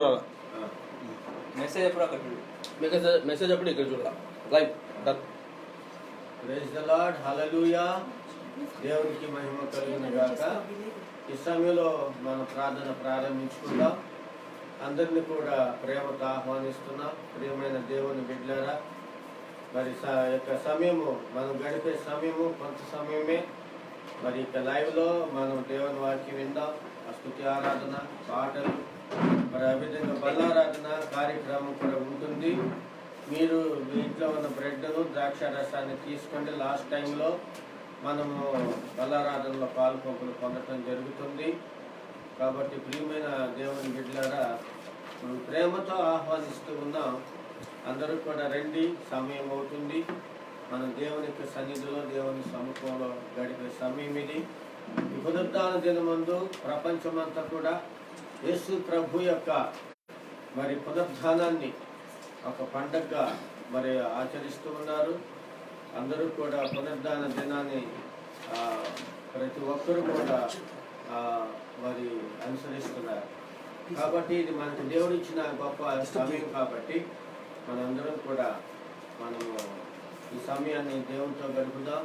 Message ఎప్పుడు అక్కడ message అప్పుడు ఇక్కడ చూడాలి. Live done. Praise the lord, hallelujah. దేవునికి మహిమ కలుగును గాక. ఈ సమయంలో మనం ప్రార్థన ప్రారంభించుకుందాం. అందరినీ కూడా ప్రేమతో ఆహ్వానిస్తున్నాం. ప్రియమైన దేవుని బిడ్డలారా, మరి యొక్క సమయము మనం గడిపే సమయము కొంత సమయమే. మరి ఇక లైవ్లో మనం దేవుని వాక్యం విందాం. స్తుతి ఆరాధన, పాటలు, మరి ఆ విధంగా బల్లారాధన కార్యక్రమం కూడా ఉంటుంది. మీరు మీ ఇంట్లో ఉన్న బ్రెడ్ను ద్రాక్ష రసాన్ని తీసుకోండి. లాస్ట్ టైంలో మనము బల్లారాధనలో పాల్పంపులు పొందటం జరుగుతుంది. కాబట్టి ప్రియమైన దేవుని బిడ్డలారా, మనం ప్రేమతో ఆహ్వానిస్తూ ఉన్నాం. అందరూ కూడా రండి, సమయం అవుతుంది. మన దేవునికి సన్నిధిలో దేవుని సముఖంలో గడిపే సమయం ఇది. ఈ పునరుద్ధాన దినమందు ప్రపంచమంతా కూడా యేసు ప్రభు యొక్క మరి పునరుద్ధానాన్ని ఒక పండగగా మరి ఆచరిస్తూ ఉన్నారు. అందరూ కూడా పునరుద్ధాన దినాన్ని ప్రతి ఒక్కరూ కూడా మరి అనుసరిస్తున్నారు. కాబట్టి ఇది మనకు దేవుడు ఇచ్చిన గొప్ప సమయం. కాబట్టి మనందరం కూడా మనము ఈ సమయాన్ని దేవునితో గడుపుదాం.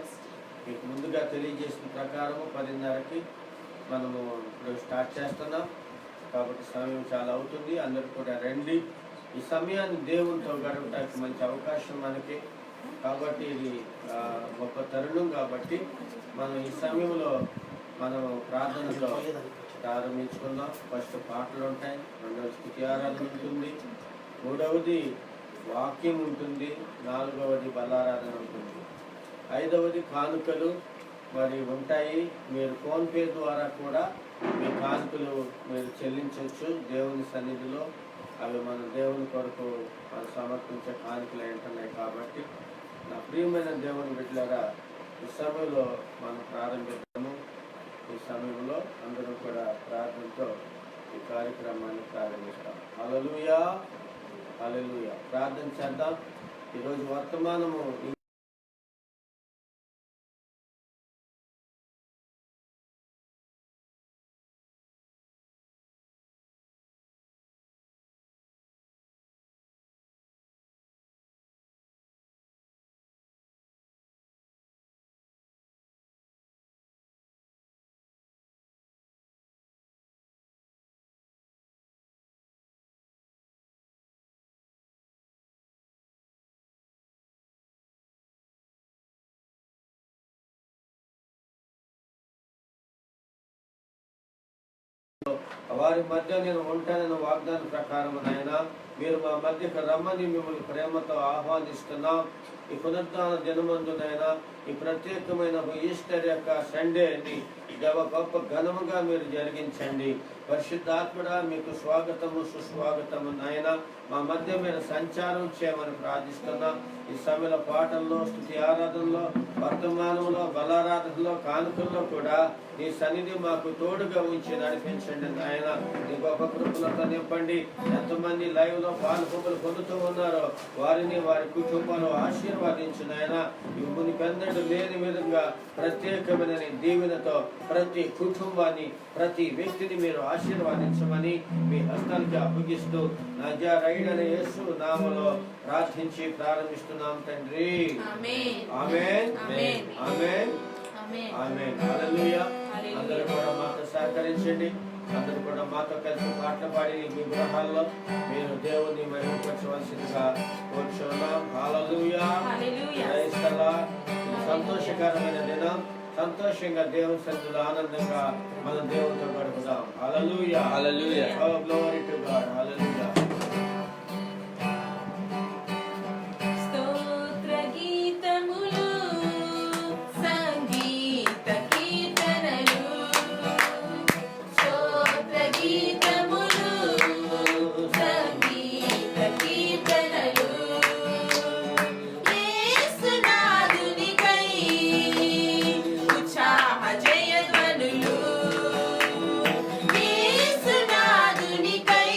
మీకు ముందుగా తెలియజేసిన ప్రకారము 10:30కి మనము ఇప్పుడు స్టార్ట్ చేస్తున్నాం. కాబట్టి సమయం చాలా అవుతుంది. అందరూ కూడా రండి. ఈ సమయాన్ని దేవునితో గడపడానికి మంచి అవకాశం మనకి. కాబట్టి ఇది గొప్ప తరుణం. కాబట్టి మనం ఈ సమయంలో మనం ప్రార్థనతో ప్రారంభించుకుందాం. ఫస్ట్ పాటలు ఉంటాయి, రెండవది స్తుతి ఆరాధన ఉంటుంది, మూడవది వాక్యం ఉంటుంది, నాలుగవది బలారాధన ఉంటుంది, ఐదవది కానుకలు మరి ఉంటాయి. మీరు ఫోన్పే ద్వారా కూడా మీ కానుకలు మీరు చెల్లించవచ్చు దేవుని సన్నిధిలో. అవి మన దేవుని కొరకు మనం సమర్పించే కానుకలు ఏంటున్నాయి. కాబట్టి నా ప్రియమైన దేవుని బిడ్డలారా, ఈ సమయంలో మనం ప్రారంభిద్దాము. ఈ సమయంలో అందరూ కూడా ప్రార్థనతో ఈ కార్యక్రమాన్ని ప్రారంభిస్తాం. హల్లెలూయా, హల్లెలూయా. ప్రార్థన చేద్దాం. ఈరోజు వర్తమానము వారి మధ్య నేను ఉంటానని వాగ్దాన ప్రకారం నాయన మీరు మా మధ్యకు రమ్మని మిమ్మల్ని ప్రేమతో ఆహ్వానిస్తున్నాం. ఈ పునరుద్ధాన దినమందునైనా ఈ ప్రత్యేకమైన ఈస్టర్ యొక్క సండేని గొప్ప ఘనముగా మీరు జరిగించండి. పరిశుద్ధాత్మడా, మీకు స్వాగతము సుస్వాగతము నాయన. మా మధ్య మీరు సంచారం చేయమని ప్రార్థిస్తున్నాం. ఈ సమయంలో పాటల్లో, స్తుతి ఆరాధనలో, వర్తమానంలో, బలారాధనలో, కానుకల్లో కూడా నీ సన్నిధి మాకు తోడుగా ఉంచి నడిపించండి నాయన. నీ గొప్ప కృపలతో నింపండి. ఎంతమంది లైవ్ లో పాల్పొంగులు పొందుతూ ఉన్నారో వారిని, వారి కుటుంబాలు ఆశీర్వాదించు నాయన. మునిపెన్నడూ లేని విధంగా ప్రత్యేకమైన నీ దీవెనతో ప్రతి కుటుంబాన్ని, ప్రతి వ్యక్తిని మీరు ఆశీర్వాదించమని మీ హస్తానికి అప్పగిస్తూ నజరేయుడైన యేసు నామములో ప్రార్థించి ప్రారంభిస్తున్నాం తండ్రి. ఆమేన్, ఆమేన్, ఆమేన్, ఆమేన్. హల్లెలూయా. అందరూ కూడా మాతో సహకరించండి. అందరూ కూడా మాతో కలిసి పాటలు పాడి మీ గృహాల్లో మీరు దేవుని మహిమపరచవలసిందిగా కోరుచున్నాం. హల్లెలూయా, ప్రైజ్ ది లార్డ్. సంతోషకరమైన దినం. సంతోషంగా దేవుని సన్నిధిలో ఆనందంగా మనం దేవునితో గడుపుదాం. హల్లెలూయా, హల్లెలూయా. Oh, glory to God. హల్లెలూయా. జయధ్వనులు యేసునాథునికై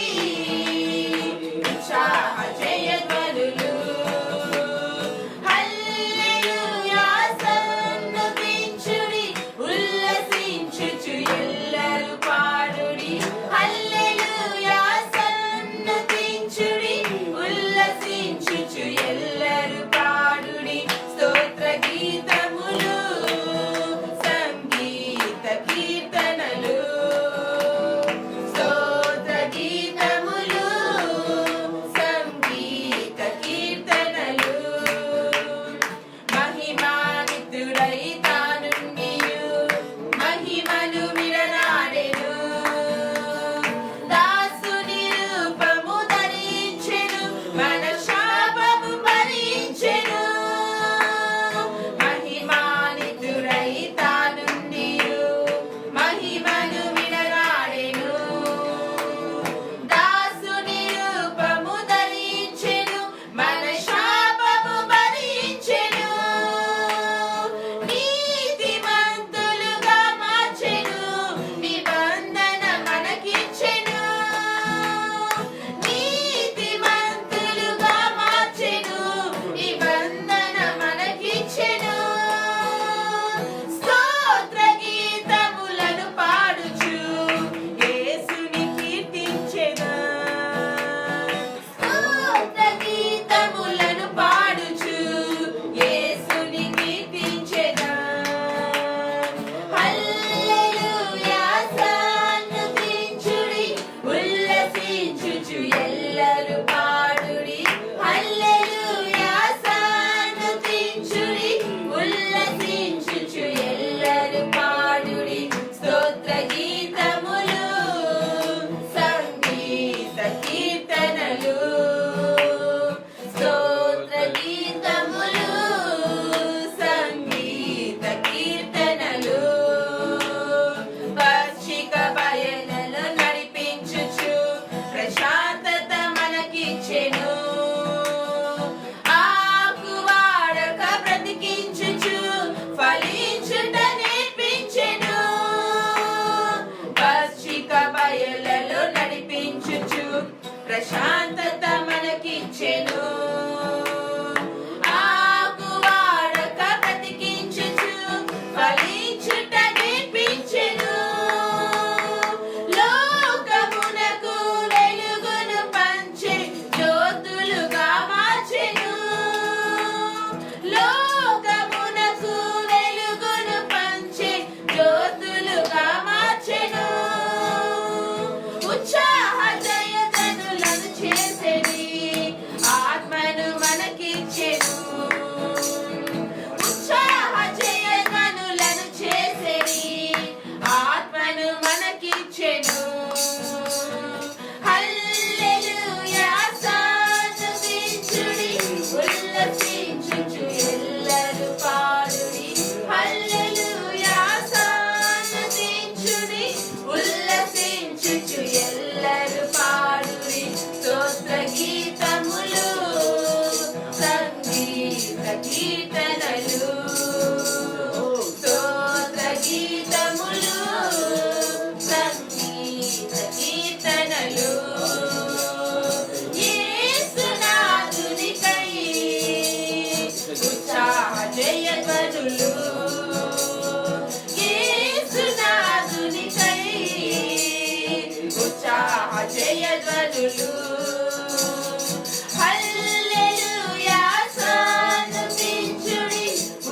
ప్రశాంతత మనకిచ్చెను. ఆకు వాడక బ్రతికించుచు ఫలించుట నేర్పించెను. లోకమునకు వెలుగును పంచే జ్యోతులుగా మార్చెను. లోకమునకు వెలుగును పంచే జ్యోతులుగా మార్చెను. ఉత్సాహ జయగనులను చేసెని, ఆత్మను మనకిచ్చెను. ఉత్సాహ జయగనులను చేసెని, ఆత్మను మనకిచ్చెను. హల్లెలూయా స్తుతించుడి, ఉల్లసించుచు ఎల్లరు పాడుడి. హల్లెలూయా స్తుతించుడి, ఉల్లసించుచు ఎల్లరు పాడుడి. స్తోత్ర గీతములు సంగీత కీర్తనలు, స్తోత్ర గీతములు సంగీత కీర్తనలు. యేసునాథునికై ఉత్సాహ జయధ్వనులు. యేసునాథునికై ఉత్సాహ జయధ్వనులు. హల్లెలూయా స్తుతించుడి,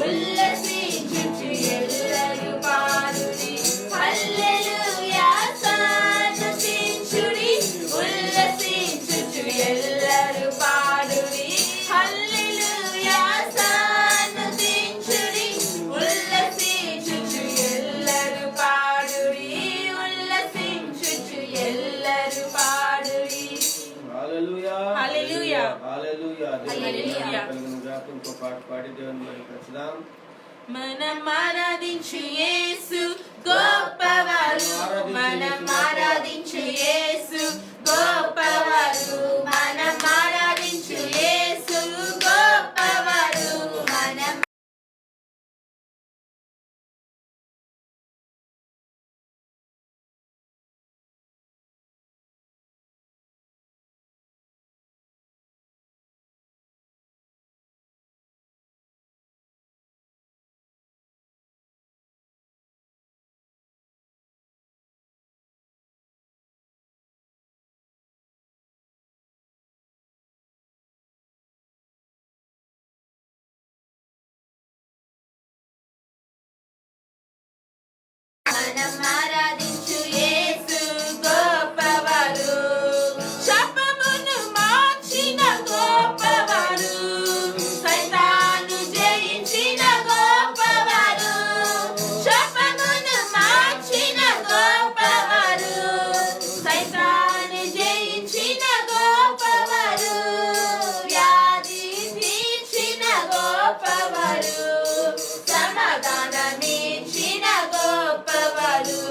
ఉల్లసించుచు ఎల్లరు పాడుడి. హల్లెలూయా స్తుతించుడి, ఉల్లసించుచు ఎల్లరు పాడుడి. హల్లెలూయా స్తుతించుడి, ఉల్లసించుచు ఎల్లరు పాడుడి. ఉల్లసించుచు ఎల్లరు పాడుడి. హల్లెలూయా హల్లెలూయా. హల్లెలూయా. హల్లెలూయా. ఇంకో పాట పాడి దేవుని మహిమపరచుదాం. మనం ఆరాధించు యేసు గొప్పవారు, మనం ఆరాధించు యేసు గొప్పవారు, మనం ఆరాధించు యేసు గొప్పవారు. మనం ఆరాధించు యేసు గొప్పవారు, శాపమును మార్చిన గొప్పవారు, సైతాను జయించిన గొప్పవారు. శాపమును మార్చిన గొప్పవారు, సైతాను జయించిన గొప్పవారు, వ్యాధి తీర్చిన గొప్పవారు, సమాధానమిచ్చిన గొప్పవారు.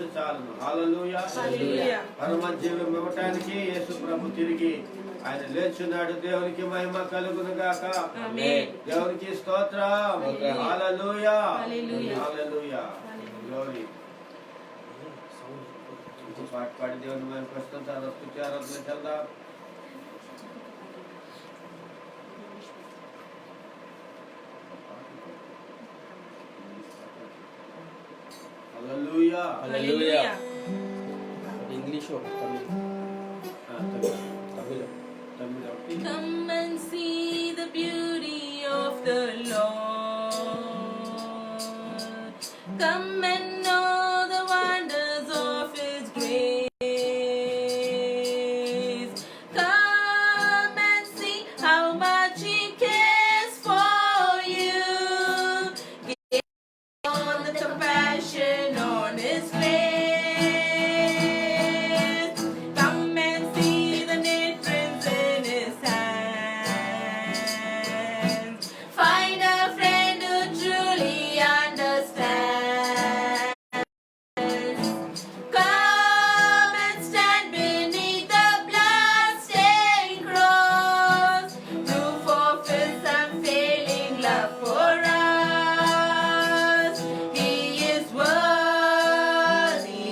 ఆశ చాలును. హల్లెలూయా. హల్లెలూయా. పరమ జీవం ఇవ్వటానికి యేసు ప్రభు తిరిగి ఆయన లేచున్నాడు. దేవునికి మహిమ కలుగును గాక. ఆమేన్. దేవునికి స్తోత్రం. హల్లెలూయా. హల్లెలూయా. హల్లెలూయా. గ్లోరీ. పాట పాడి దేవుని మహిమ పరుస్తాం. స్తుతి ఆరాధన చేద్దాం. హల్లెలూయా. హల్లెలూయా. ఇంగ్లీష్ తమిళ్ తమిళ తమిళ Come and see the beauty of the Lord. Come and know the wonders of His grace. Come and see how much He cares for you. On the compassion on His face. Come and see the nail prints in His hands. Find a friend who truly understands. Come and stand beneath the blood-stained cross to fulfill some failing love for us. He is worthy,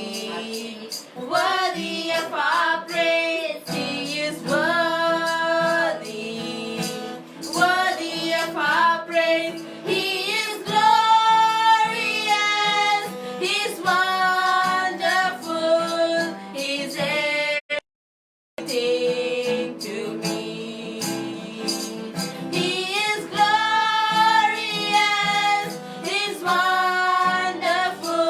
worthy of our praise. He is worthy, worthy of our praise. He is glorious, He's wonderful, He's everything to me. He is glorious, He's wonderful,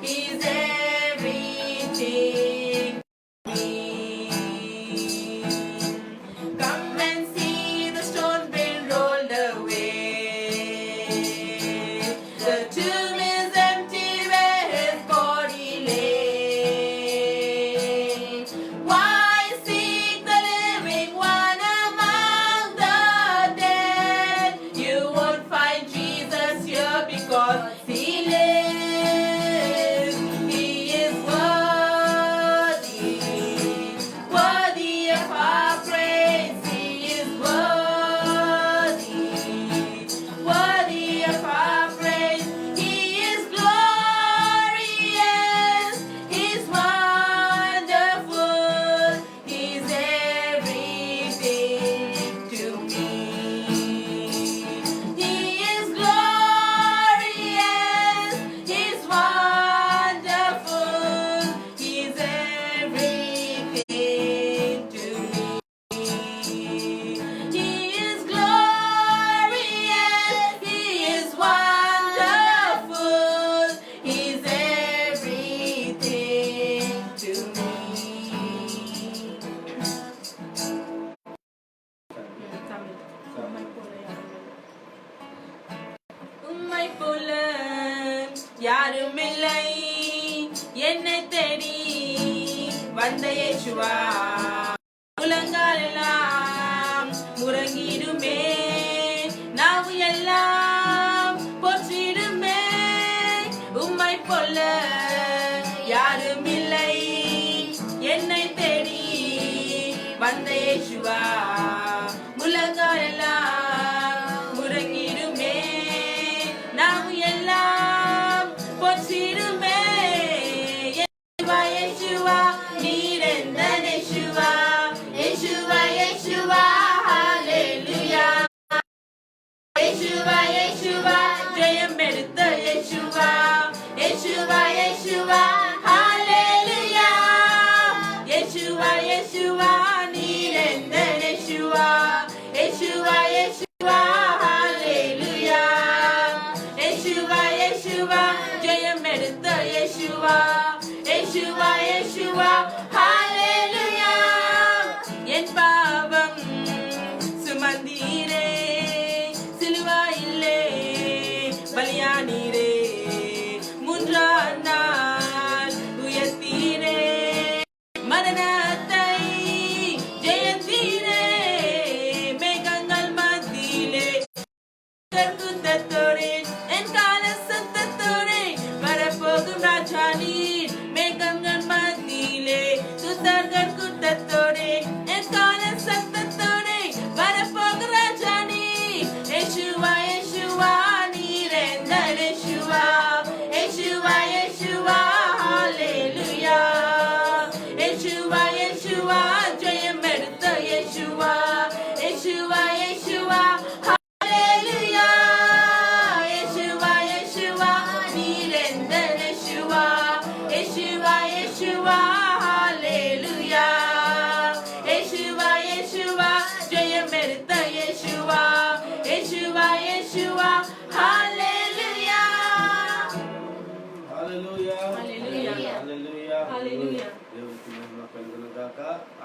He's everything to me. Come and see the stone been rolled away. The tomb is empty where His body lay. Why seek the living one among the dead? You won't find Jesus here because He lives. He is worthy, worthy of our praise. He is worthy, worthy of our praise. He is glorious, He's wonderful, He's everything to me. He is glorious, He's wonderful, He's everything to me. He is glorious, He is wonderful, He's everything to me. உம்மை போல யாருமில்லை, என்னை தேடி வந்த இயேசுவா. முழங்காலெல்லாம் முறங்கிடுமே, நாவு எல்லாம் போற்றிடுமே. உம்மை போல யாருமில்லை, என்னை தேடி வந்த இயேசுவா. முழங்காலெல்லாம் முறங்கிடுமே, நாவு எல்லாம் போற்றிடுமே. இயேசுவா, இயேசுவா, நீர் எந்த இயேசுவா? இயேசுவா, இயேசுவா, ஹல்லேலூயா.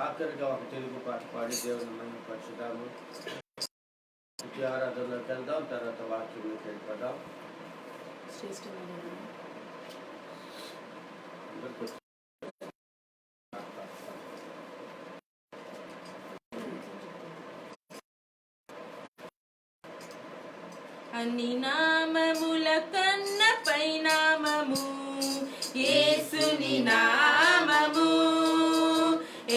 ఆఖరిగా ఒక తెలుగు పాట పాడి దేవుని మహిమపరచుదాము. ఇటు ఆరాధనలోకి వెళ్దాం, తర్వాత వాక్యంలోకి వెళ్ళిపోదాం. అన్ని నామముల కన్న పై నామము యేసుని నామము.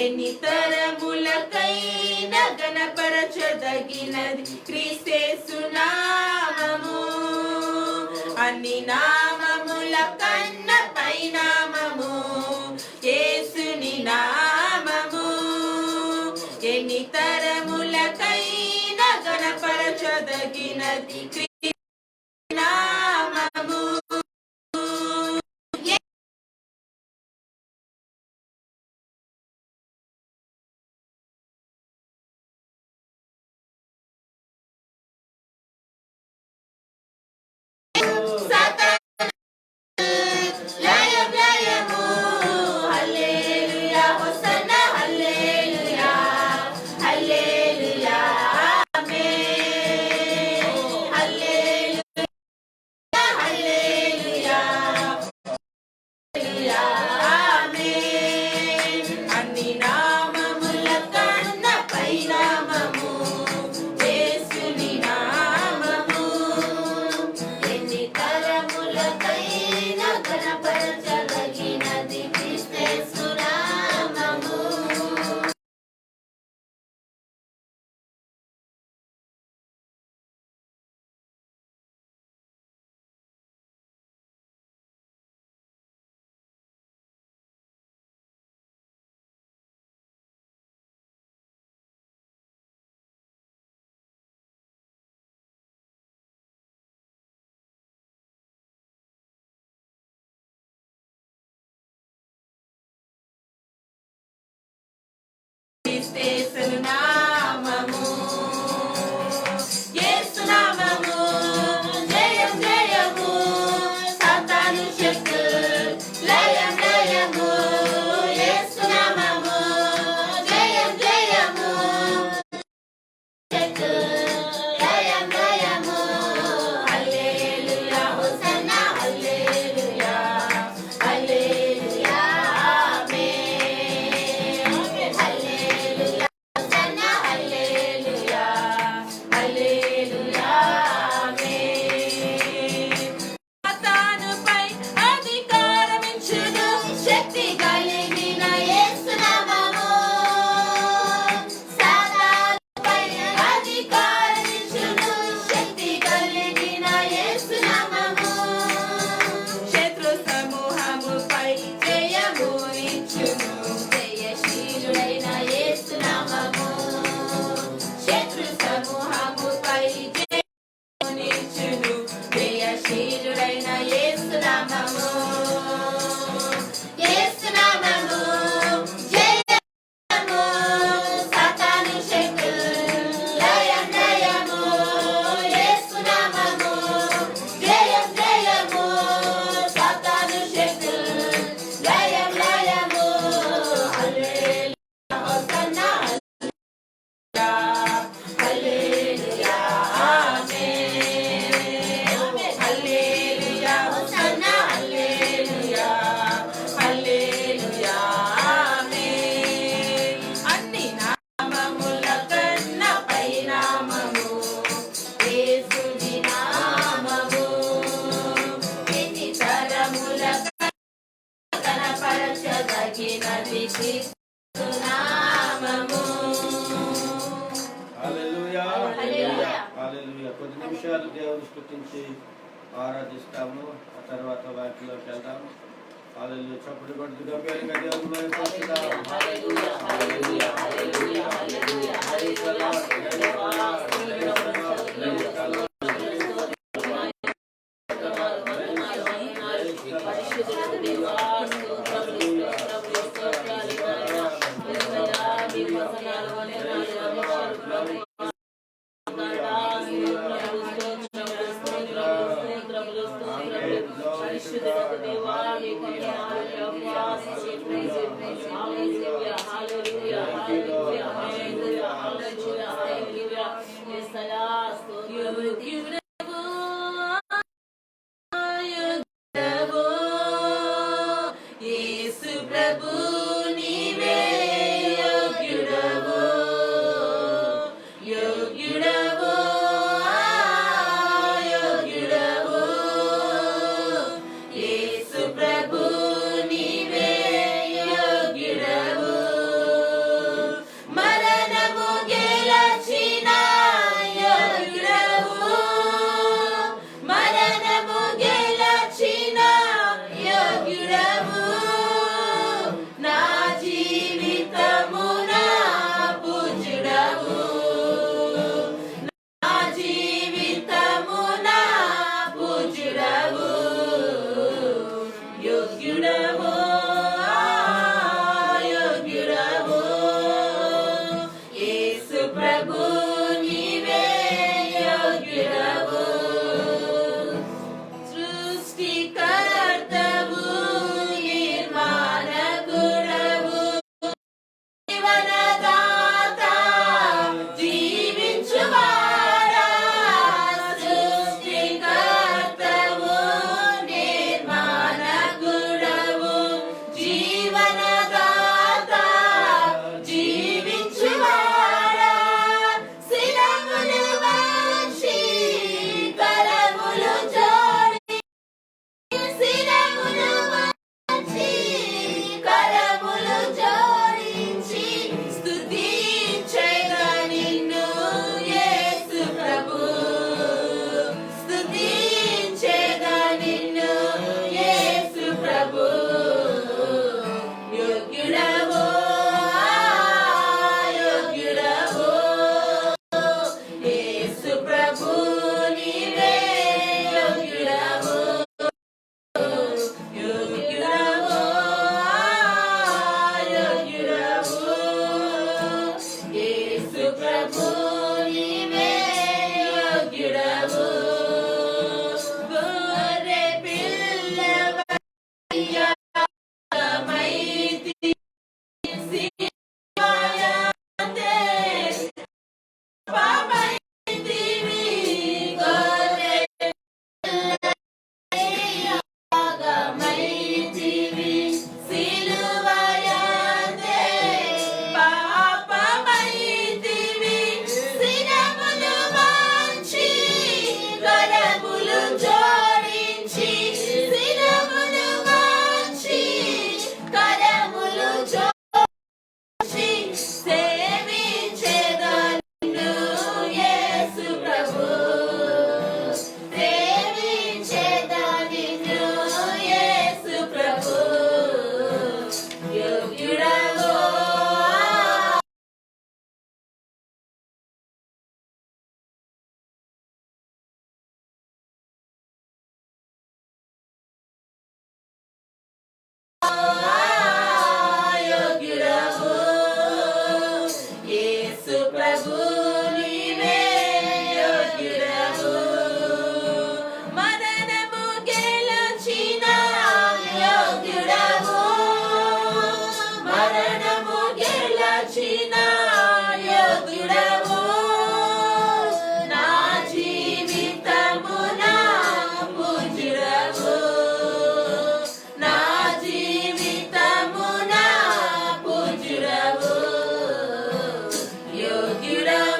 ఎన్ని తరములకైన గణపరచదగినది క్రీస్తేసు నామము. అన్ని నామముల కన్న పై నామము యేసుని నామము. ఎన్ని తరములకైన గణపరచదగినది నామము. క్రీస్తేసు నామము. యేసు నామము జయం జయము. సాతాను శక్తి లయం లయము. యేసు నామము జయం జయము. శక్తి లయం లయము. హల్లెలూయా హోసన్నా హల్లెలూయా హల్లెలూయా ఆమేన్. హల్లెలూయా హోసన్నా హల్లెలూయా హల్లెలూయా ఆమేన్. సాతానుపై అధికారమిచ్చును శక్తి కలిగిన యేసు నామము. సాతానుపై అధికారమిచ్చును శక్తి కలిగిన యేసు నామము. శత్రు సమూహముపై జయమునిచ్చును జయశీలుడైన యేసు నామము. శత్రు సమూహముపై జయమునిచ్చును జయశీలుడైన యేసు నామము. యేసు నామము జయము. సాతాను శక్తి లయం లయము. యేసు నామము జయం జయము. సాతాను శక్తి లయం లయము. హల్లెలూయా హోసన్నా హల్లెలూయా ఆమేన్. హల్లెలూయా హోసన్నా హల్లెలూయా హల్లెలూయా ఆమేన్. అన్ని నామముల కన్న పై నామము యేసుని నామము. ఎన్ని తరముల కనపరచదగినది క్రీస్తు నామము. హల్లెలూయా హల్లెలూయా. హల్లెలూయా. కొద్ది నిమిషాలు దేవుని స్తుతించి ఆరాధిస్తాము, ఆ తర్వాత వాటిలోకి వెళ్దాము. హల్లెలూయా. చప్పుడు కొడుతూ గంభీరంగా దేవుని మహిమపరచుదాం. హల్లెలూయా హల్లెలూయా హల్లెలూయా హల్లెలూయా హల్లెలూయా పరిశుద్ధుడు దేవా స్తోత్రములు స్తోత్రములు స్తోత్రాలు నాయనా. హల్లెలూయా మీ వచనాల వలె నాయనా ప్రభు పరిశుద్ధుడు దేవా మీ వందనాలు ప్రభు. Praise you, hallelujah, hallelujah. యోగ్యుడవు యోగ్యుడవు యేసు ప్రభు నీవే యోగ్యుడవు మరణము గెలచిన యోగ్యుడవు మరణము గెలచిన యోగ్యుడవు నా జీవితమున పూజ్యుడవు నా జీవితమున పూజ్యుడవు యోగ్యుడవు యోగ్యుడవు యేసు ప్రభు నీవే యోగ్యుడవు సృష్టికర్తవు నిర్మాణకుడవు జీవనదాత జీవించువాడా సృష్టికర్తవు నిర్మాణకుడవు జీవనదాత జీవించువాడా శిరములు వంచి కరములు జోడి శిరములు వంచి కరములు జోడించి స్తుతించెద నిన్ను యేసు ప్రభు స్తుతించెద నిన్ను యేసు ప్రభు యోగ్యుడవు యోగ్యుడవు యేసు ప్రభు నీవే యోగ్యుడవు యోగ్యుడవు యోగ్యుడవు యేసు ప్రభు నీవే యోగ్యుడవు గొర్రె పిల్లవైతి సివాయంతే పాపైతివి గొర్రె యాగమైతివి సిలువయందే పాపమైతివి శిరములు వంచి కరములు జోడించి శిరములు వంచి కరములు జోడించి సేవించెద నిన్ను యేసు ప్రభు సేవించెద నిన్ను యేసు ప్రభు యోగ్యుడవు యోగ్యుడవు యేసు ప్రభు నీవే యోగ్యుడవు మరణము గెలచిన యోగ్యుడవు మరణము గెలచిన యోగ్యుడవు నా జీవితమున పూజ్యుడవు నా జీవితమున పూజ్యుడవు యోగ్యుడవు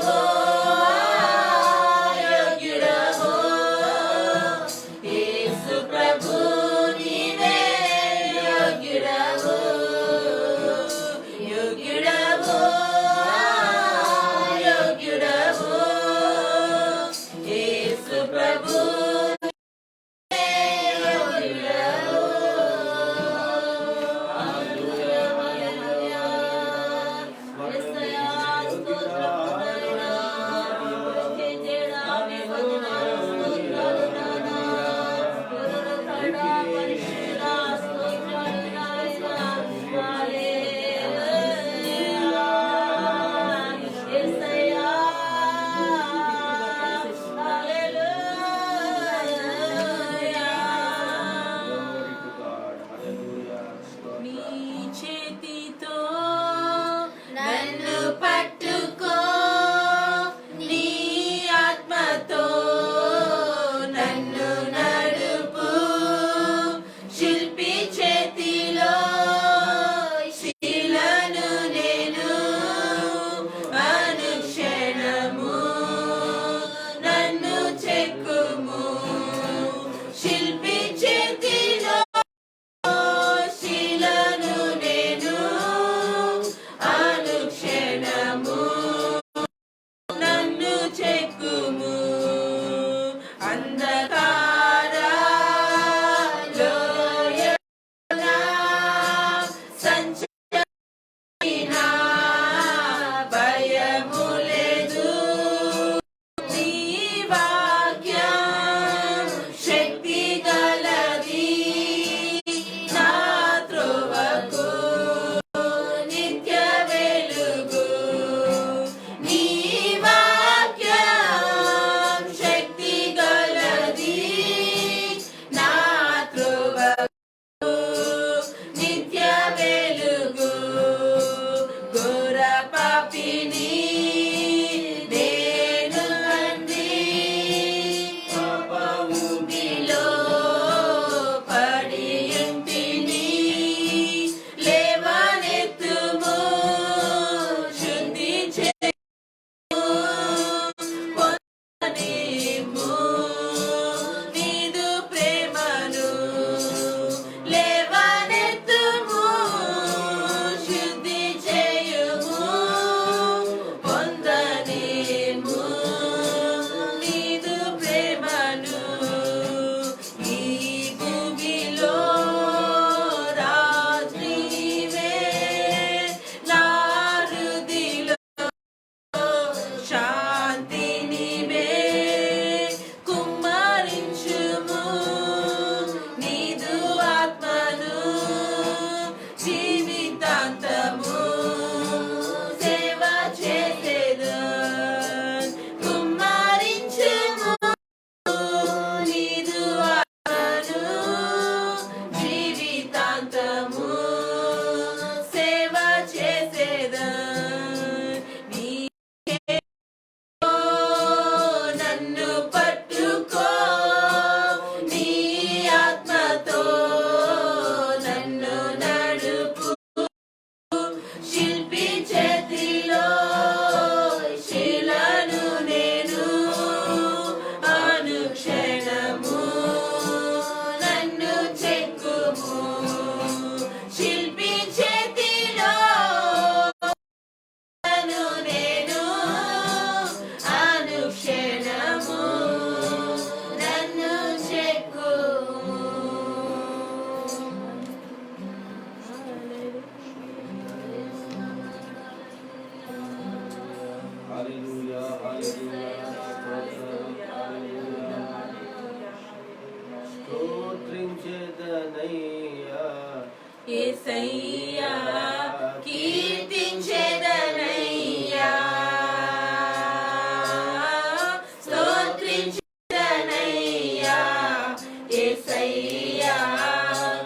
యేసయ్యా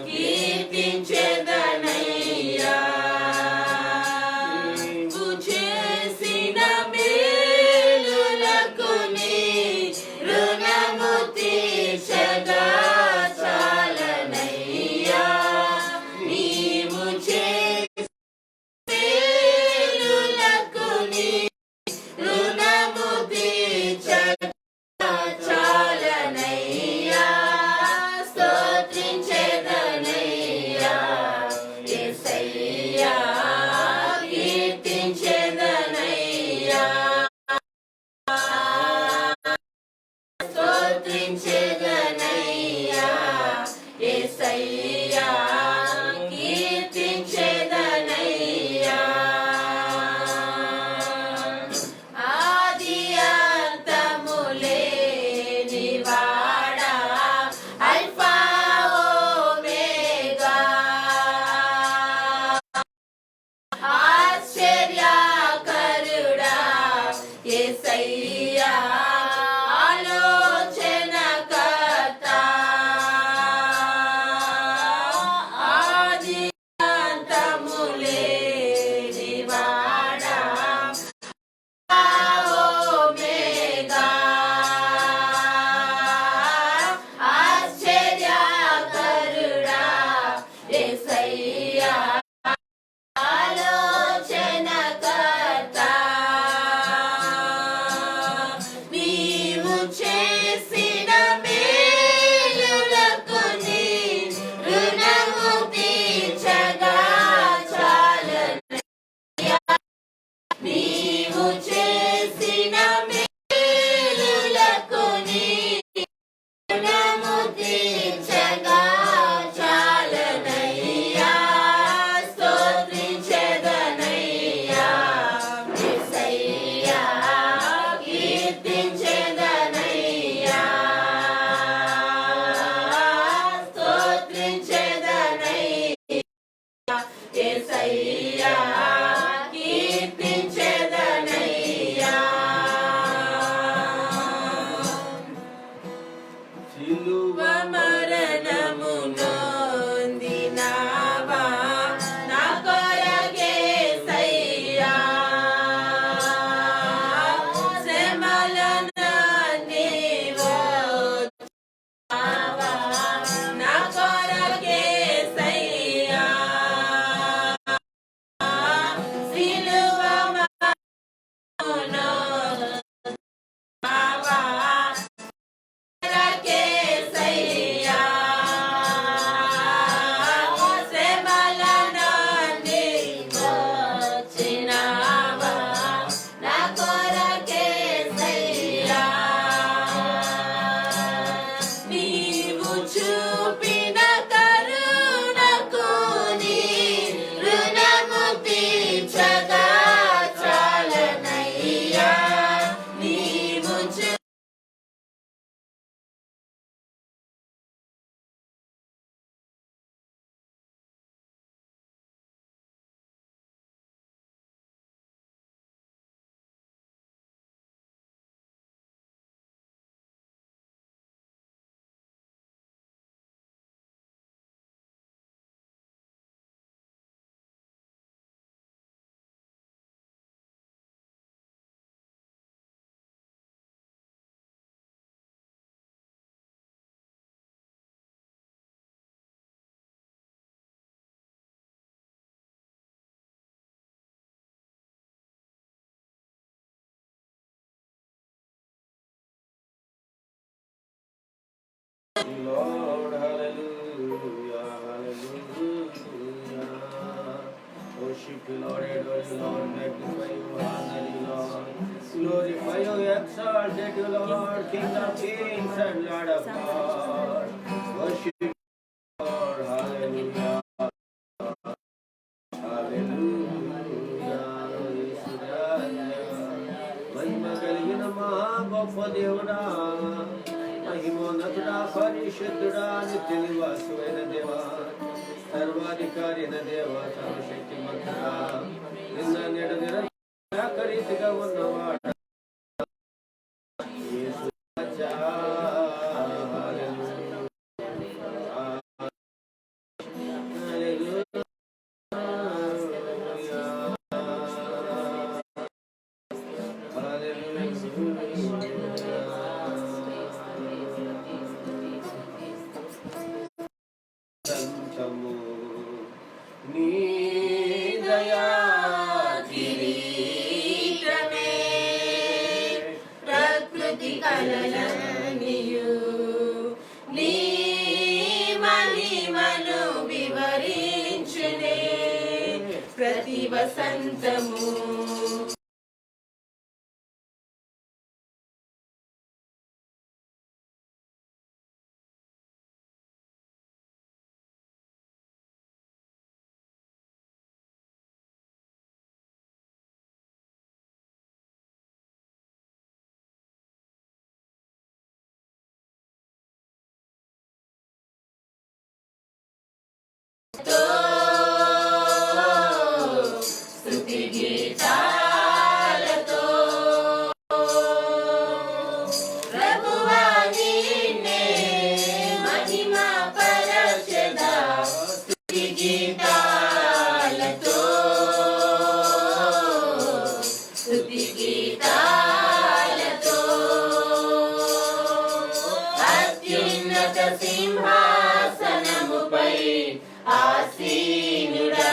కీర్తించెదనయ్యా నీవు చేసిన మేలులకు నీ రుణము తీర్చగా చాలనయ్యా నీవు చేసిన మేలులకు నీ రుణము తీర్చగా చాలనయ్యా స్తోత్రించెదనయ్యా యేసయ్యా కీర్తించెదనయ్యా స్తోత్రించెదనయ్యా యేసయ్యా కీర్తించెదనయ్యా ఆది అంతము లేనివాడా అల్ఫా ఓమేగా ఆశ్చర్యకరుడా యేసయ్యా ఆలోచనకర్త ఆది అంతము లేనివాడా ఓమేగా ఆశ్చర్యకరుడా యేసయ్యా ఆలోచనకర్త నీవు చేసిన మేలులకు నీ రుణము తీర్చగా చాలనయ్యా నీవు చేసిన మేలులకు నీ రుణము తీర్చగా చాలనయ్యా స్తోత్రించెదనయ్యా యేసయ్యా కీర్తించెదనయ్యా స్తోత్రించెదనయ్యా యేసయ్యా కీర్తించెదనయ్యా సిలువ మరణము నొందినావా నా కొరకేసయ్యా శ్రమలను నీవోచావా నా కొరకేసయ్యా సిలువ మరణము నొందినావా కొరకేసయ్యా శ్రమలను నీవోచినావా నా కొరకేసయ్యా నీవు చూపిన కరుణకు నీ రుణము తీర్చగా చాలనయ్యా నీవు Lord, hallelujah, hallelujah. Worship you, Lord, adore you, Lord, magnify you, honor you, Lord. Glorify you, exalt you, Lord, King of kings and Lord of lords. Worship you, Lord, hallelujah, hallelujah. महिमा కలిగిన మహా గొప్ప దేవుడా మహిమోన్నతుడా పరిశుద్ధుడా నిత్య నివాసువైన దేవా సర్వాధికారి దేవా సర్వశక్తిమంతుడా నిన్న నేడు నిరంతరీతిగా ఉన్నవాడా యేసు రాజా హల్లెలూయా ప్రతి కలలనియు నీ మహిమను వివరించునే ప్రతి వసంతము స్తుతి గీతాలతో ప్రభువా నిన్నే మహిమ పరచెదా స్తుతి గీతాలతో స్తుతి గీతాలతో అత్యున్నత సింహాసనముపై ఆసీనుడా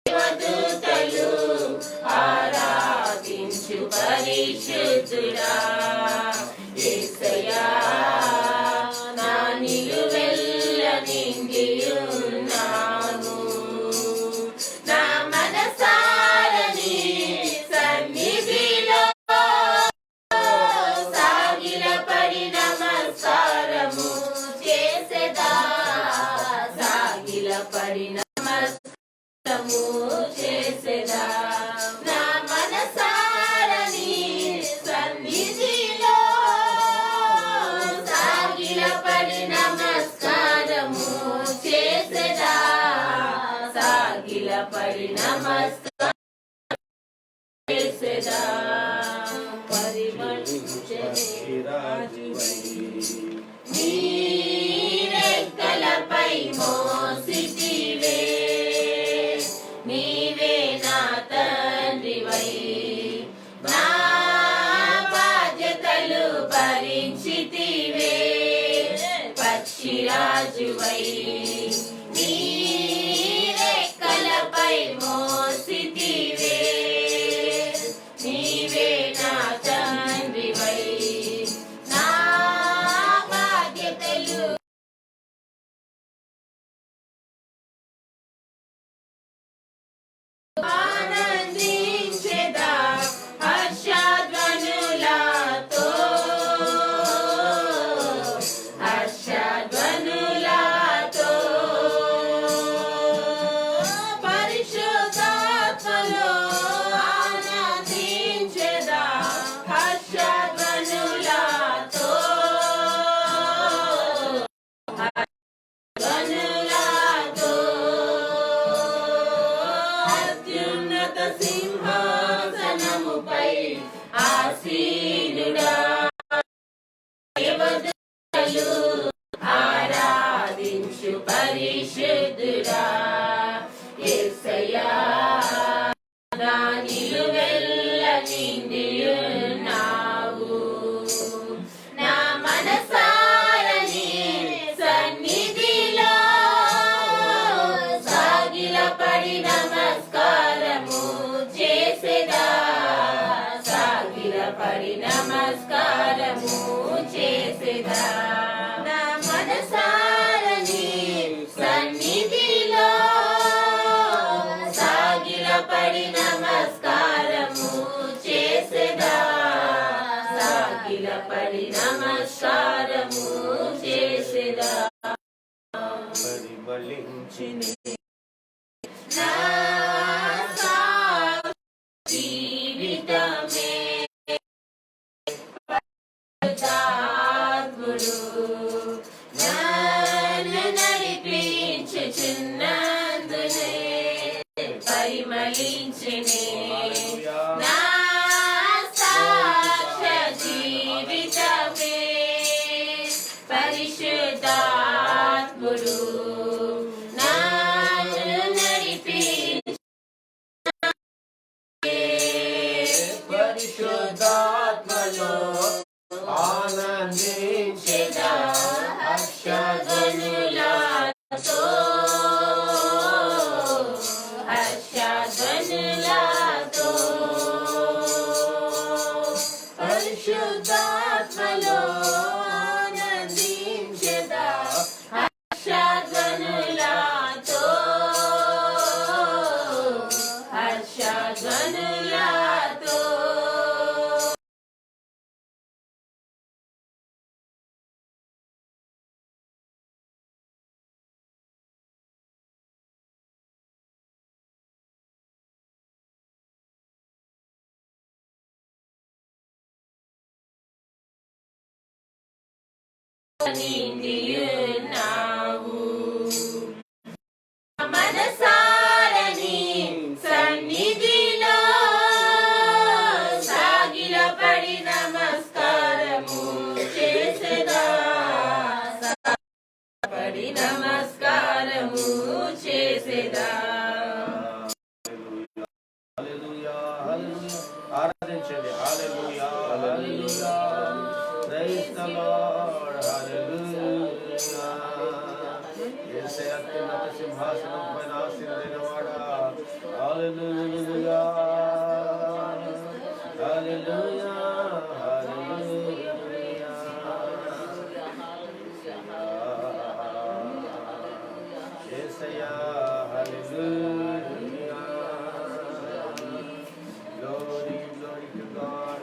దేవదూతలు ఆరాధించు పరిశుద్ధుడా యేసయ్యా నా నిలువెల్ల నిండియున్నావు నా మనసారని సన్నిధిలో సాగిలపడి నమస్కారము చేసెదా సాగిలపడి నమస్కారము చేసెదా నా మనసారని సన్నిధిలో సాగిలపడి నమస్కారము చేసెదా సాగిలపడి నమస్కారం చేసెదా పరిమళించే రాజువై నీ రెక్కలపై మోసితివే నీవే నా తండ్రివై నా బాధ్యతలు భరించితివే పక్షిరాజువై నీ రెక్కలపై మోసితివే నీవే నా తండ్రివై నా బాధ్యతలు ఆనందించెదా హర్షధ్వనులతో హర్షధ్వనులతో పరిశుద్ధాత్మలో ఆనందించెదా హర్షధ్వనులతో ధ్వనులతో అత్యున్నత సింహాసనముపై ఆసీనుడా దేవదూతలు ఆరాధించు పరిశుద్ధుడా యేసయ్యా నా నిలువెల్ల నిండియున్నావు నా మనసారని సన్నిధిలో సాగిలపడి నమస్కారము చేసెదా సాగిలపడి నమస్కారము చేసెదా నా మనసారని సన్నిధిలో సాగిలపడి నమస్కారము చేసెదా సాగిలపడి నమస్కారము చేసెదా పరిమళించిన నా జీవితమే పరిశుద్ధాత్ముడు నన్ను నడిపించుచున్నందునే పరిమళించినే నా సాక్ష్య జీవితమే పరిశుద్ధాత్ముడు నన్ను నడిపించే పరిశుద్ధాత్మలో ఆనందించెదా హర్షధ్వనులతో హర్షధ్వనులతో పరిశుద్ధాత్మలో పరిశుద్ధాత్మలో నందించెదా హర్షధ్వనులతో హర్షధ్వనులతో నిండియున్నావు మనసారని సన్నిధిలో సాగిలపడి నమస్కారము చేసేదా పడి నమస్కారము చేసేదా హల్లెలూయా హల్లెలూయా ఆరాధించండి హల్లెలూయా హల్లెలూయా ప్రైజ్ ద లార్డ్ హల్లెలూయా యేసయ్య అత్యున్నత సింహాసనం పైన ఆసీనుడైనవాడా హల్లెలూయా hallelujah hallelujah Yesayya hallelujah glory glory to God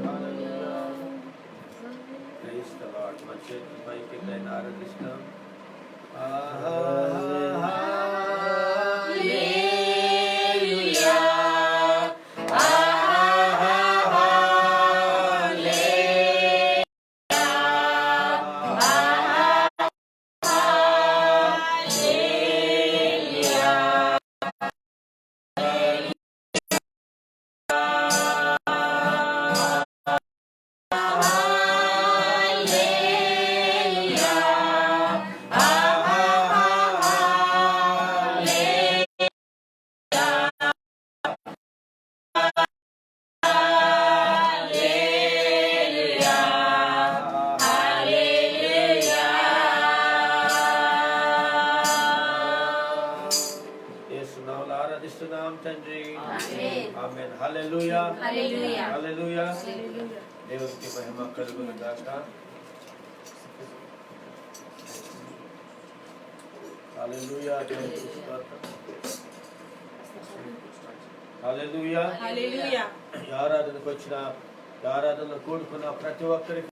hallelujah praise the Lord మన చేతులు పైకి ఎత్తైన ఆరాధిస్తాం హల్లెలూయా యేసు నామములో ఆరాధిస్తున్నాం తండ్రి ఆమేన్. ఆమేన్ హల్లెలూయా హల్లెలూయా. హల్లెలూయా దేవునికి మహిమ కలుగును గాక హల్లెలూయా దేవునికి స్తోత్రం హల్లెలూయా హల్లెలూయా ఈ ఆరాధనకు వచ్చిన ఈ ఆరాధనలో కూడుకున్న ప్రతి ఒక్కరికి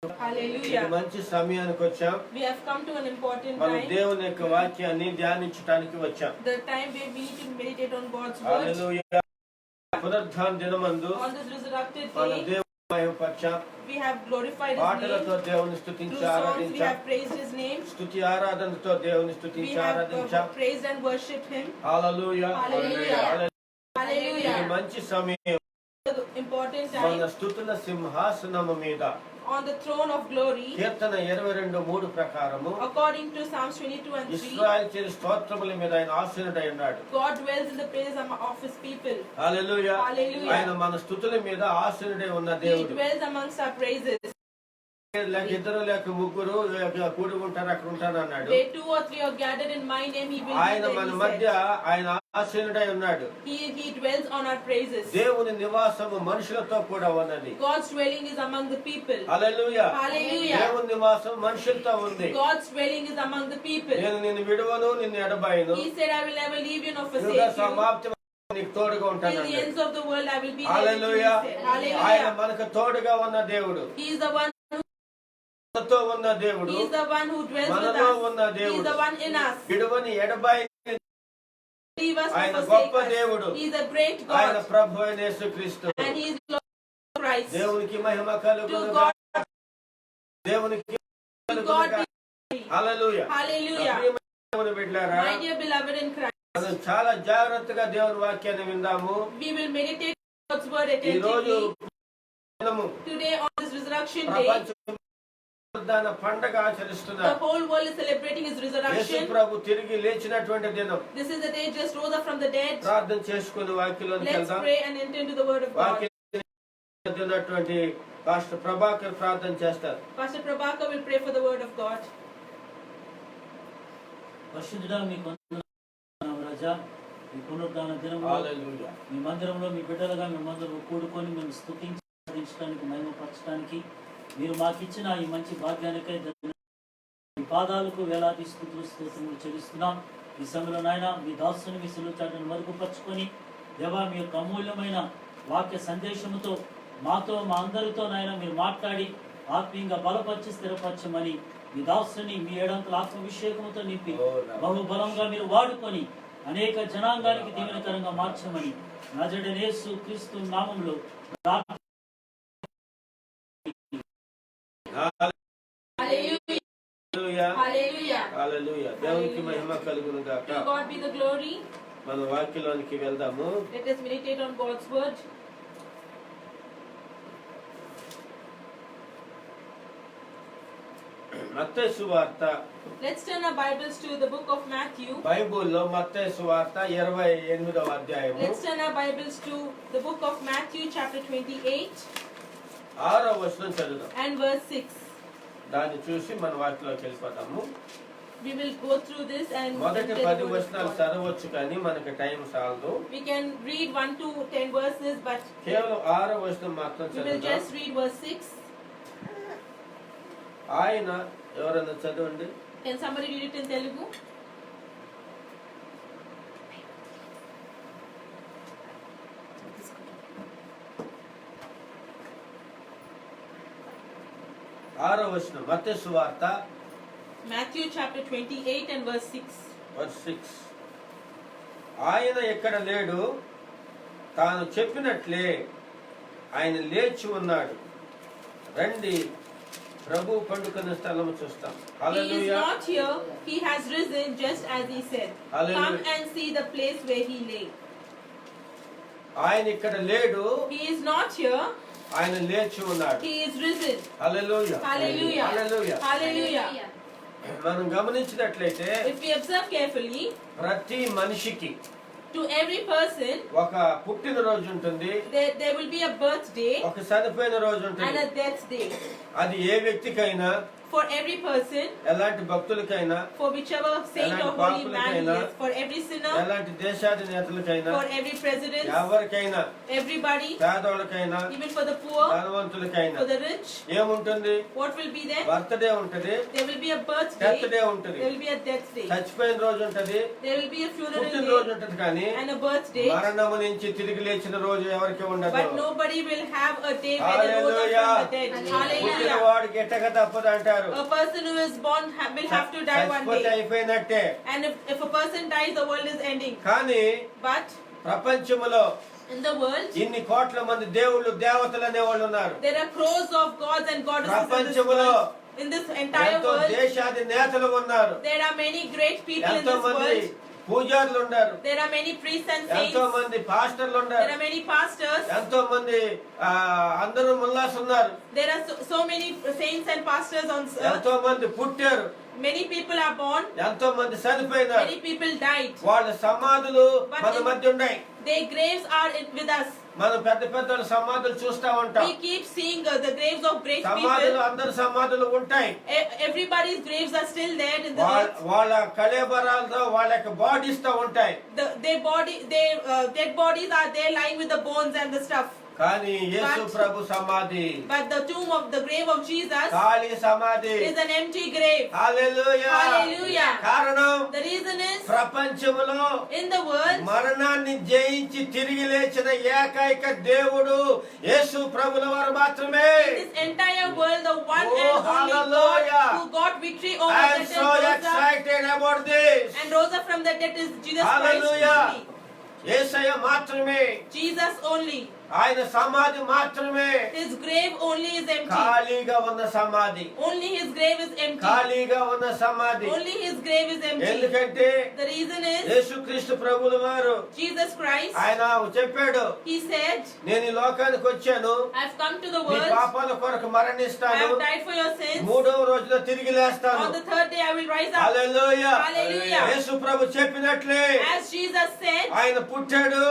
Hallelujah. ఇది మంచి సమయానికి వచ్చాం We have come to an important మనం time. దేవుని యొక్క వాక్యాన్ని ధ్యానించడానికి వచ్చాం The time where we need to meditate on God's word. హల్లెలూయా పునరుత్థాన దినమందు On this resurrected మన day, దేవుని మహిమపరచాం we have glorified His పాటలతో name. దేవుని Through స్తుతించి songs, we ఆరాధించాం have praised His name. స్తుతి ఆరాధనతో దేవుని We స్తుతించి have ఆరాధించాం praised and worshipped Him. Hallelujah Hallelujah. హల్లెలూయా. ఇది Hallelujah. మంచి సమయం The important మన time స్తుతుల సింహాసనము మీద on the throne of glory, కీర్తన 22:3 ప్రకారము according to Psalms 22 and 3. ఇశ్రాయేలు చేరి స్తోత్రముల మీద ఆయన ఆసీనుడై ఉన్నాడు God dwells in the praises of His people. Hallelujah Hallelujah. ఆయన మన స్తుతుల మీద ఆసీనుడై ఉన్న He దేవుడు dwells amongst our praises. లేక ఇద్దరు లేక ముగ్గురు లేక కూడి ఉంటారు అక్కడ ఉంటాను అన్నాడు Where 2 or 3 are gathered in my name, He will be ఆయన there. మన He మధ్య said. ఆయన ఆసీనుడై ఉన్నాడు He dwells on our praises. దేవుని నివాసము మనుషులతో కూడా ఉన్నది God's dwelling is among the people. Hallelujah Hallelujah. దేవుని నివాసం మనుషులతో ఉంది God's dwelling is among the people. నేను నిన్ను విడువను నిన్ను ఎడబాయను He said, I will never leave you nor యుగ forsake you. సమాప్తి నీకు తోడుగా ఉంటాను Till the ends of the world, I will be there. with you, hallelujah he said. ఆయన Hallelujah. మనకు తోడుగా ఉన్న దేవుడు He is the one. మనతో ఉన్న దేవుడు He is the one who dwells with మనలో us. ఉన్న He is దేవుడు the one in us. విడువని ఎడబాయి Leave us ఆయన nor గొప్ప forsake us. దేవుడు. He is a great ఆయన God. ప్రభు అయిన యేసుక్రీస్తు And He is Lord Christ. దేవునికి మహిమ To కలుగును God, దేవునికి to కలుగును God గాక. be glory. Hallelujah Hallelujah. ప్రియమైన దేవుని బిడ్డలారా My dear beloved in Christ, మనం చాలా జాగ్రత్తగా దేవుని వాక్యాన్ని విందాము we will meditate on God's word ఈ రోజు attentively. దినము Today on this resurrection day, ప్రపంచం దాని పండగ the ఆచరిస్తున్నారు whole world is celebrating His Yesu resurrection. ప్రభు తిరిగి లేచినటువంటి దినం This is the day just rose up from the dead. ప్రార్థన చేసుకుని వాక్యంలోకి Let's వెళ్దాం pray and enter into the word of God. వాక్యం ఉన్నటువంటి పాస్టర్ ప్రభాకర్ ప్రార్థన చేస్తారు Pastor Prabhakar will pray for the word of God. పరిశుద్ధుడా మీకు వందనాలు రాజా. ఈ పునరుద్ధాన దినంలో హల్లెలూయా. మీ మందిరంలో మీ బిడ్డలుగా మేమందరూ కూడుకొని మేము స్తుతించడానికి మహిమపరచడానికి మీరు మాకు ఇచ్చిన ఈ మంచి భాగ్యానికై మీ పాదాలకు వేలాది స్తుతులు స్తోత్రములు చెల్లిస్తున్నాం. ఈ సమయంలో నాయన మీ దాసుని మీ సిలువ చాటును మరుగుపరుచుకొని దేవా మీ యొక్క అమూల్యమైన వాక్య సందేశముతో మాతో మా అందరితో నాయన మీరు మాట్లాడి ఆత్మీయంగా బలపరిచి స్థిరపరచమని మీ దాసుని మీ ఏడంతల ఆత్మాభిషేకముతో నింపి బహుబలంగా మీరు వాడుకొని అనేక జనాంగానికి దీవెనకరంగా మార్చమని నజరేయుడైన యేసు క్రీస్తు నామములో Hallelujah. Hallelujah. హల్లెలూయా. దేవునికి మహిమ కలుగును గాక. To God be the glory. మన వాక్యంలోనికి వెళ్దాము. Let us meditate on God's word. మత్తయి సువార్త. Let's turn our Bibles to the book of Matthew. బైబిల్లో మత్తయి సువార్త 28వ అధ్యాయము. Let's turn our Bibles to the book of Matthew chapter 28 6వ వచనం చదువుదాం. and verse 6. దాన్ని చూసి మన వాక్యంలోకి వెళ్ళిపోతాము. We will go through this and మొదటి meditate 10 the word of వచనాలు God. చదవచ్చు కానీ మనకి టైం చాలదు. We can read 1 to 10 verses, but కేవలం 6వ వచనం మాత్రం we will చదువుదాం. just read verse 6. ఆయన ఎవరన్నా చదవండి. Can somebody read it in Telugu? ఆరో వచనం మత్తయి సువార్త Matthew chapter 28 and verse 6. verse 6. ఆయన ఎక్కడ లేడు, తాను చెప్పినట్లే ఆయన లేచి ఉన్నాడు. రండి ప్రభు పండుకున్న స్థలం చూస్తాం. He is hallelujah. not here, he has risen just as he said. Hallelujah. Come and see the place where he lay. ఆయన ఇక్కడ లేడు, He is not here, ఆయన లేచి ఉన్నాడు. he is risen. Hallelujah. Hallelujah. Hallelujah. Hallelujah. మనం గమనించినట్లయితే If we observe carefully, ప్రతి మనిషికి to every person, ఒక పుట్టినరోజు ఉంటుంది, there will be a birthday ఒక చనిపోయిన రోజు and ఉంటుంది. a death day. అది ఏ వ్యక్తికైనా, For every person, ఎలాంటి భక్తులకైనా, for whichever saint or holy man he is, for every sinner, ఎలాంటి దేశాధినేతలకైనా, for every president, ఎవరికైనా, everybody, పేదోళ్ళకైనా, even for the poor, ధనవంతులకైనా for the rich, ఏముంటుంది? what will be there? Birthday ఉంటది, There will be a birthday, death day ఉంటది, there will be a death day, చచ్చిపోయిన రోజు ఉంటది, there will be a funeral పుట్టినరోజు day ఉంటది. కానీ and a birthday, మరణము నుంచి తిరిగి లేచిన రోజు ఎవరికి ఉండదు. but nobody will have a day where they rose up Hallelujah. from the dead. Hallelujah. పుట్టినవాడికి ఎట్టక తప్పదు అంటారు. A person who is born will have to die one చచ్చిపోతే day. అయిపోయినట్టే. And if a person dies, the world is ending. కానీ But ప్రపంచములో in the world, ఇన్ని కోట్ల మంది దేవుళ్ళు దేవతలు అనేవాళ్ళు ఉన్నారు. there are crores of gods and goddesses in this ప్రపంచములో world. In this entire ఎంతో world, దేశాధినేతలు ఉన్నారు. there are many great people in ఎంతో this మంది world. పూజారులు ఉన్నారు. There are many priests and saints. ఎంతో మంది పాస్టర్లు There ఉన్నారు. are many pastors. ఎంతో మంది అందరూ ముల్లాస్ ఉన్నారు. There are so many saints and pastors on earth. ఎంతో మంది పుట్టారు. Many people are born. ఎంతో మంది చనిపోయినారు. Many people died. వాళ్ళ సమాధులు మన మధ్య ఉన్నాయి. Their graves are with us. మనం పెద్ద పెద్ద సమాధులు చూస్తా ఉంటాం. We keep seeing the graves of great సమాధులు people. అందరి సమాధులు ఉంటాయి. Everybody's graves are still there in the earth. వాళ్ళ కళేబరాలతో వాళ్ళ యొక్క బాడీస్ తో ఉంటాయి. Their dead bodies are there lying with the bones and the stuff. కానీ యేసు ప్రభు సమాధి, But the tomb of the grave of Jesus ఖాళీ సమాధి. is an empty grave. Hallelujah. Hallelujah. కారణం The reason is, ప్రపంచములో in the world, మరణాన్ని జయించి తిరిగి లేచిన ఏకైక దేవుడు యేసు ప్రభుల వారు మాత్రమే. in this entire world, the one Oh, and only hallelujah. God who got victory over I the am death so rose up excited about this. and rose up from the dead is Jesus Hallelujah. Christ only. యేసయ్య మాత్రమే, Jesus only. ఆయన సమాధి మాత్రమే. His grave only is empty. ఖాళీగా ఉన్న సమాధి, Only his grave is empty. ఖాళీగా ఉన్న సమాధి. Only his grave is empty. ఎందుకంటే The reason is, యేసుక్రీస్తు ప్రభుల వారు Jesus Christ, ఆయన చెప్పాడు, he said, నేను ఈ లోకానికి వచ్చాను, I've come to the me world, పాపాల కొరకు I మరణిస్తాను, have died for your sins. మూడవ రోజున తిరిగి లేస్తాను. On the third day I will rise up. Hallelujah. Hallelujah. యేసు ప్రభు చెప్పినట్లే As Jesus said, ఆయన పుట్టాడు,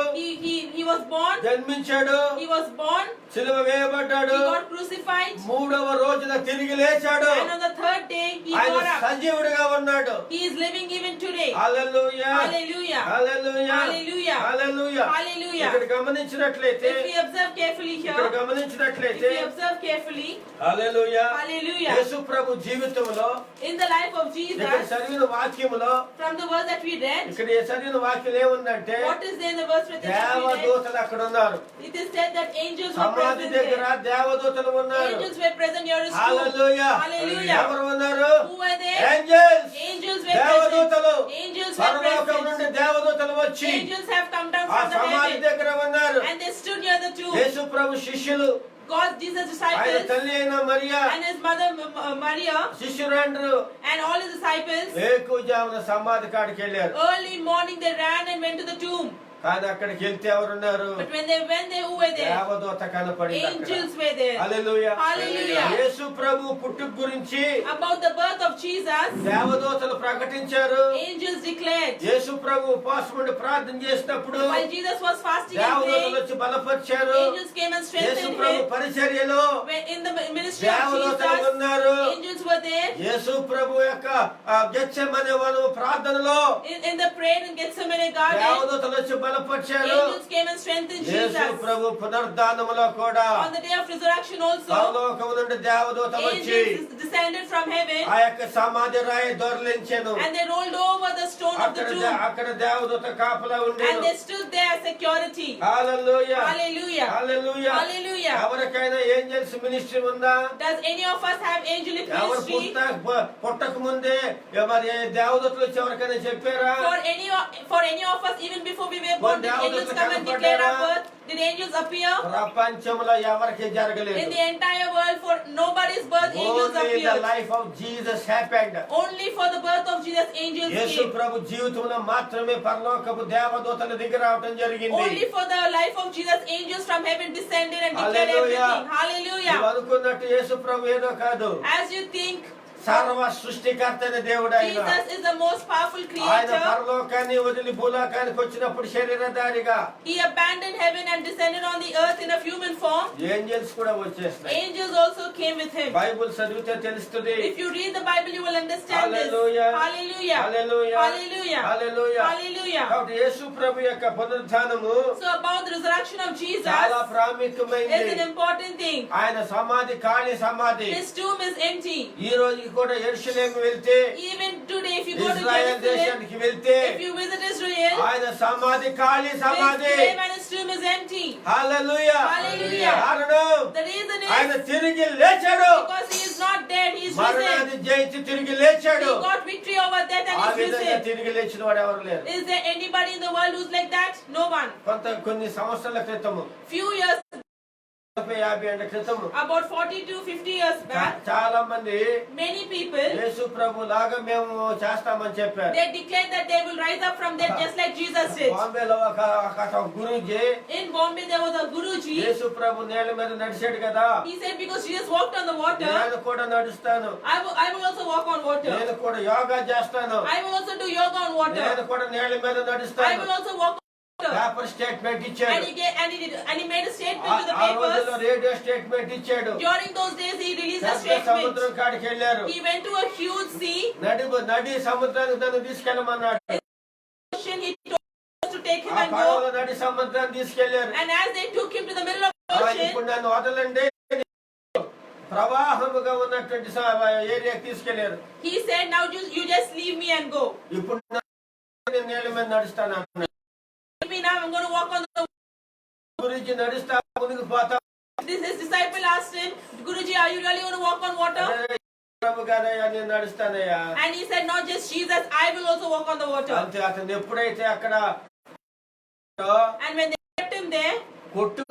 he was born, జన్మించాడు, పుట్టాడు, he was born, సిలువ వేయబడ్డాడు, he got crucified, మూడవ రోజున తిరిగి లేచాడు, and on the third day he ఆయన got up. సజీవుడిగా ఉన్నాడు. He is living even today. Hallelujah, Hallelujah. Hallelujah, Hallelujah. Hallelujah. Hallelujah. ఇక్కడ గమనించినట్లయితే, If we observe carefully ఇక్కడ here, if గమనించినట్లయితే, we observe carefully, hallelujah, hallelujah, యేసు ప్రభు జీవితంలో in the life of ఇక్కడ Jesus, చదివిన వాక్యములో, from the verse that we read, ఇక్కడ చదివిన వాక్యం ఏముందంటే, what is there in the verse that we read? దేవదూతలు అక్కడ ఉన్నారు. It is said that angels were సమాధి present దగ్గర there. దేవదూతలు ఉన్నారు. Angels were present near his tomb. Hallelujah. Hallelujah. ఎవరు ఉన్నారు? Who were there? Angels. Angels were present. దేవదూతలు. Angels were పరలోకం నుండి present. దేవదూతలు వచ్చి Angels have come down ఆ from the సమాధి heaven, దగ్గర ఉన్నారు. and they stood near the tomb. యేసు ప్రభు శిష్యులు, God, Jesus' ఆయన disciples, తల్లి అయిన Mariya, and his mother Maria, శిష్యులందరూ and all his disciples, వేకువజామున సమాధి కాడికి వెళ్ళారు. early morning they ran and went to the tomb. కానీ అక్కడికి వెళ్తే ఎవరున్నారు? But when they went there, who were there? దేవదూత కనపడింది అక్కడ. Angels were there. Hallelujah. Hallelujah. యేసు ప్రభు పుట్టుక గురించి About the birth of Jesus, దేవదూతలు ప్రకటించారు. angels declared. యేసు ప్రభు ఉపవాసం ఉండి ప్రార్థన చేసినప్పుడు While Jesus was fasting and దేవదూతలు praying, వచ్చి బలపరిచారు. angels came and Yesu strengthened Prabhu him. పరిచర్యలో When in the ministry of దేవదూతలు Jesus, ఉన్నారు. angels were there. యేసు ప్రభు యొక్క గెత్సెమనే వనము ప్రార్థనలో In the prayer in Gethsemane garden, దేవదూతలు వచ్చి బలపరిచారు. angels came and strengthened Yesu Jesus. ప్రభు పునరుద్ధానములో కూడా On the day of resurrection also, పరలోకము నుండి దేవదూత వచ్చి angels descended from heaven, ఆ యొక్క సమాధి రాయి దొర్లించెను. and they rolled over the stone of the tomb, అక్కడ దేవదూత కాపలా and ఉండేను. they stood there as security. Hallelujah, Hallelujah. Hallelujah. Hallelujah. ఎవరికైనా ఏంజెల్స్ మినిస్ట్రీ ఉందా? Does any of us have angelic ఎవరు ministry? పుట్టక ముందే మరి దేవదూతలు వచ్చి ఎవరికైనా చెప్పారా? For any of us, even before we were born, did angels come and declare our birth? Did angels appear? ప్రపంచంలో ఎవరికి జరగలేదు. In the entire world, for nobody's birth, angels Only the appeared. life of Jesus happened. Only for the birth of Jesus, angels Yesu came. ప్రభు జీవితంలో మాత్రమే పరలోకపు దేవదూతలు దిగి రావటం జరిగింది. Only for the life of Jesus, angels from heaven descended and declared Hallelujah. everything. Hallelujah. నువ్వు అనుకున్నట్టు యేసు ప్రభు ఏదో కాదు, As you think, సర్వ సృష్టికర్తైన దేవుడు ఆయన. Jesus is the most powerful ఆయన creator. పరలోకాన్ని వదిలి భూలోకానికి వచ్చినప్పుడు శరీరధారిగా He abandoned heaven and descended on the earth in a human form. Angels కూడా వచ్చేస్తాయి. Angels also came with him. Bible చదివితే తెలుస్తుంది. If you read the Bible, you will understand this. Hallelujah. Hallelujah. Hallelujah, Hallelujah. Hallelujah. Hallelujah. కాబట్టి యేసు ప్రభు యొక్క పునరుద్ధానము So about the resurrection of Jesus చాలా is ప్రాముఖ్యమైనది. an important thing. ఆయన సమాధి ఖాళీ సమాధి. His tomb is empty. ఈ రోజుకి కూడా యెరూషలేము వెళ్తే, Even today, if you go to Israel Jerusalem, దేశానికి వెళ్తే if you visit Israel, ఆయన సమాధి ఖాళీ his సమాధి. grave and his tomb is empty. Hallelujah. Hallelujah. కారణం The reason ఆయన is తిరిగి లేచాడు. because he is not dead, he is risen. మరణాన్ని జయించి తిరిగి లేచాడు. He got victory over death ఆ and is విధంగా risen. తిరిగి లేచిన వాడు ఎవరు లేరు. Is there anybody in the world who's like that? No one. కొన్ని సంవత్సరాల క్రితము, Few years, 50 ఏళ్ల క్రితము about 40 to 50 years back, చాలా మంది many people, యేసు ప్రభు లాగా మేము చేస్తామని చెప్పారు. they declared that they will rise up from death just like Jesus did. బాంబేలో ఒక Guruji In Bombay, there was a Guruji. యేసు ప్రభు నేల మీద నడిచాడు కదా, He said, because Jesus walked on the water, నేను కూడా నడుస్తాను, I will also walk on water. నేను కూడా యోగా చేస్తాను, I will also do yoga on water. నేను కూడా నేల మీద I నడుస్తాను. will also walk on water. Paper statement ఇచ్చాడు. And he made a statement to the ఆ రోజుల్లో papers. రేడియో స్టేట్మెంట్ ఇచ్చాడు. During those days, he released a పెద్ద statement. సముద్రం కాడికి వెళ్ళారు. He went to a huge sea. నడి సముద్రానికి నన్ను తీసుకెళ్ళమన్నాడు. Ocean, he told us to take him ఆ and పడవలో go. నడి సముద్రాన్ని తీసుకెళ్లారు. And as they took him to the middle of the ocean, ఇప్పుడు నన్ను వదలండి, ప్రవాహముగా ఉన్నటువంటి ఏరియాకి తీసుకెళ్లారు. he said, now you just leave me and go. ఇప్పుడు నేను నేల మీద నడుస్తాను అన్నాడు. Leave me now, I'm going to walk on the గురించి నడుస్తా మునిగిపోతా. His disciple asked him, Guruji, are you really going to walk on water? ప్రభు గారయ్యా నేను నడుస్తానయ్యా. And he said, not just Jesus, I will also walk on the water. అంతే. అతను ఎప్పుడైతే అక్కడ And when they kept him there, కొట్టు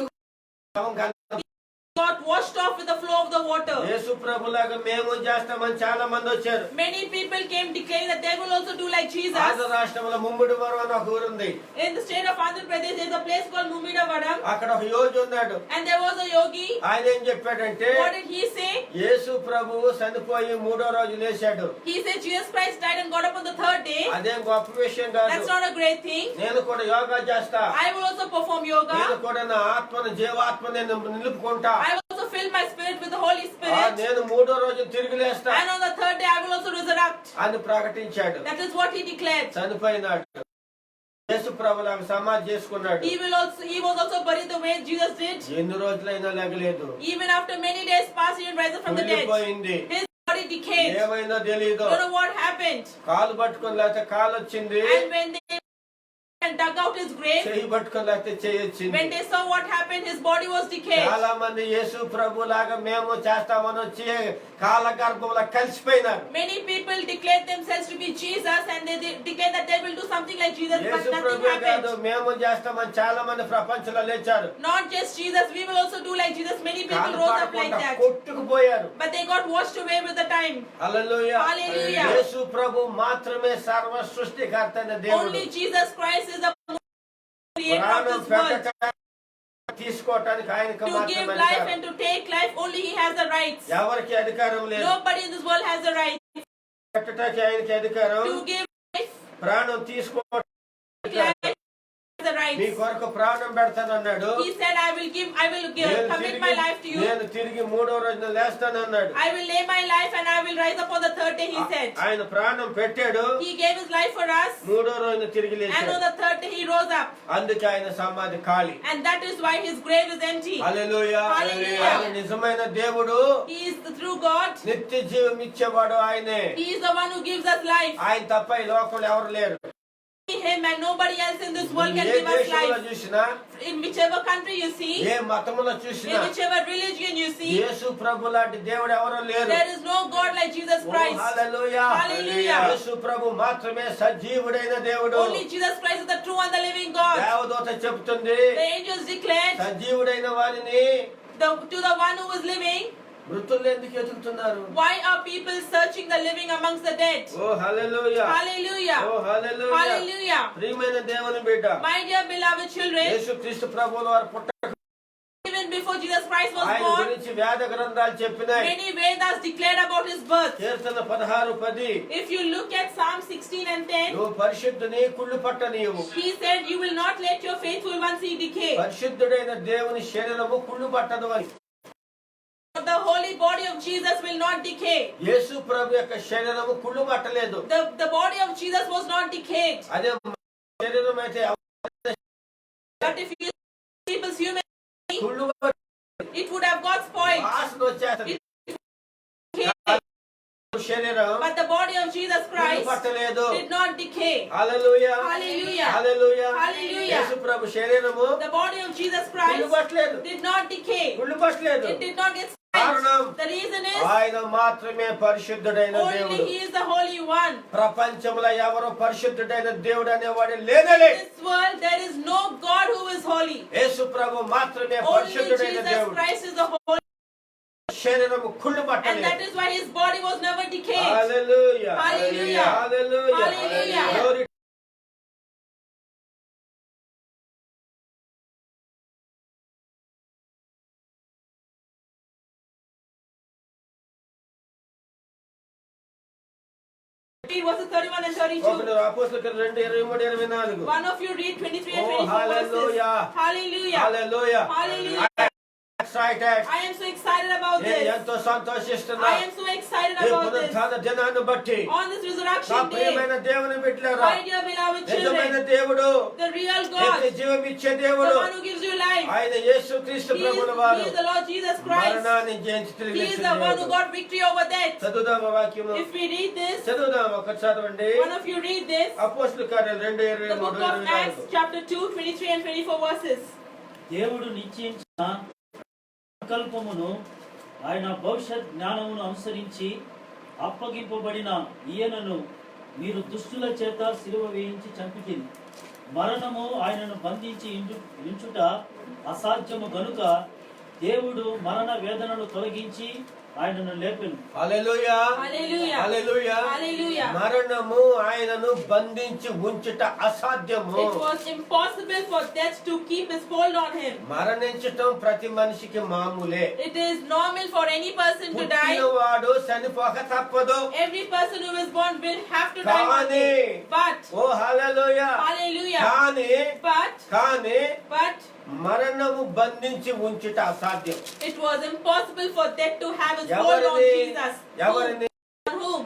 got washed off with the flow of the water. యేసు ప్రభులాగా మేము చేస్తామని చాలా మంది వచ్చారు. Many people came declaring that they will also do like Jesus. Andhra రాష్ట్రంలో ముమ్మిడివరం అని ఒక ఊరు ఉంది. In the state of Andhra Pradesh, there is a place called Mumidavaram. అక్కడ ఒక యోగి ఉన్నాడు. And there was a yogi. ఆయన ఏం చెప్పాడంటే, What did he say? యేసు ప్రభువు చనిపోయి 3వ రోజు లేచాడు. He said Jesus Christ died and got up on the 3rd day. అదేం గొప్ప విషయం కాదు. That's not a great thing. నేను కూడా యోగా చేస్తా. I will also perform yoga. నేను కూడా నా ఆత్మను జీవాత్మ నేను నిలుపుకుంటా. I will also fill my spirit with the Holy Spirit. నేను 3వ రోజు తిరిగి లేస్తా And on the 3rd day I will also resurrect. అని ప్రకటించాడు. That is what he declared. చనిపోయినాడు. యేసు ప్రభులాగా సమాధి చేసుకున్నాడు. He was also buried the way Jesus did. ఎన్ని రోజులైనా లేగలేదు. Even after many days passed, he didn't rise up from the dead. కుళ్ళిపోయింది. His body decayed. ఏమైనా తెలియదు. Don't know what happened. కాలు పట్టుకొని లేకపోతే కాలు వచ్చింది. And when they dug out his grave, చెయ్యి పట్టుకొని లేకపోతే చెయ్యి వచ్చింది. when they saw what happened, his body was decayed. చాలా మంది యేసు ప్రభులాగా మేము చేస్తామని వచ్చి కాల గర్భంలో కలిసిపోయినారు. Many people declared themselves to be Jesus and they declared that they will do something like Jesus, but Yesu nothing ప్రభు కాదు, happened. మేము చేస్తామని చాలా మంది ప్రపంచంలో లేచారు. Not just Jesus, we will also do like Jesus. Many people కాలు rose up like పడకుండా that. కొట్టుకుపోయారు. But they got washed away with the time. Hallelujah. Hallelujah. యేసు ప్రభు మాత్రమే సర్వ సృష్టికర్త అయిన దేవుడు. Only Jesus Christ is the creator of ప్రాణం this world. పెట్టక తీసుకోవటానికి ఆయనకు To give మాత్రమే life అధికారం. and to take life, only he has the rights. ఎవరికి అధికారం లేదు. Nobody in this world has the right పెట్టడానికి ఆయనకి అధికారం. to give life. ప్రాణం తీసుకోవటానికి Life has the me rights. కొరకు ప్రాణం పెడతానన్నాడు. He said, I will commit my life to you. నేను తిరిగి 3వ రోజున లేస్తానన్నాడు. I will lay my life and I will rise up on the 3rd day, he said. ఆయన ప్రాణం పెట్టాడు. He gave his life for us. 3వ రోజున తిరిగి And లేచాడు. on the 3rd day, he rose up. అందుకే ఆయన సమాధి ఖాళీ. And that is why his grave is empty. Hallelujah. Hallelujah. ఆయన నిజమైన దేవుడు. He is the true God. నిత్య జీవం ఇచ్చేవాడు ఆయనే. He is the one who gives us life. ఆయన తప్ప ఈ లోకంలో ఎవరు లేరు. Him and nobody else in this world can A give us దేశంలో life. చూసినా, In whichever country you see, A మతములో in చూసినా, whichever religion you see, యేసు ప్రభు లాంటి దేవుడు ఎవరు లేరు. there is no God like Jesus oh Christ. Hallelujah. Hallelujah. యేసు ప్రభు మాత్రమే సజీవుడైన దేవుడు. Only Jesus Christ is the true and the living God. దేవదూత చెప్తుంది, The angels declared సజీవుడైన వారిని to the one who was living, మృతులు ఎందుకు ఎదుగుతున్నారు? why are people searching the living amongst the dead? Oh hallelujah. Hallelujah. Oh hallelujah. Hallelujah. ప్రియమైన దేవుని బిడ్డ, My dear beloved children, యేసుక్రీస్తు ప్రభువుల వారు పుట్టక even before Jesus Christ was ఆయన born, గురించి వేద గ్రంథాలు చెప్పినాయి. many Vedas declared about his birth. Keerthana 16:10 If you look at Psalm 16 and 10, నువ్వు పరిశుద్ధుని కుళ్ళు పట్టనీయవు. he said, you will not let your faithful ones see decay. పరిశుద్ధుడైన దేవుని శరీరము కుళ్ళు పట్టదు అని. The holy body of Jesus will not decay. యేసు ప్రభు యొక్క శరీరము కుళ్ళు పట్టలేదు. The body of Jesus was not decayed. అదే శరీరం అయితే But if you see people's human, కుళ్ళు it would have got spoiled. వాసన వచ్చేస్తుంది. Decay. శరీరం But the body of Jesus కుళ్ళు Christ పట్టలేదు. did not decay. Hallelujah. Hallelujah. Hallelujah. Hallelujah. యేసు ప్రభు శరీరము The body of Jesus కుళ్ళు Christ పట్టలేదు. did not decay. కుళ్ళు పట్టలేదు. It did not get కారణం, spoiled. The reason is ఆయన మాత్రమే పరిశుద్ధుడైన only దేవుడు. he is the holy one. ప్రపంచంలో ఎవరు పరిశుద్ధుడైన దేవుడు అనేవాడు లేనే. In this world there is no God who is holy. యేసు ప్రభు మాత్రమే Only పరిశుద్ధుడైన Jesus దేవుడు. Christ is the holy, శరీరము కుళ్ళు and పట్టలేదు. that is why his body was never decayed. Hallelujah. Hallelujah. Hallelujah. Hallelujah. Glory. Read verses 31 and 32. ఒకడు అపోస్తలుల 2:23-24. One of you read 23 and Oh, 24 verses. hallelujah. Hallelujah. Hallelujah. Hallelujah. Excited. I am so excited about నేను this. ఎంతో సంతోషిస్తున్నా. I am so excited ఈ about this. పునరుత్థాన దినాన్ని బట్టి On this నా resurrection day, ప్రియమైన దేవుని బిడ్డలారా, my dear beloved నిజమైన children, దేవుడు, the real నిత్య God, జీవం ఇచ్చే the దేవుడు, one who gives you life, ఆయన యేసుక్రీస్తు he ప్రభువుల వారు is the Lord Jesus Christ. మరణాన్ని జయించి తిరిగి He is లేచిన the one who దేవుడు. got victory over death. చదువుదాం ఆ వాక్యము. If we read this, చదువుదాం, ఒకటి చదవండి. one of you read this, అపోస్తలుల కార్యాలు the book of 2:23-24. Acts chapter 2, 23 and 24 verses. దేవుడు నిశ్చయించిన సంకల్పమును ఆయన భవిష్యత్ జ్ఞానమును అనుసరించి అప్పగింపబడిన ఈయనను మీరు దుష్టుల చేత సిలువ వేయించి చంపితిరి. మరణము ఆయనను బంధించి ఉంచుట అసాధ్యము గనుక దేవుడు మరణ వేదనను తొలగించి ఆయనను లేపెను. హల్లెలూయా Hallelujah. హల్లెలూయా Hallelujah. మరణము ఆయనను బంధించి ఉంచుట అసాధ్యము. It was impossible for death to keep his hold on him. మరణించటం ప్రతి మనిషికి మామూలే. It is normal for any person to die. పుట్టినవాడు చనిపోక తప్పదు. Every person who is born will have to die one కానీ day. But, oh hallelujah hallelujah. కానీ But, మరణము బంధించి ఉంచుట అసాధ్యం. it was impossible for death to have his hold on Jesus. ఎవరిని? On whom?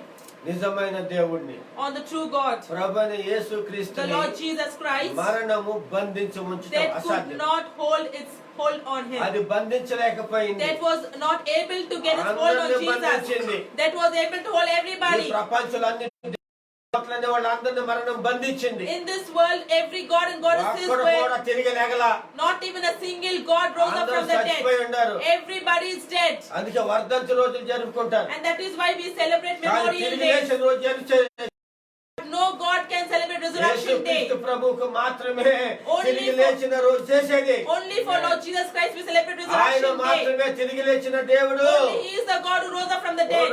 నిజమైన దేవుణ్ణి, On the true God. ప్రభువైన The యేసుక్రీస్తుని Lord Jesus Christ. మరణము బంధించి ఉంచటం Death could అసాధ్యం. not hold its hold on him. అది బంధించలేకపోయింది. That was not able to get its hold on అందరిని Jesus. బంధించింది. That was able to hold ఈ everybody. ప్రపంచంలో వాళ్ళందరినీ మరణం బంధించింది. In this world, every god and goddesses ఒక్కడు కూడా were తిరిగి లేగల. not even a single god rose up అందరూ from the చచ్చిపోయి dead. ఉన్నారు. Everybody is dead. అందుకే వర్ధంతి రోజులు జరుపుకుంటారు. And that is why we celebrate కానీ Memorial తిరిగి Day. లేచిన రోజు No god can celebrate Resurrection Day. యేసుక్రీస్తు ప్రభువుకు మాత్రమే Only తిరిగి for- లేచిన రోజు చేసేది. Only for Lord Jesus Christ we celebrate ఆయన Resurrection Day. మాత్రమే తిరిగి లేచిన దేవుడు. Only He is the God who rose up from the dead.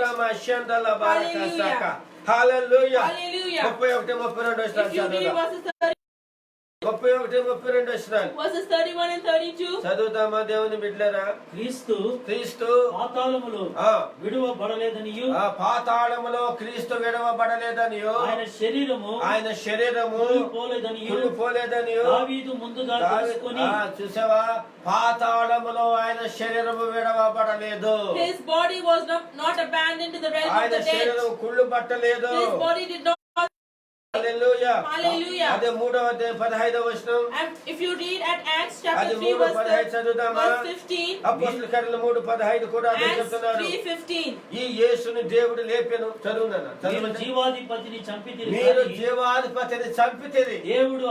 Hallelujah hallelujah. Hallelujah. 31 32 వచనాలు If you read చదువుదాం. verses 31 31 32 వచనాలు verses 31 and 32. చదువుదామా దేవుని బిడ్డలారా? క్రీస్తు క్రీస్తు పాతాళములో ఆ విడువబడలేదనియు ఆ పాతాళములో క్రీస్తు విడవబడలేదనియో ఆయన శరీరము పోలేదనియు పోలేదనియో దావీదు ముందుగా తెలుసుకొని చూసావా, పాతాళములో ఆయన శరీరము విడవబడలేదు. His body was not abandoned to the realm of ఆయన the dead. శరీరం కుళ్ళు పట్టలేదు. His body did not. Hallelujah. Hallelujah. అదే 3వ అధ్యాయం 15వ వచనం. And if you read at Acts అది chapter 3 3:15 చదువుదామా? verse 15. అపోస్తలుల కార్యాలు 3:15 కూడా అదే Acts చెప్తున్నారు. 3:15. ఈ యేసుని దేవుడు లేపెను. చదువునాన్న మీరు చదువు. జీవాధిపతిని చంపితిరి మీరు గాని జీవాధిపతిని చంపితిరి, దేవుడు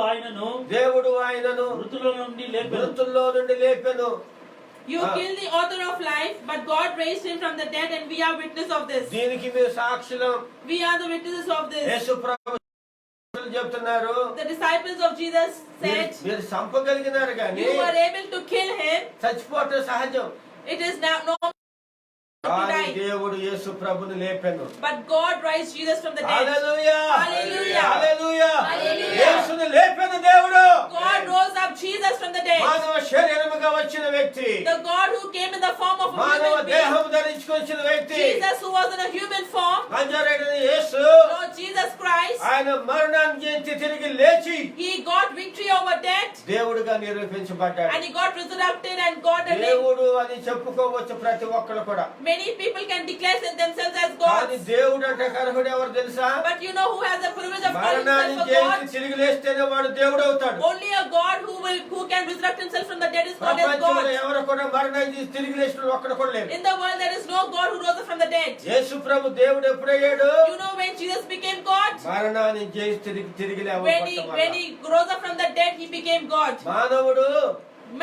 ఆయనను మృతుల్లో నుండి లేపెను. You killed the author of life, but God raised him from the dead, and we are witness of this. దీనికి మీరు సాక్షులం. We are the witnesses of this. యేసు ప్రభు చెప్తున్నారు, The disciples of Jesus said, మీరు చంపగలిగినారు కానీ you were able to kill him. చచ్చిపోవటం సహజం. It is now normal to కానీ die. దేవుడు యేసు ప్రభుని లేపెను. But God raised Jesus from the dead. Hallelujah Hallelujah. Hallelujah. Hallelujah. యేసుని లేపెను దేవుడు. God rose up Jesus from the dead. మానవ శరీరముగా వచ్చిన వ్యక్తి, The God who came in the form of a మానవ human being. దేహం ధరించుకొచ్చిన వ్యక్తి, Jesus who was in a human form. నజరేయుడైన యేసు Lord Jesus Christ. ఆయన మరణాన్ని జయించి తిరిగి లేచి He got victory over death. దేవుడుగా నిరూపించబడ్డాడు. And he got resurrected and got a name. దేవుడు అని చెప్పుకోవచ్చు ప్రతి ఒక్కరు కూడా. Many people can declare themselves as కానీ gods. దేవుడు అంటే కర్హుడు ఎవరు తెలుసా? But you know who has the privilege of calling మరణాన్ని himself a జయించి god? తిరిగి లేస్తేనే వాడు దేవుడు అవుతాడు. Only a God who can resurrect himself from the dead is called as ప్రపంచంలో God. ఎవరు కూడా మరణాన్ని చేసి తిరిగి లేచిన ఒక్కడు కూడా లేడు. In the world there is no God who rose up from the dead. యేసు ప్రభు దేవుడు ఎప్పుడయ్యాడు? You know when Jesus became God? మరణాన్ని జయించి తిరిగి When he rose up from the dead, he became God. మానవుడు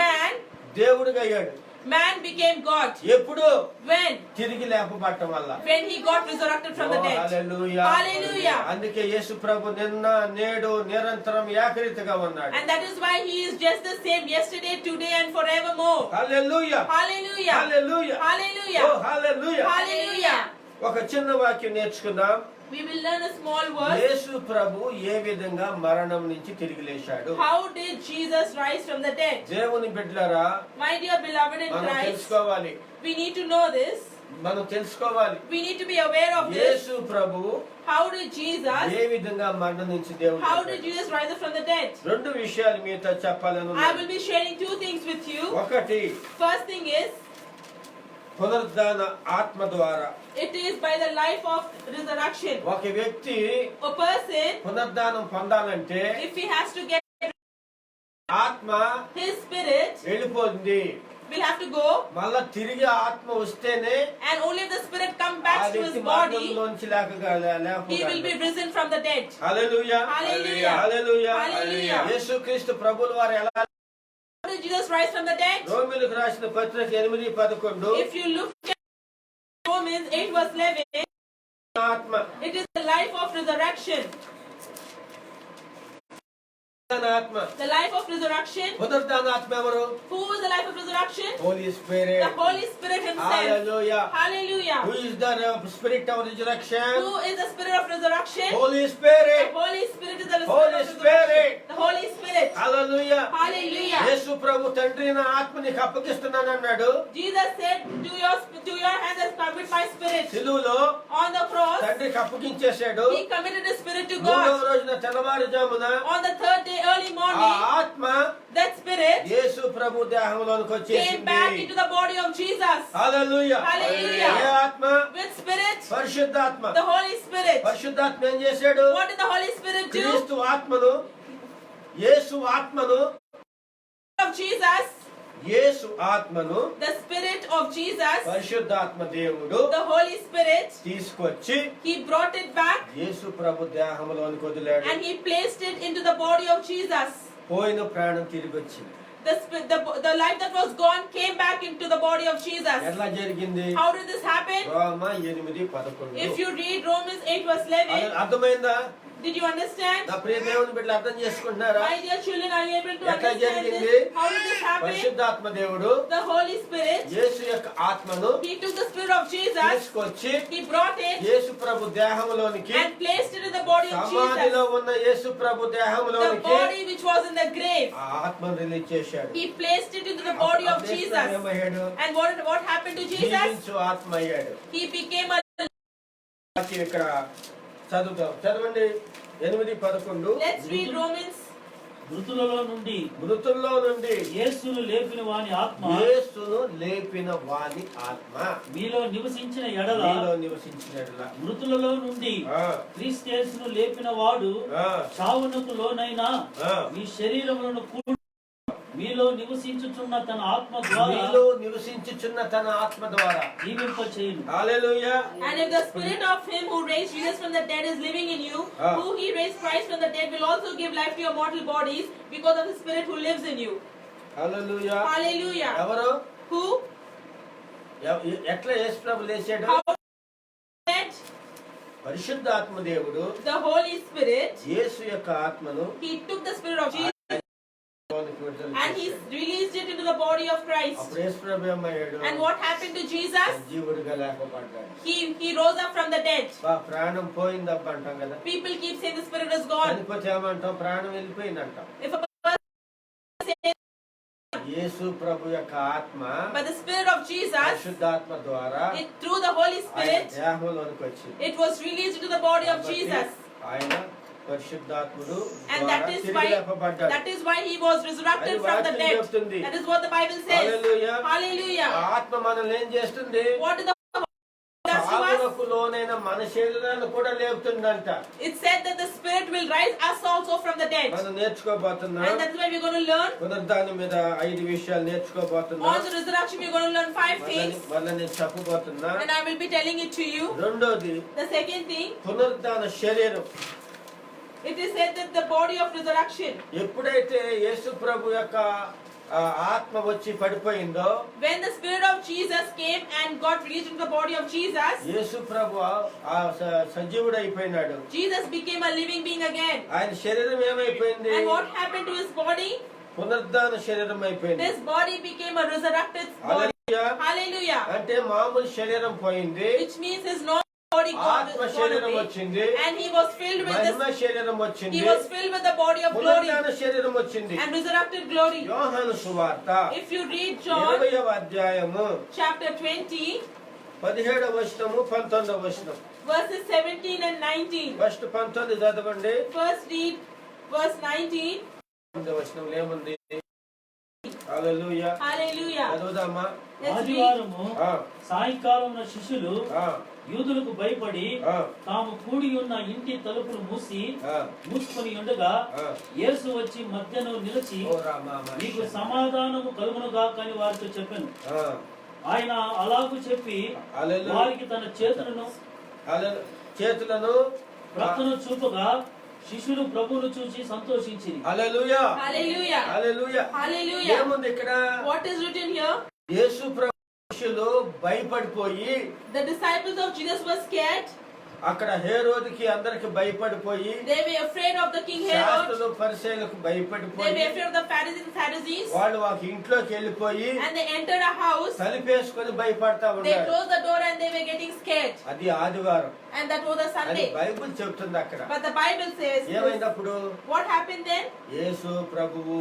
Man దేవుడిగా అయ్యాడు. Man became God. ఎప్పుడు? When? తిరిగి లేపబడటం వల్ల. When he got resurrected from the dead. Hallelujah. Hallelujah. అందుకే యేసు ప్రభు నిన్న నేడు నిరంతరం ఏకరీతిగా ఉన్నాడు. And that is why he is just the same yesterday, today and forevermore. Hallelujah. Hallelujah. Hallelujah. Hallelujah. Oh hallelujah. Hallelujah. ఒక చిన్న వాక్యం నేర్చుకుందాం. We will learn a small verse. యేసు ప్రభు ఏ విధంగా మరణం నుంచి తిరిగి లేచాడు? How did Jesus rise from the dead? దేవుని బిడ్డలారా, My dear beloved in మనం Christ, తెలుసుకోవాలి. we need to know this. మనం తెలుసుకోవాలి. We need to be aware of this. Yesu Prabhu How did Jesus, ఏ విధంగా మరణం నుంచి దేవుడు how లేచాడు? did Jesus rise up from the dead? రెండు విషయాలు మీతో చెప్పాలని I ఉన్నాను. will be sharing two things with you. ఒకటి, First thing is, పునరుద్ధాన ఆత్మ ద్వారా. it is by the life of resurrection. ఒక వ్యక్తి A person, పునరుద్ధానం పొందాలంటే if he has to get ఆత్మ his spirit, వెళ్ళిపోతుంది. will have to go, మళ్ళా తిరిగి ఆత్మ వస్తేనే and only if the spirit comes ఆ back to his వ్యక్తి body, మరణంలోంచి he will be risen from the dead. Hallelujah. Hallelujah. Hallelujah. Hallelujah. యేసుక్రీస్తు ప్రభువుల వారు ఎలా How did Jesus rise from the dead? రోమీయులకు రాసిన పత్రిక 8:11 If you look at Romans 8 verse 11, ఆత్మ it is the life of resurrection. ఆత్మ. The life of resurrection. పునరుద్ధాన ఆత్మ ఎవరు? Who is the life of resurrection? Holy Spirit. The Holy Spirit himself. Hallelujah. Hallelujah. Who is the spirit of resurrection? Who is the spirit of resurrection? Holy The Spirit. Holy Spirit is the spirit Holy of resurrection. Spirit. The Holy Spirit. Hallelujah. Hallelujah. యేసు ప్రభు తండ్రి నా ఆత్మ నీకు అప్పగిస్తున్నాను అన్నాడు. Jesus said, to your hands I commit my spirit. సిలువలో On the cross, తండ్రికి అప్పగించేశాడు. he committed his spirit to మూడవ God. రోజున తెల్లవారుజామున On the third day, early ఆ morning, ఆత్మ that spirit Yesu Prabhu దేహంలోనికి came వచ్చేసింది. back into the body of Jesus. Hallelujah. Hallelujah. ఏ ఆత్మ? With spirit, పరిశుద్ధాత్మ. the Holy Spirit. పరిశుద్ధాత్మ ఏం చేశాడు? What did the Holy Spirit do? క్రీస్తు ఆత్మను, యేసు ఆత్మను, Of Jesus, యేసు ఆత్మను the spirit of Jesus, పరిశుద్ధాత్మ దేవుడు the Holy Spirit, తీసుకొచ్చి he brought it back యేసు ప్రభు దేహంలోనికి వదిలాడు. and he placed it into the body of Jesus. పోయిన ప్రాణం తిరిగి వచ్చింది. The life that was gone came back into the body of Jesus. ఎట్లా జరిగింది? How did this happen? రోమ 8:11. If you read Romans 8 verse 11, అర్థమైందా? did you understand? నా ప్రియ దేవుని బిడ్డలు అర్థం చేసుకుంటున్నారా? My dear children, are you able to ఎట్లా understand జరిగింది? this? How did this happen? పరిశుద్ధాత్మ దేవుడు The Holy Spirit, యేసు యొక్క ఆత్మను he took the spirit of Jesus, తీసుకొచ్చి he brought it Yesu Prabhu దేహంలోనికి, and placed it in the body of సమాధిలో Jesus. ఉన్న యేసు ప్రభు The దేహంలోనికి body which was in the grave, ఆ ఆత్మను release చేశాడు. he placed it into the body of అప్పుడు Jesus. ఏమయ్యాడు? And what happened to Jesus? జీవించు ఆత్మ అయ్యాడు. He became a... వాక్యం ఇక్కడ చదువుతాం. చదవండి 8:11. Let's read Romans. మృతులలో నుండి మృతుల్లో నుండి యేసును లేపిన వాని ఆత్మ యేసును లేపిన వాని ఆత్మ మీలో నివసించిన ఎడల మీలో నివసించినట్ల. మృతులలో నుండి ఆ, క్రీస్తు యేసును లేపిన వాడు ఆ, చావునకు లోనైనా ఆ. మీ శరీరములను కూడా మీలో నివసించుచున్న తన ఆత్మ ద్వారా మీలో నివసించుచున్న తన ఆత్మ ద్వారా జీవింప చేయును. హల్లెలూయా. And if the spirit of him who raised Jesus from the dead is living in you, Ah. who he raised Christ from the dead will also give life to your mortal bodies because of the spirit who lives in you. Hallelujah. Hallelujah. ఎవరు? Who? ఎట్లా యేసు ప్రభు లేచాడు? How? That పరిశుద్ధాత్మ దేవుడు the Holy Spirit, యేసు యొక్క ఆత్మను he took the spirit of Jesus లోనికి విడుదల and he చేశాడు. released it into the body of Christ. అప్పుడు యేసు ప్రభు ఏమయ్యాడు? And what happened to Jesus? జీవుడిగా లేకపోడ్డాడు. He rose up from the dead. ప్రాణం పోయిందబ్బ అంటాం కదా. People keep saying the spirit is gone. చనిపోతే ఏమంటాం? ప్రాణం వెళ్ళిపోయిందంటాం. If a person says, యేసు ప్రభు యొక్క ఆత్మ but the spirit of Jesus, పరిశుద్ధాత్మ ద్వారా through the Holy ఆయన Spirit, దేహంలోనికి వచ్చింది. it was released into the body of కాబట్టి Jesus. ఆయన పరిశుద్ధాత్ముడు And ద్వారా that is తిరిగి why లేపబడ్డాడు. that is why he was resurrected అది from the వాక్యం dead. చెప్తుంది. That is what the Bible says. Hallelujah. Hallelujah. ఆ ఆత్మ మనల్ని ఏం చేస్తుంది? What did the Holy Spirit do to us? చావునకు లోనైన మన శరీరాన్ని కూడా లేపుతుందంట. It said that the Spirit will rise us also from the dead. మనం నేర్చుకోబోతున్నాం. And that's why we're going to learn. పునరుద్ధానం మీద 5 విషయాలు నేర్చుకోబోతున్నాం. On the resurrection, we're going to learn 5 things. మళ్ళీ నేను చెప్పబోతున్నా. And I will be telling it to you. రెండోది The second thing, పునరుద్ధాన శరీరం. it is said that the body of resurrection. ఎప్పుడైతే యేసు ప్రభు యొక్క ఆత్మ వచ్చి పడిపోయిందో, When the Spirit of Jesus came and got released into the body of Jesus, యేసు ప్రభు సజీవుడు అయిపోయినాడు. Jesus became a living being again. ఆయన శరీరం ఏమైపోయింది? And what happened to his body? పునరుద్ధాన శరీరం అయిపోయింది. This body became a resurrected body. Hallelujah. Hallelujah. అంటే మామూలు శరీరం పోయింది, Which means his normal body ఆత్మ శరీరం gone వచ్చింది, away. And he was filled with Mahima this. శరీరం He వచ్చింది, was filled with the body of glory పునరుద్ధాన శరీరం వచ్చింది. and resurrected glory. యోహాను సువార్త If you read John 20వ అధ్యాయము chapter 20, 17వ వచనము 19వ వచనం. verses 17 and 19. ఫస్ట్ 19 చదవండి. First read verse 19. 19వ వచనంలో ఏముంది? హల్లెలూయా. Hallelujah. చదువుదామా? Let's read. ఆదివారము ఆ, సాయంకాలమున శిష్యులు ఆ, యూదులకు భయపడి ఆ, తాము కూడి ఉన్న ఇంటి తలుపులు ఆ, మూసుకొని ఉండగా ఆ. యేసు వచ్చి మధ్యను నిలిచి ఓ రామా మీకు సమాధానము కలుగునుగాక అని వారితో చెప్పాను. ఆ, ఆయన అలాగు చెప్పి హల్లెలూయా. వారికి తన చేతులను చేతులను ప్రక్కను చూపగా శిష్యులు ప్రభువును చూసి సంతోషించిరి. హల్లెలూయా. Hallelujah. హల్లెలూయా. Hallelujah. ఏముంది ఇక్కడ? What is written here? యేసు ప్రభు శిష్యులు భయపడిపోయి The disciples of Jesus were scared. అక్కడ హేరోదుకి అందరికి భయపడిపోయి They were afraid of the king Herod. శాస్త్రులు పరిసయ్యులకు They భయపడిపోయి were afraid of the Pharisees and Sadducees. వాళ్ళు ఒక ఇంట్లోకి వెళ్ళిపోయి And they entered a house. తలుపేసుకొని భయపడతా They ఉన్నారు. closed the door and they were getting scared. అది ఆదివారం And that was a అని Sunday. బైబిల్ చెప్తుంది అక్కడ. But the Bible says, ఏమైనప్పుడు what happened then? యేసు ప్రభువు